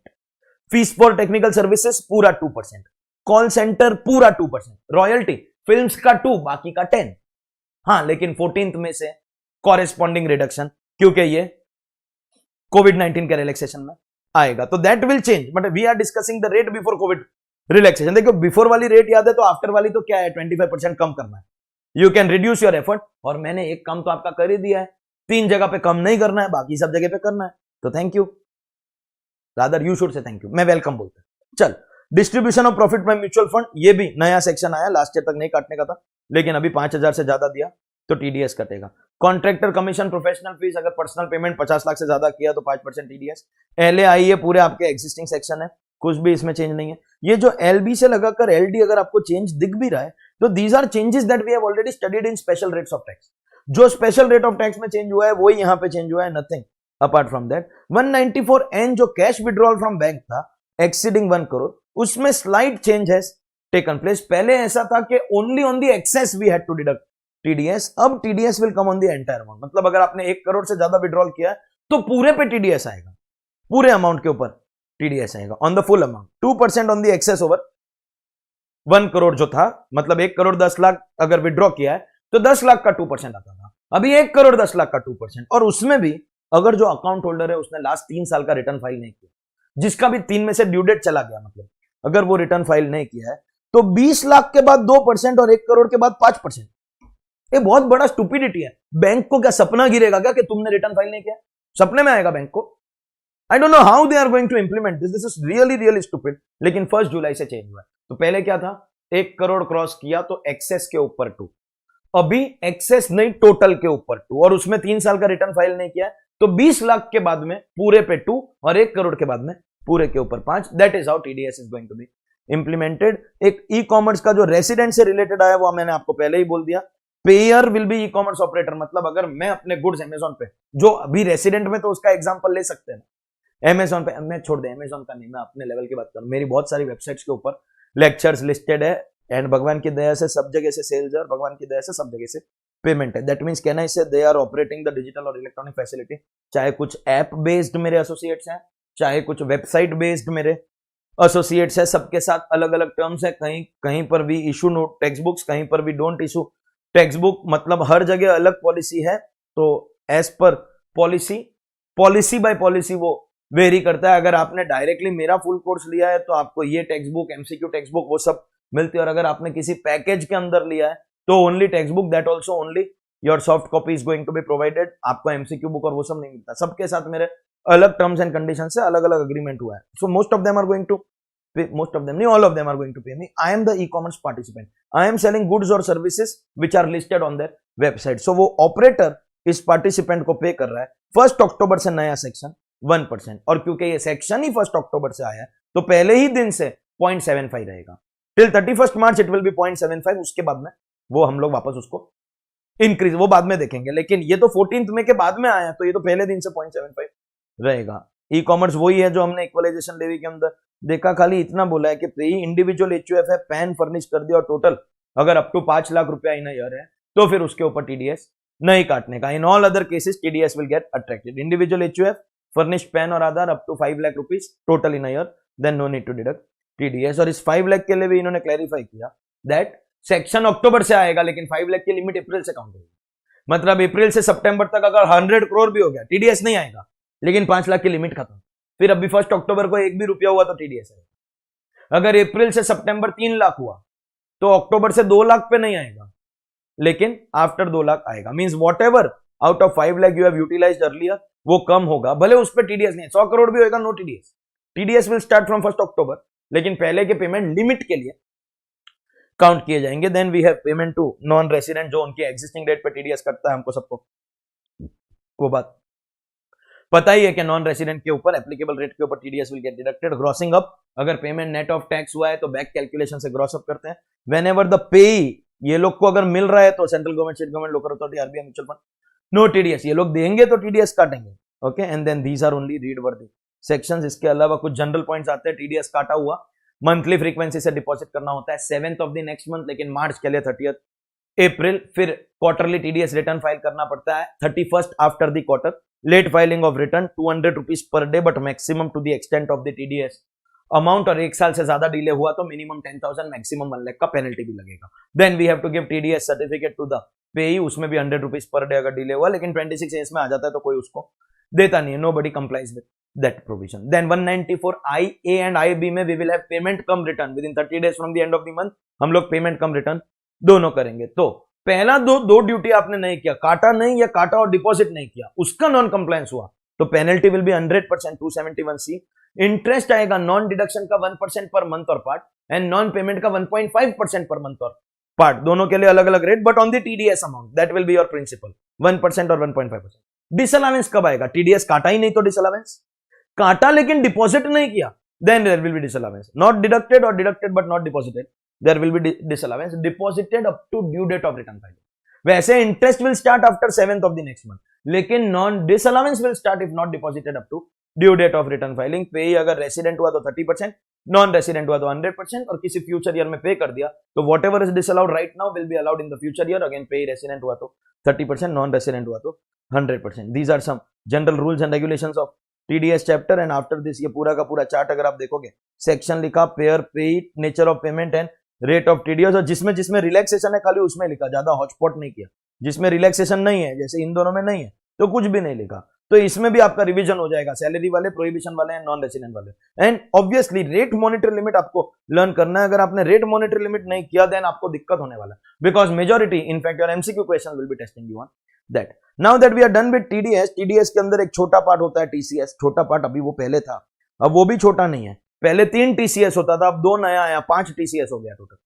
फीस फॉर टेक्निकल सर्विसेज पूरा 2%, कॉल सेंटर पूरा 2%, रॉयल्टी फिल्म्स का 2, बाकी का 10। हाँ लेकिन 14th में से कॉरेस्पॉन्डिंग रिडक्शन, क्योंकि ये कोविड-19 के रिलैक्सेशन में आएगा, तो that will change, but we are discussing the rate before COVID relaxation. देखो बिफोर वाली रेट याद है तो आफ्टर वाली तो क्या है, 25% कम करना है। You can reduce your effort, और मैंने एक कम तो आपका कर ही दिया है, 3 जगह पे कम नहीं करना है, बाकी सब जगह पे करना है। तो thank you, rather you should say thank you, मैं वेलकम बोलता हूं। चल, distribution of profit by mutual fund, ये भी नया सेक्शन आया, लास्ट ईयर तक नहीं काटने का था, लेकिन अभी 5,000 से ज्यादा दिया तो टीडीएस कटेगा। कॉन्ट्रैक्टर कमीशन, प्रोफेशनल फीस, अगर पर्सनल पेमेंट 50 लाख से ज्यादा किया तो 5% टीडीएस। एलए ये पूरे आपके एग्जिस्टिंग सेक्शन है, कुछ भी इसमें चेंज नहीं है। ये जो एलबी से लगाकर एलडी अगर आपको चेंज दिख भी रहा है तो these are changes that we have already studied in special rates of tax. जो स्पेशल रेट ऑफ टैक्स में चेंज हुआ है वही यहां पे चेंज हुआ है, nothing apart from that. 194N जो कैश विड्रॉल फ्रॉम बैंक था एक्सीडिंग 1 करोड़, उसमें स्लाइट चेंज है टेकन प्लेस। पहले ऐसा था कि only on the excess we had to deduct TDS, अब TDS will come on the entire amount. मतलब अगर आपने 1 करोड़ से ज्यादा विड्रॉल किया है तो पूरे पे टीडीएस आएगा, पूरे अमाउंट के ऊपर टीडीएस आएगा on the full amount. 2% on the excess over 1 crore जो था, मतलब 1 करोड़ 10 लाख अगर विड्रॉ किया है तो 10 लाख का 2% आता था, अभी 1 करोड़ 10 लाख का 2%। और उसमें भी अगर जो अकाउंट होल्डर है उसने लास्ट 3 साल का रिटर्न फाइल नहीं किया, जिसका भी 3 में से ड्यू डेट चला गया, मतलब अगर वो रिटर्न फाइल नहीं किया है तो 20 लाख के बाद 2% और 1 करोड़ के बाद 5%। ये बहुत बड़ा स्टूपिडिटी है। बैंक को क्या सपना गिरेगा क्या कि तुमने रिटर्न फाइल नहीं किया? सपने में आएगा बैंक को? I don't know how they are going to implement this is really really stupid. लेकिन 1 जुलाई से चेंज हुआ है। तो पहले क्या था, 1 करोड़ क्रॉस किया तो एक्सेस के ऊपर 2, अभी एक्सेस नहीं टोटल के ऊपर 2, और उसमें 3 साल का रिटर्न फाइल नहीं किया तो 20 लाख के बाद में पूरे पे 2 और 1 करोड़ के बाद में पूरे के ऊपर 5। That is how TDS is going to be implemented. एक ई कॉमर्स का जो रेसिडेंट से रिलेटेड आया वो मैंने आपको पहले ही बोल दिया। Payer will be e commerce operator, मतलब अगर मैं अपने गुड्स अमेजॉन पे, जो अभी रेसिडेंट में तो उसका एग्जांपल ले सकते हैं ना, अमेजॉन पे, मैं छोड़ दे अमेजॉन का नहीं, मैं अपने लेवल की बात करूं। मेरी बहुत सारी वेबसाइट्स के ऊपर लेक्चर्स लिस्टेड है एंड भगवान की दया से सब जगह से सेल्स है और भगवान की दया से सब जगह से पेमेंट है। That means can I say they are operating the digital और इलेक्ट्रॉनिक फैसिलिटी। चाहे कुछ ऐप बेस्ड मेरे एसोसिएट्स हैं, चाहे कुछ वेबसाइट बेस्ड मेरे एसोसिएट्स है, सबके साथ अलग अलग टर्म्स है। कहीं कहीं पर भी इशू नो टेक्स्ट बुक्स, कहीं पर भी डोंट इशू टेक्स्ट बुक, मतलब हर जगह अलग पॉलिसी है। तो as per policy, policy by policy वो वेरी करता है। अगर आपने डायरेक्टली मेरा फुल कोर्स लिया है तो आपको ये text book, MCQ text book वो सब मिलती है, और अगर आपने किसी पैकेज के अंदर लिया है तो only text book, that also only your soft copy is going to be provided. आपको एमसीक्यू बुक और वो सब नहीं मिलता। सबके साथ मेरे अलग टर्म्स एंड कंडीशन से अलग अलग अग्रीमेंट हुआ है। So most of them are going to pay, most of them, all of them are going to pay me. I am the e-commerce participant. I am selling goods or services which are listed on their website. So वो operator इस participant को pay कर रहा है। 1 अक्टूबर से नया section 1%, और क्योंकि ये सेक्शन ही 1 अक्टूबर से आया है तो पहले ही दिन से 0.75 रहेगा till 31 March. It will B 0.75। उसके बाद में वो हम लोग वापस उसको इंक्रीज, वो बाद में देखेंगे। लेकिन ये तो 14 मई के बाद में आया, तो ये तो पहले दिन से 0.75 रहेगा। ई कॉमर्स वही है जो हमने इक्वलाइजेशन लेवी के अंदर देखा। खाली इतना बोला है कि इंडिविजुअल एचयूएफ है, पैन फर्निश कर दिया, और टोटल अगर अप टू 5 लाख रुपया इन ईयर है तो फिर उसके ऊपर टीडीएस नहीं काटने का। In all other cases TDS will get attracted. Individual HUF, furnish PAN और Aadhaar up to 5 lakh rupees total in year, then no need to deduct TDS. और इस 5 लाख के लिए भी इन्होंने क्लैरिफाई किया दैट सेक्शन अक्टूबर से आएगा, लेकिन 5 लाख की लिमिट अप्रैल से काउंट होगी। मतलब अप्रैल से सितंबर तक अगर 100 करोड़ भी हो गया टीडीएस नहीं आएगा, लेकिन 5 लाख की लिमिट खत्म। फिर अभी 1 अक्टूबर को 1 भी रुपया हुआ तो टीडीएस आएगा। अगर अप्रैल से सितंबर 3 लाख हुआ तो अक्टूबर से 2 लाख पे नहीं आएगा, लेकिन आफ्टर 2 लाख आएगा। Means whatever out of 5 lakh you have utilized earlier वो कम होगा, भले उस पर टीडीएस नहीं है। 100 करोड़ भी होगा no TDS. TDS will start from 1 October, लेकिन पहले के पेमेंट लिमिट के लिए काउंट किए जाएंगे। Then we have payment to non resident, जो उनकी एग्जिस्टिंग रेट पे टीडीएस कटता है, हमको सबको वो बात पता ही है कि नॉन रेसिडेंट के ऊपर एप्लीकेबल रेट के ऊपर TDS will gate deducted. Grossing up, अगर पेमेंट नेट ऑफ टैक्स हुआ है तो बैक कैलकुलेशन से ग्रॉस अप करते हैं। वेन एवर द पे, ये लोग को अगर मिल रहा है तो central government, state government, local authority, RBI, mutual fund, no TDS. ये लोग देंगे तो टीडीएस काटेंगे। Okay, and then these are only read worthy sections. इसके अलावा कुछ जनरल पॉइंट्स आते हैं। टीडीएस काटा हुआ मंथली फ्रीक्वेंसी से डिपॉजिट करना होता है 7th of the next month, लेकिन मार्च के लिए 30th अप्रैल, फिर क्वार्टरली टीडीएस रिटर्न फाइल करना पड़ता है 31st after the quarter, late filing of return 200 rupees per day but maximum to the extent of the TDS amount, और 1 साल से ज्यादा डिले हुआ तो मिनिमम 10,000 मैक्सिमम 1 लाख का पेनल्टी भी लगेगा। Then we have to give TDS certificate to the payee, उसमें भी 100 रुपीज पर डे अगर डिले हुआ, लेकिन 26 एज में आ जाता है तो कोई उसको देता नहीं है, nobody complies with that provision. Then 194 I A and I B में we will have payment cum return within 30 days from the end of the month, हम लोग पेमेंट कम रिटर्न दोनों करेंगे। तो पहला दो ड्यूटी आपने नहीं किया, काटा नहीं या काटा और डिपॉजिट नहीं किया, उसका नॉन कंप्लायंस हुआ तो penalty will B 100% 271C। Interest आएगा नॉन डिडक्शन का 1% पर मंथ और पार्ट, एंड नॉन पेमेंट का 1.5% पर मंथ और पार्ट, दोनों के लिए अलग अलग rate, but on the TDS amount that will be your principal 1% और 1.5%। डिसअलावेंस कब आएगा? टीडीएस काटा ही नहीं तो डिसअलावेंस, काटा लेकिन डिपॉजिट नहीं किया, then there will be disallowance. Not deducted और deducted but not deposited, there will be disallowance. Deposited up to due date of return filing, वैसे interest will start after 7th of the next month, लेकिन non disallowance will start if not deposited up to due date of return filing. पे अगर resident हुआ तो 30%, non resident हुआ तो 100%, और किसी फ्यूचर ईयर में पे कर दिया तो whatever is disallowed right now will be allowed in the future year. Again payee resident हुआ तो 30%, नॉन रेसिडेंट हुआ तो 100%। These are some general rules and regulations of TDS chapter. And after this ये पूरा का पूरा chart अगर आप देखोगे, सेक्शन लिखा पेयर, पे, nature of payment and rate of TDS, और जिसमें जिसमें रिलैक्सेशन है खाली उसमें लिखा, ज्यादा हॉटस्पॉट नहीं किया। जिसमें रिलैक्सेशन नहीं है, जैसे इन दोनों में नहीं है तो कुछ भी नहीं लिखा, तो इसमें भी आपका रिवीजन हो जाएगा, सैलरी वाले, प्रोहिबिशन वाले एंड नॉन रेसिडेंट वाले। And obviously rate monetary limit आपको लर्न करना है, अगर आपने रेट मॉनिटरी लिमिट नहीं किया देन आपको दिक्कत होने वाला है, because majority in fact your MCQ question will be testing you on that. Now that we are done with TDS, TDS के अंदर एक छोटा पार्ट होता है टीसीएस, छोटा पार्ट अभी वो पहले था, अब वो भी छोटा नहीं है, पहले 3 टीसीएस होता था, अब 2 नया आया, 5 टीसीएस हो गया टोटल,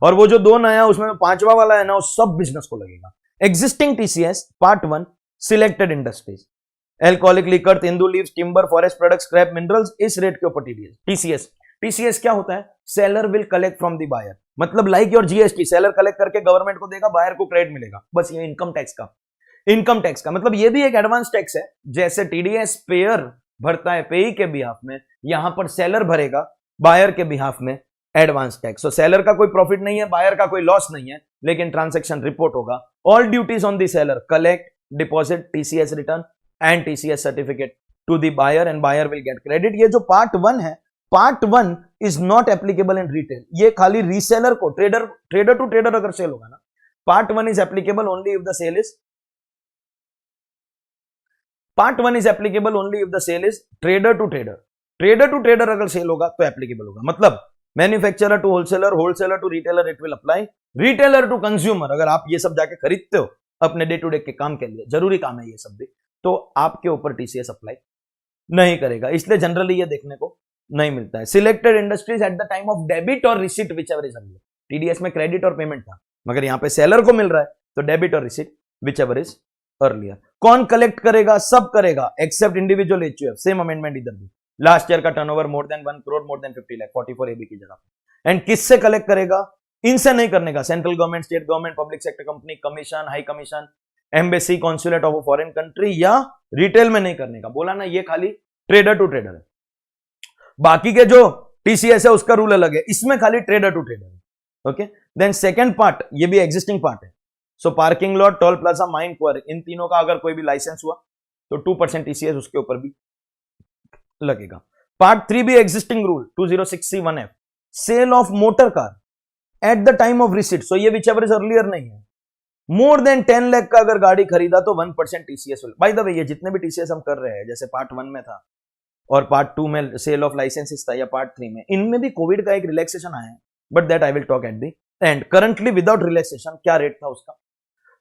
और वो जो 2 नया उसमें 5वां वाला है ना, वो सब बिजनेस को लगेगा। Existing TCS part 1 selected industries, alcoholic liquor, tendu leaves, timber, forest products, scrap minerals, इस रेट के ऊपर टीसीएस। टीसीएस क्या होता है? Seller will collect from the buyer, मतलब like your GST, seller collect करके गवर्नमेंट को देगा, बायर को क्रेडिट मिलेगा, बस ये इनकम टैक्स का मतलब ये भी एक एडवांस टैक्स है। जैसे टीडीएस पेयर भरता है पेई के बिहाफ में, यहां पर सेलर भरेगा बायर के बिहाफ में एडवांस टैक्स। सो सेलर का कोई प्रॉफिट नहीं है, बायर का कोई लॉस नहीं है, लेकिन ट्रांजैक्शन रिपोर्ट होगा। All duties on the seller, collect, deposit, TCS return and TCS certificate to the buyer, and buyer will get credit. ये जो पार्ट 1 है, part 1 is not applicable in retail, ये खाली रीसेलर को, ट्रेडर टू ट्रेडर अगर sale होगा ना, part 1 is applicable only if the sale is trader to trader अगर सेल होगा तो एप्लीकेबल होगा, मतलब manufacturer to wholesaler, wholesaler to retailer it will apply, retailer to consumer, अगर आप ये सब जाके खरीदते हो अपने डे टू डे के काम के लिए, जरूरी काम है ये सब भी, तो आपके ऊपर टीसीएस अप्लाई नहीं करेगा, इसलिए जनरली ये देखने को नहीं मिलता है। Selected industries at the time of debit और receipt whichever is earlier, TDS में क्रेडिट और पेमेंट था, मगर यहां पे सेलर को मिल रहा है तो डेबिट और receipt whichever is earlier. कौन कलेक्ट करेगा? सब करेगा except individual HUF, same amendment इधर भी, लास्ट ईयर का turnover more than 1 crore, more than 50 lakh, 44 AB की जगह। एंड किससे कलेक्ट करेगा? इनसे नहीं करने का, central government, state government, public sector company, commission, high commission, embassy, consulate of a foreign country, या रिटेल में नहीं करने का। बोला ना, ये खाली ट्रेडर टू ट्रेडर है, बाकी के जो टीसीएस है उसका रूल अलग है, इसमें खाली ट्रेडर टू ट्रेडर है। ओके, देन सेकेंड पार्ट, ये भी एग्जिस्टिंग पार्ट है। So parking lot, toll plaza, mine quarry, इन तीनों का अगर कोई भी लाइसेंस हुआ तो 2% टीसीएस उसके ऊपर भी लगेगा। पार्ट 3 भी existing rule 2061F, sale of motor car at the time of receipt, so ये विच एवर इज अर्लियर नहीं है, मोर देन 10 लाख का अगर गाड़ी खरीदा तो 1% टीसीएस। बाय द वे, ये जितने भी टीसीएस हम कर रहे हैं, जैसे पार्ट 1 में था और पार्ट 2 में सेल ऑफ लाइसेंसेस था, या पार्ट 3 में, इनमें भी कोविड का एक रिलैक्सेशन आया है, but that I will talk eight the and. Currently without relaxation क्या रेट था उसका?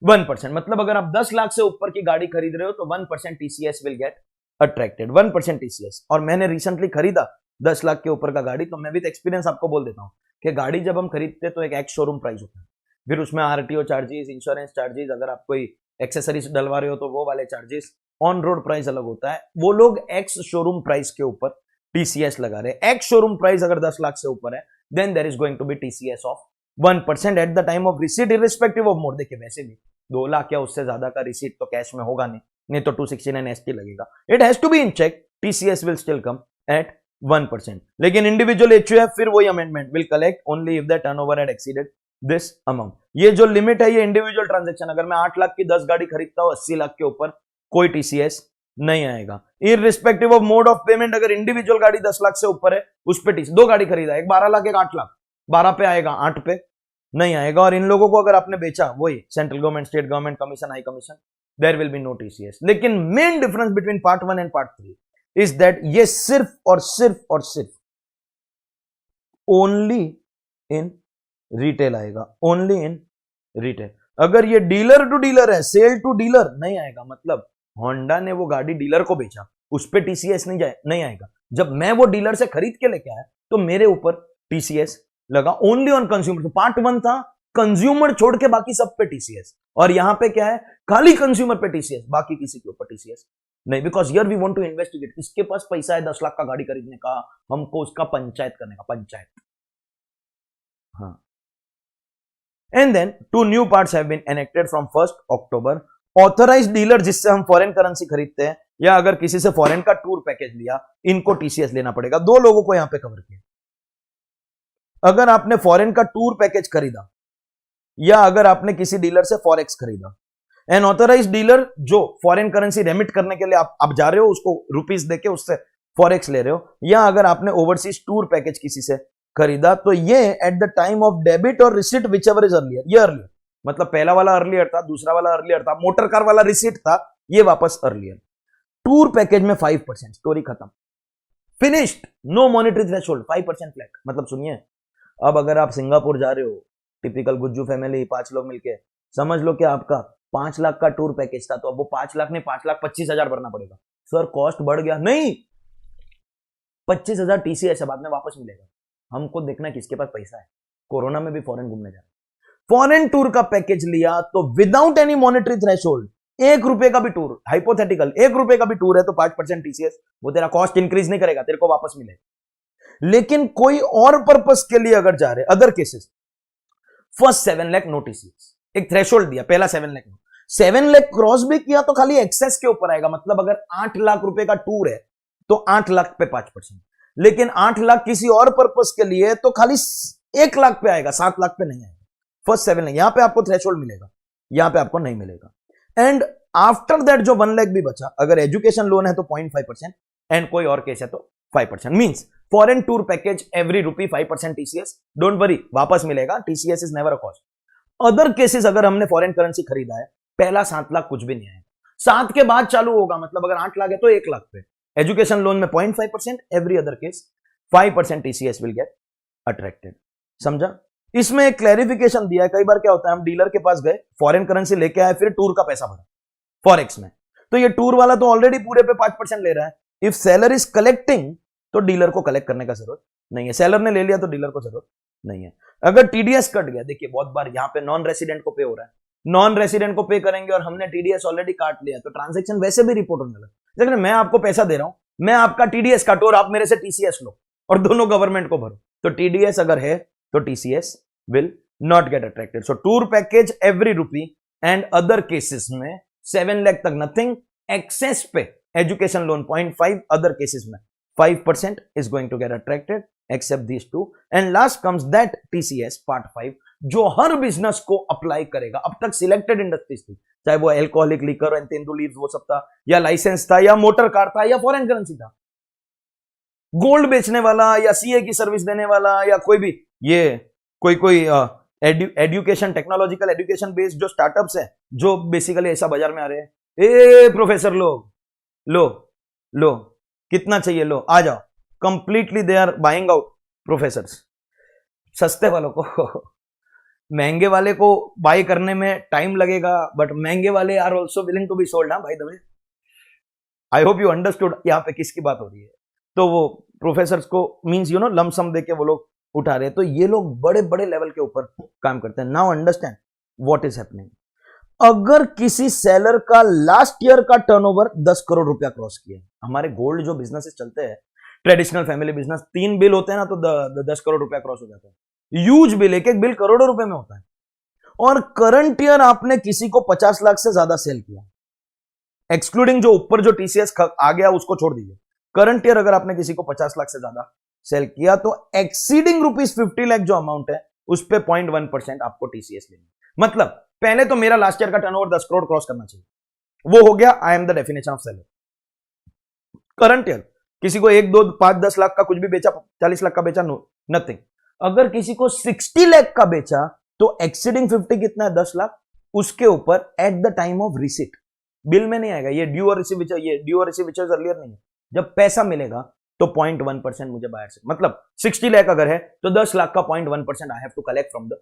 1%, मतलब अगर आप 10 लाख से ऊपर की गाड़ी खरीद रहे हो तो 1% TCS will get attracted, 1% TCS. और मैंने रिसेंटली खरीदा 10 लाख के ऊपर का गाड़ी, तो मैं भी एक्सपीरियंस आपको बोल देता हूं कि गाड़ी जब हम खरीदते तो एक एक्स शोरूम प्राइस होता है, फिर उसमें आरटीओ चार्जेस, इंश्योरेंस चार्जेस, अगर आप कोई एक्सेसरीज डलवा रहे हो तो वो वाले चार्जेस, ऑन रोड प्राइस अलग होता है। वो लोग एक्स शोरूम प्राइस के ऊपर टीसीएस लगा रहे हैं। एक्स शोरूम प्राइस अगर 10 लाख से ऊपर है then there is going to be TCS of 1% at the time of receipt, irrespective of mode. देखिए वैसे भी 2 लाख या उससे ज्यादा का रिसीट तो कैश में होगा नहीं तो 269 ST लगेगा। It has to be in cheque, TCS will still come at 1%। लेकिन इंडिविजुअल एचयूएफ फिर वही amendment, will collect only if the turnover had exceeded this amount. ये जो लिमिट है ये इंडिविजुअल ट्रांजेक्शन, अगर मैं 8 लाख की 10 गाड़ी खरीदता हूं 80 लाख के ऊपर कोई टीसीएस नहीं आएगा। Irrespective of mode of payment, अगर इंडिविजुअल गाड़ी 10 लाख से ऊपर है उस पे टीसीएस, 2 गाड़ी खरीदा, एक 12 लाख एक 8 लाख, 12 पे आएगा 8 पे नहीं आएगा। और इन लोगों को अगर आपने बेचा वही central government, state government, commission, high commission, there will be no TCS. लेकिन main difference between part 1 and part 3 is that ये सिर्फ और सिर्फ ओनली इन रिटेल आएगा, ओनली इन रिटेल। अगर ये डीलर टू डीलर है, सेल टू डीलर नहीं आएगा। मतलब होंडा ने वो गाड़ी डीलर को बेचा, उस पर टीसीएस नहीं आएगा। जब मैं वो डीलर से खरीद के लेके आया तो मेरे ऊपर टीसीएस लगा ओनली ऑन कंज्यूमर। तो पार्ट 1 था कंज्यूमर छोड़ के बाकी सब पे टीसीएस, और यहां पे क्या है, खाली कंज्यूमर पे टीसीएस, बाकी किसी के ऊपर टीसीएस नहीं। Because here we want to investigate, किसके पास पैसा है 10 लाख का गाड़ी खरीदने का, हमको उसका पंचायत करने का, पंचायत। हाँ। And then 2 new parts have been enacted from 1 October. Authorized dealer जिससे हम फॉरेन करेंसी खरीदते हैं, या अगर किसी से फॉरेन का टूर पैकेज लिया, इनको टीसीएस लेना पड़ेगा। 2 लोगों को यहां पे कवर किया। अगर आपने फॉरेन का टूर पैकेज खरीदा, या अगर आपने किसी डीलर से फॉरेक्स खरीदा, एन ऑथराइज्ड डीलर जो फॉरेन करेंसी रेमिट करने के लिए आप जा रहे हो, उसको रुपीस देके उससे फॉरेक्स ले रहे हो, या अगर आपने ओवरसीज टूर पैकेज किसी से खरीदा, तो ये at the time of debit और receipt whichever is earlier, ये अर्लियर, मतलब पहला वाला अर्लियर था, दूसरा वाला अर्लियर था, मोटर कार वाला रिसीट था, ये वापस अर्लियर। टूर पैकेज में 5%, स्टोरी खत्म, finished, no monetary threshold, 5% flat. मतलब सुनिए, अब अगर आप सिंगापुर जा रहे हो, टिपिकल गुज्जू फैमिली 5 लोग मिलके, समझ लो कि आपका 5 लाख का टूर पैकेज था, तो अब वो 5 लाख नहीं 5,25,000 भरना पड़ेगा। सर कॉस्ट बढ़ गया, नहीं, 25,000 टीसीएस है, बाद में वापस मिलेगा। हमको देखना है किसके पास पैसा है। कोरोना में भी फॉरेन घूमने जा रहे, फॉरेन टूर का पैकेज लिया तो विदाउट एनी मॉनिटरी थ्रेशोल्ड, 1 रुपए का भी टूर, हाइपोथेटिकल 1 रुपए का भी टूर है तो 5% टीसीएस, वो तेरा कॉस्ट इंक्रीज नहीं करेगा, तेरे को वापस मिलेगा। लेकिन कोई और पर्पस के लिए अगर जा रहे, other cases, first 7 lakh no TCS, एक थ्रेशोल्ड दिया, पहला 7 लाख, 7 लाख क्रॉस भी किया तो खाली एक्सेस के ऊपर आएगा। मतलब अगर 8 लाख रुपए का टूर है तो 8 लाख पे 5%, लेकिन 8 लाख किसी और पर्पस के लिए तो खाली 1 लाख पे आएगा, 7 लाख पे नहीं आएगा। फर्स्ट 7 लाख, यहां पे आपको थ्रेशोल्ड मिलेगा, यहां पे आपको नहीं मिलेगा। एंड आफ्टर दैट जो 1 लाख भी बचा, अगर एजुकेशन लोन है तो 0.5%, एंड कोई और केस है तो 5%। Means foreign tour package every rupee 5% TCS, don't worry, वापस मिलेगा, TCS is never a cost. Other cases, अगर हमने फॉरेन करेंसी खरीदा है, पहला 7 लाख कुछ भी नहीं आएगा, 7 के बाद चालू होगा। मतलब अगर 8 लाख है तो 1 लाख पे, एजुकेशन लोन में 0.5%, every other case 5% TCS will get attracted. समझा? इसमें एक क्लैरिफिकेशन दिया है। कई बार क्या होता है, हम डीलर के पास गए, फॉरेन करेंसी लेके आए, फिर टूर का पैसा भरा फॉरेक्स में, तो ये टूर वाला तो ऑलरेडी पूरे पे 5% ले रहा है। इफ सेलर इज कलेक्टिंग तो डीलर को कलेक्ट करने का जरूरत नहीं है, सेलर ने ले लिया तो डीलर को जरूरत नहीं है। अगर टीडीएस कट गया, देखिए बहुत बार यहां पे नॉन रेसिडेंट को पे हो रहा है, नॉन रेसिडेंट को पे करेंगे और हमने टीडीएस ऑलरेडी काट लिया तो ट्रांजैक्शन वैसे भी रिपोर्ट होने लगा। लेकिन मैं आपको पैसा दे रहा हूं, मैं आपका टीडीएस काटो और आप मेरे से टीसीएस लो, और दोनों गवर्नमेंट को भरो, तो टीडीएस अगर है तो TCS will not gate attracted. So tour package every rupee, and other cases में 7 लाख तक नथिंग, एक्सेस पे एजुकेशन लोन 0.5, अदर केसेस में 5% is going to get attracted except these two, and last comes that TCS part 5 जो हर business को apply करेगा। अब तक selected industries थी, चाहे वो एल्कोहलिक लिकर एंड तेंदुल लीव्स वो सब था, या लाइसेंस था, या मोटर कार था, या फॉरेन करेंसी था, गोल्ड बेचने वाला, या सीए की सर्विस देने वाला, या कोई भी ये कोई एजुकेशन, टेक्नोलॉजिकल एजुकेशन बेस्ड जो स्टार्टअप्स है, जो बेसिकली ऐसा बाजार में आ रहे हैं, ए प्रोफेसर लोग लो कितना चाहिए, लो आ जाओ, completely they are buying out professors. सस्ते वालों को महंगे वाले को बाय करने में टाइम लगेगा, बट महंगे वाले are also willing to be sold. By the way, I hope you understood यहां पे किसकी बात हो रही है। तो वो प्रोफेसर्स को मींस यू नो लमसम देके वो लोग उठा रहे हैं, तो ये लोग बड़े बड़े लेवल के ऊपर काम करते हैं। Now understand what is happening. अगर किसी सेलर का लास्ट ईयर का टर्नओवर 10 करोड़ रुपया क्रॉस किया, हमारे गोल्ड जो बिजनेसेस चलते हैं, ट्रेडिशनल फैमिली बिजनेस, 3 बिल होते हैं ना तो 10 करोड़ रुपया क्रॉस हो जाता है। ह्यूज बिल, एक एक बिल करोड़ों रुपए में होता है। और करंट ईयर आपने किसी को 50 लाख से ज्यादा सेल किया, एक्सक्लूडिंग जो ऊपर जो टीसीएस आ गया उसको छोड़ दीजिए, करंट ईयर अगर आपने किसी को 50 लाख से ज्यादा सेल किया, तो एक्सीडिंग ₹50 लाख जो अमाउंट है उस पे 0.1% आपको टीसीएस लेनी। मतलब पहले तो मेरा लास्ट ईयर का टर्नओवर 10 करोड़ क्रॉस करना चाहिए, वो हो गया, I am the definition of seller. Current year किसी को 1 2 5 10 लाख का कुछ भी बेचा, 40 लाख का बेचा, नो नथिंग। अगर किसी को 60 लाख का बेचा तो एक्सीडिंग 50 कितना है, 10 लाख, उसके ऊपर eight the time of receipt, bill में नहीं आएगा, ये ड्यू और रिसीव, ये ड्यू और रिसीव अर्लियर नहीं है, जब पैसा मिलेगा तो 0.1% मुझे बायर से, मतलब 60 लाख अगर है तो 10 लाख का 0.1% I have to collect from the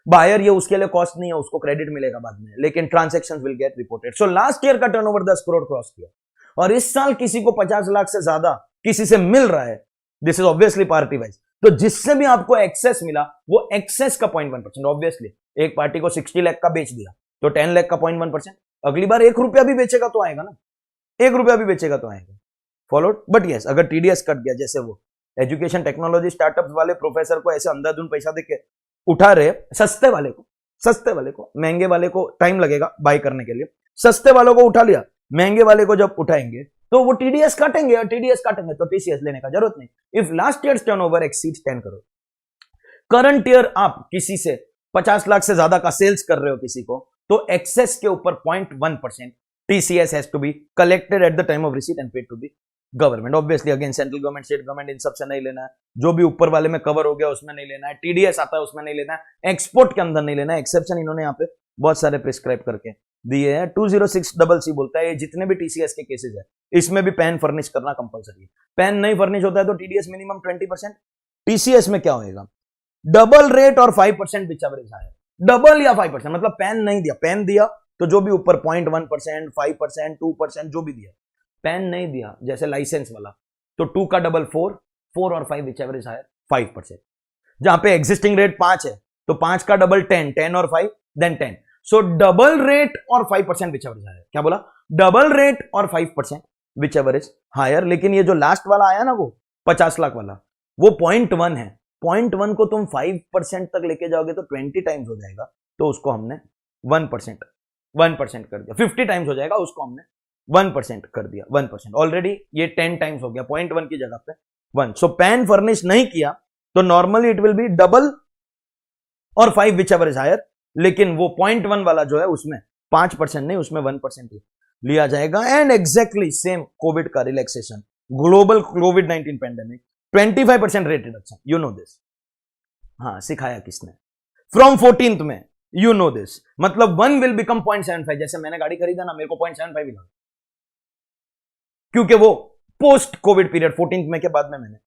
buyer. ये उसके लिए कॉस्ट नहीं है, उसको क्रेडिट मिलेगा बाद में, लेकिन transactions will get reported. So last year का टर्नओवर 10 करोड़ क्रॉस किया और इस साल किसी को 50 लाख से ज्यादा किसी से मिल रहा है, this is obviously party wise, तो जिससे भी आपको एक्सेस मिला वो एक्सेस का 0.1%, ऑब्वियसली एक पार्टी को 60 लाख का बेच दिया तो 10 लाख का 0.1%, अगली बार 1 रुपया भी बेचेगा तो आएगा ना, 1 रुपया भी बेचेगा तो आएगा। फॉलोड। बट यस, अगर टीडीएस कट गया, जैसे वो एजुकेशन टेक्नोलॉजी स्टार्टअप्स वाले प्रोफेसर को ऐसे अंधाधुंध पैसा देके उठा रहे, सस्ते वाले को, महंगे वाले को टाइम लगेगा बाय करने के लिए, सस्ते वालों को उठा लिया, महंगे वाले को जब उठाएंगे तो वो टीडीएस काटेंगे, और टीडीएस काटेंगे तो टीसीएस लेने का जरूरत नहीं। If last year turnover exceeds 10 crore, current year आप किसी से 50 लाख से ज्यादा का सेल्स कर रहे हो किसी को, तो एक्सेस के ऊपर 0.1% TCS has to be collected at the time of receipt and paid to the government. Obviously again central government, state government, इन सब से नहीं लेना है, जो भी ऊपर वाले में कवर हो गया उसमें नहीं लेना है, टीडीएस आता है उसमें नहीं लेना है, एक्सपोर्ट के अंदर नहीं लेना है, एक्सेप्शन इन्होंने यहाँ पे बहुत सारे प्रिस्क्राइब करके दिए हैं। 206CC बोलता है जितने भी टीसीएस के केसेस है इसमें भी पैन फर्निश करना कंपलसरी है। पैन नहीं फर्निश होता है तो टीडीएस मिनिमम 20%, टीसीएस में क्या होएगा, डबल रेट और 5% whichever is higher, double या 5%, मतलब पैन नहीं दिया, पैन दिया तो जो भी ऊपर 0.1%, 5%, 2% जो भी दिया, पैन नहीं दिया जैसे लाइसेंस वाला तो 2 का डबल 4, 4 और 5 विच एवर इज हायर 5%। जहां पे एग्जिस्टिंग रेट 5 है तो 5 का डबल 10, 10 और 5 देन 10, सो डबल रेट और 5% विच एवर इज हायर। क्या बोला, डबल रेट और 5% विच एवर इज हायर। लेकिन ये जो लास्ट वाला आया ना वो 50 लाख वाला, वो 0.1 है, 0.1 को तुम 5% तक लेके जाओगे तो 20 टाइम्स हो जाएगा, तो उसको हमने 1% कर दिया, 50 टाइम्स हो जाएगा, उसको हमने 1% कर दिया, 1%। ऑलरेडी ये 10 टाइम्स हो गया, 0.1 की जगह पे 1। सो पैन फर्निश नहीं किया तो normally it will B double और 5 विच एवर इज हायर, लेकिन वो 0.1 वाला जो है उसमें 5% नहीं, उसमें 1% ही लिया जाएगा। एंड एग्जैक्टली सेम कोविड का रिलैक्सेशन, ग्लोबल कोविड-19 pandemic, 25% rate reduction, you know this. हाँ, सिखाया किसने, फ्रॉम 14th में, यू नो दिस, मतलब 1 विल बिकम 0.75। जैसे मैंने गाड़ी खरीदा ना, मेरे को 0.75 ही लगा, क्योंकि वो पोस्ट कोविड पीरियड 14th में के बाद में मैंने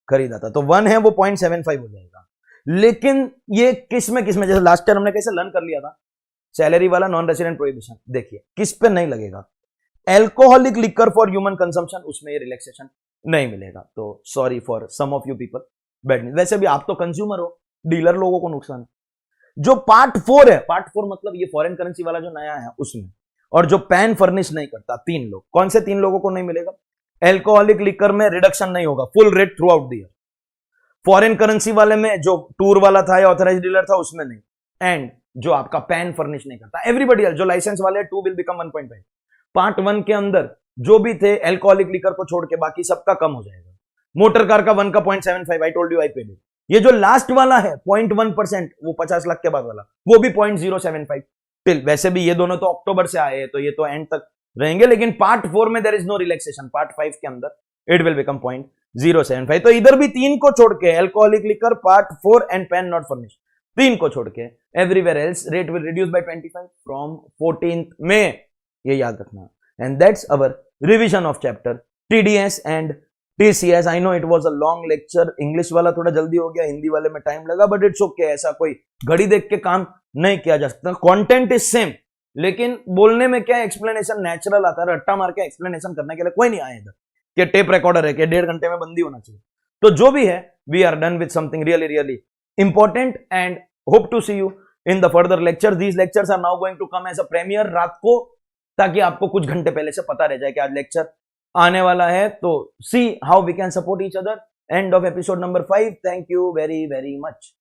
खरीदा था, तो 1 है वो 0.75 हो जाएगा। लेकिन ये किस में जैसे लास्ट ईयर हमने कैसे लर्न कर लिया था, सैलरी वाला नॉन रेसिडेंट प्रोहिबिशन, देखिए किस पे नहीं लगेगा, alcoholic liquor for human consumption, उसमें ये रिलैक्सेशन नहीं मिलेगा। तो sorry for some of you people, bad news. वैसे भी आप तो कंज्यूमर हो, डीलर लोगों को नुकसान। जो पार्ट 4 है, पार्ट 4 मतलब ये फॉरेन करेंसी वाला जो नया है उसमें, और जो पैन फर्निश नहीं करता, 3 लोग, कौन से 3 लोगों को नहीं मिलेगा, एल्कोहलिक लिकर में रिडक्शन नहीं होगा, full rate through out the year, foreign currency वाले में जो टूर वाला था या ऑथराइज डीलर था उसमें नहीं, एंड जो आपका पैन फर्निश नहीं करता, एवरीबॉडी एल्स, जो लाइसेंस वाले 2 विल बिकम 1.5। पार्ट 1 के अंदर जो भी थे एल्कोहलिक लिकर को छोड़ के बाकी सबका कम हो जाएगा। मोटर कार का 1 का 0.75, I told you I paid it. ये जो लास्ट वाला है 0.1%, वो 50 लाख के बाद वाला, वो भी 0.075 टिल। वैसे भी ये दोनों तो अक्टूबर से आए हैं तो ये तो एंड तक रहेंगे, लेकिन पार्ट 4 में there is no relaxation, part 5 के अंदर इट विल बिकम 0.075। तो इधर भी 3 को छोड़ के, alcoholic liquor, part 4 and pan not furnish, 3 को छोड़ के everywhere else rate will reduce by 25 from 14th में, ये याद रखना। And that's our revision of chapter TDS and TCS. I know it was a long lecture, English वाला थोड़ा जल्दी हो गया, हिंदी वाले में टाइम लगा, बट इट्स ओके, ऐसा कोई घड़ी देख के काम नहीं किया जा सकता। कंटेंट इज सेम, लेकिन बोलने में क्या एक्सप्लेनेशन नेचुरल आता है, रट्टा मार के एक्सप्लेनेशन करने के लिए कोई नहीं आया इधर कि टेप रिकॉर्डर है कि 1.5 घंटे में बंदी होना चाहिए। तो जो भी है, we are done with something really really important and hope to see you in the further lecture. These lectures are now going to come as a premier रात को, ताकि आपको कुछ घंटे पहले से पता रह जाए कि आज लेक्चर आने वाला है। तो see how we can support each other. End of episode number 5। Thank you very very much.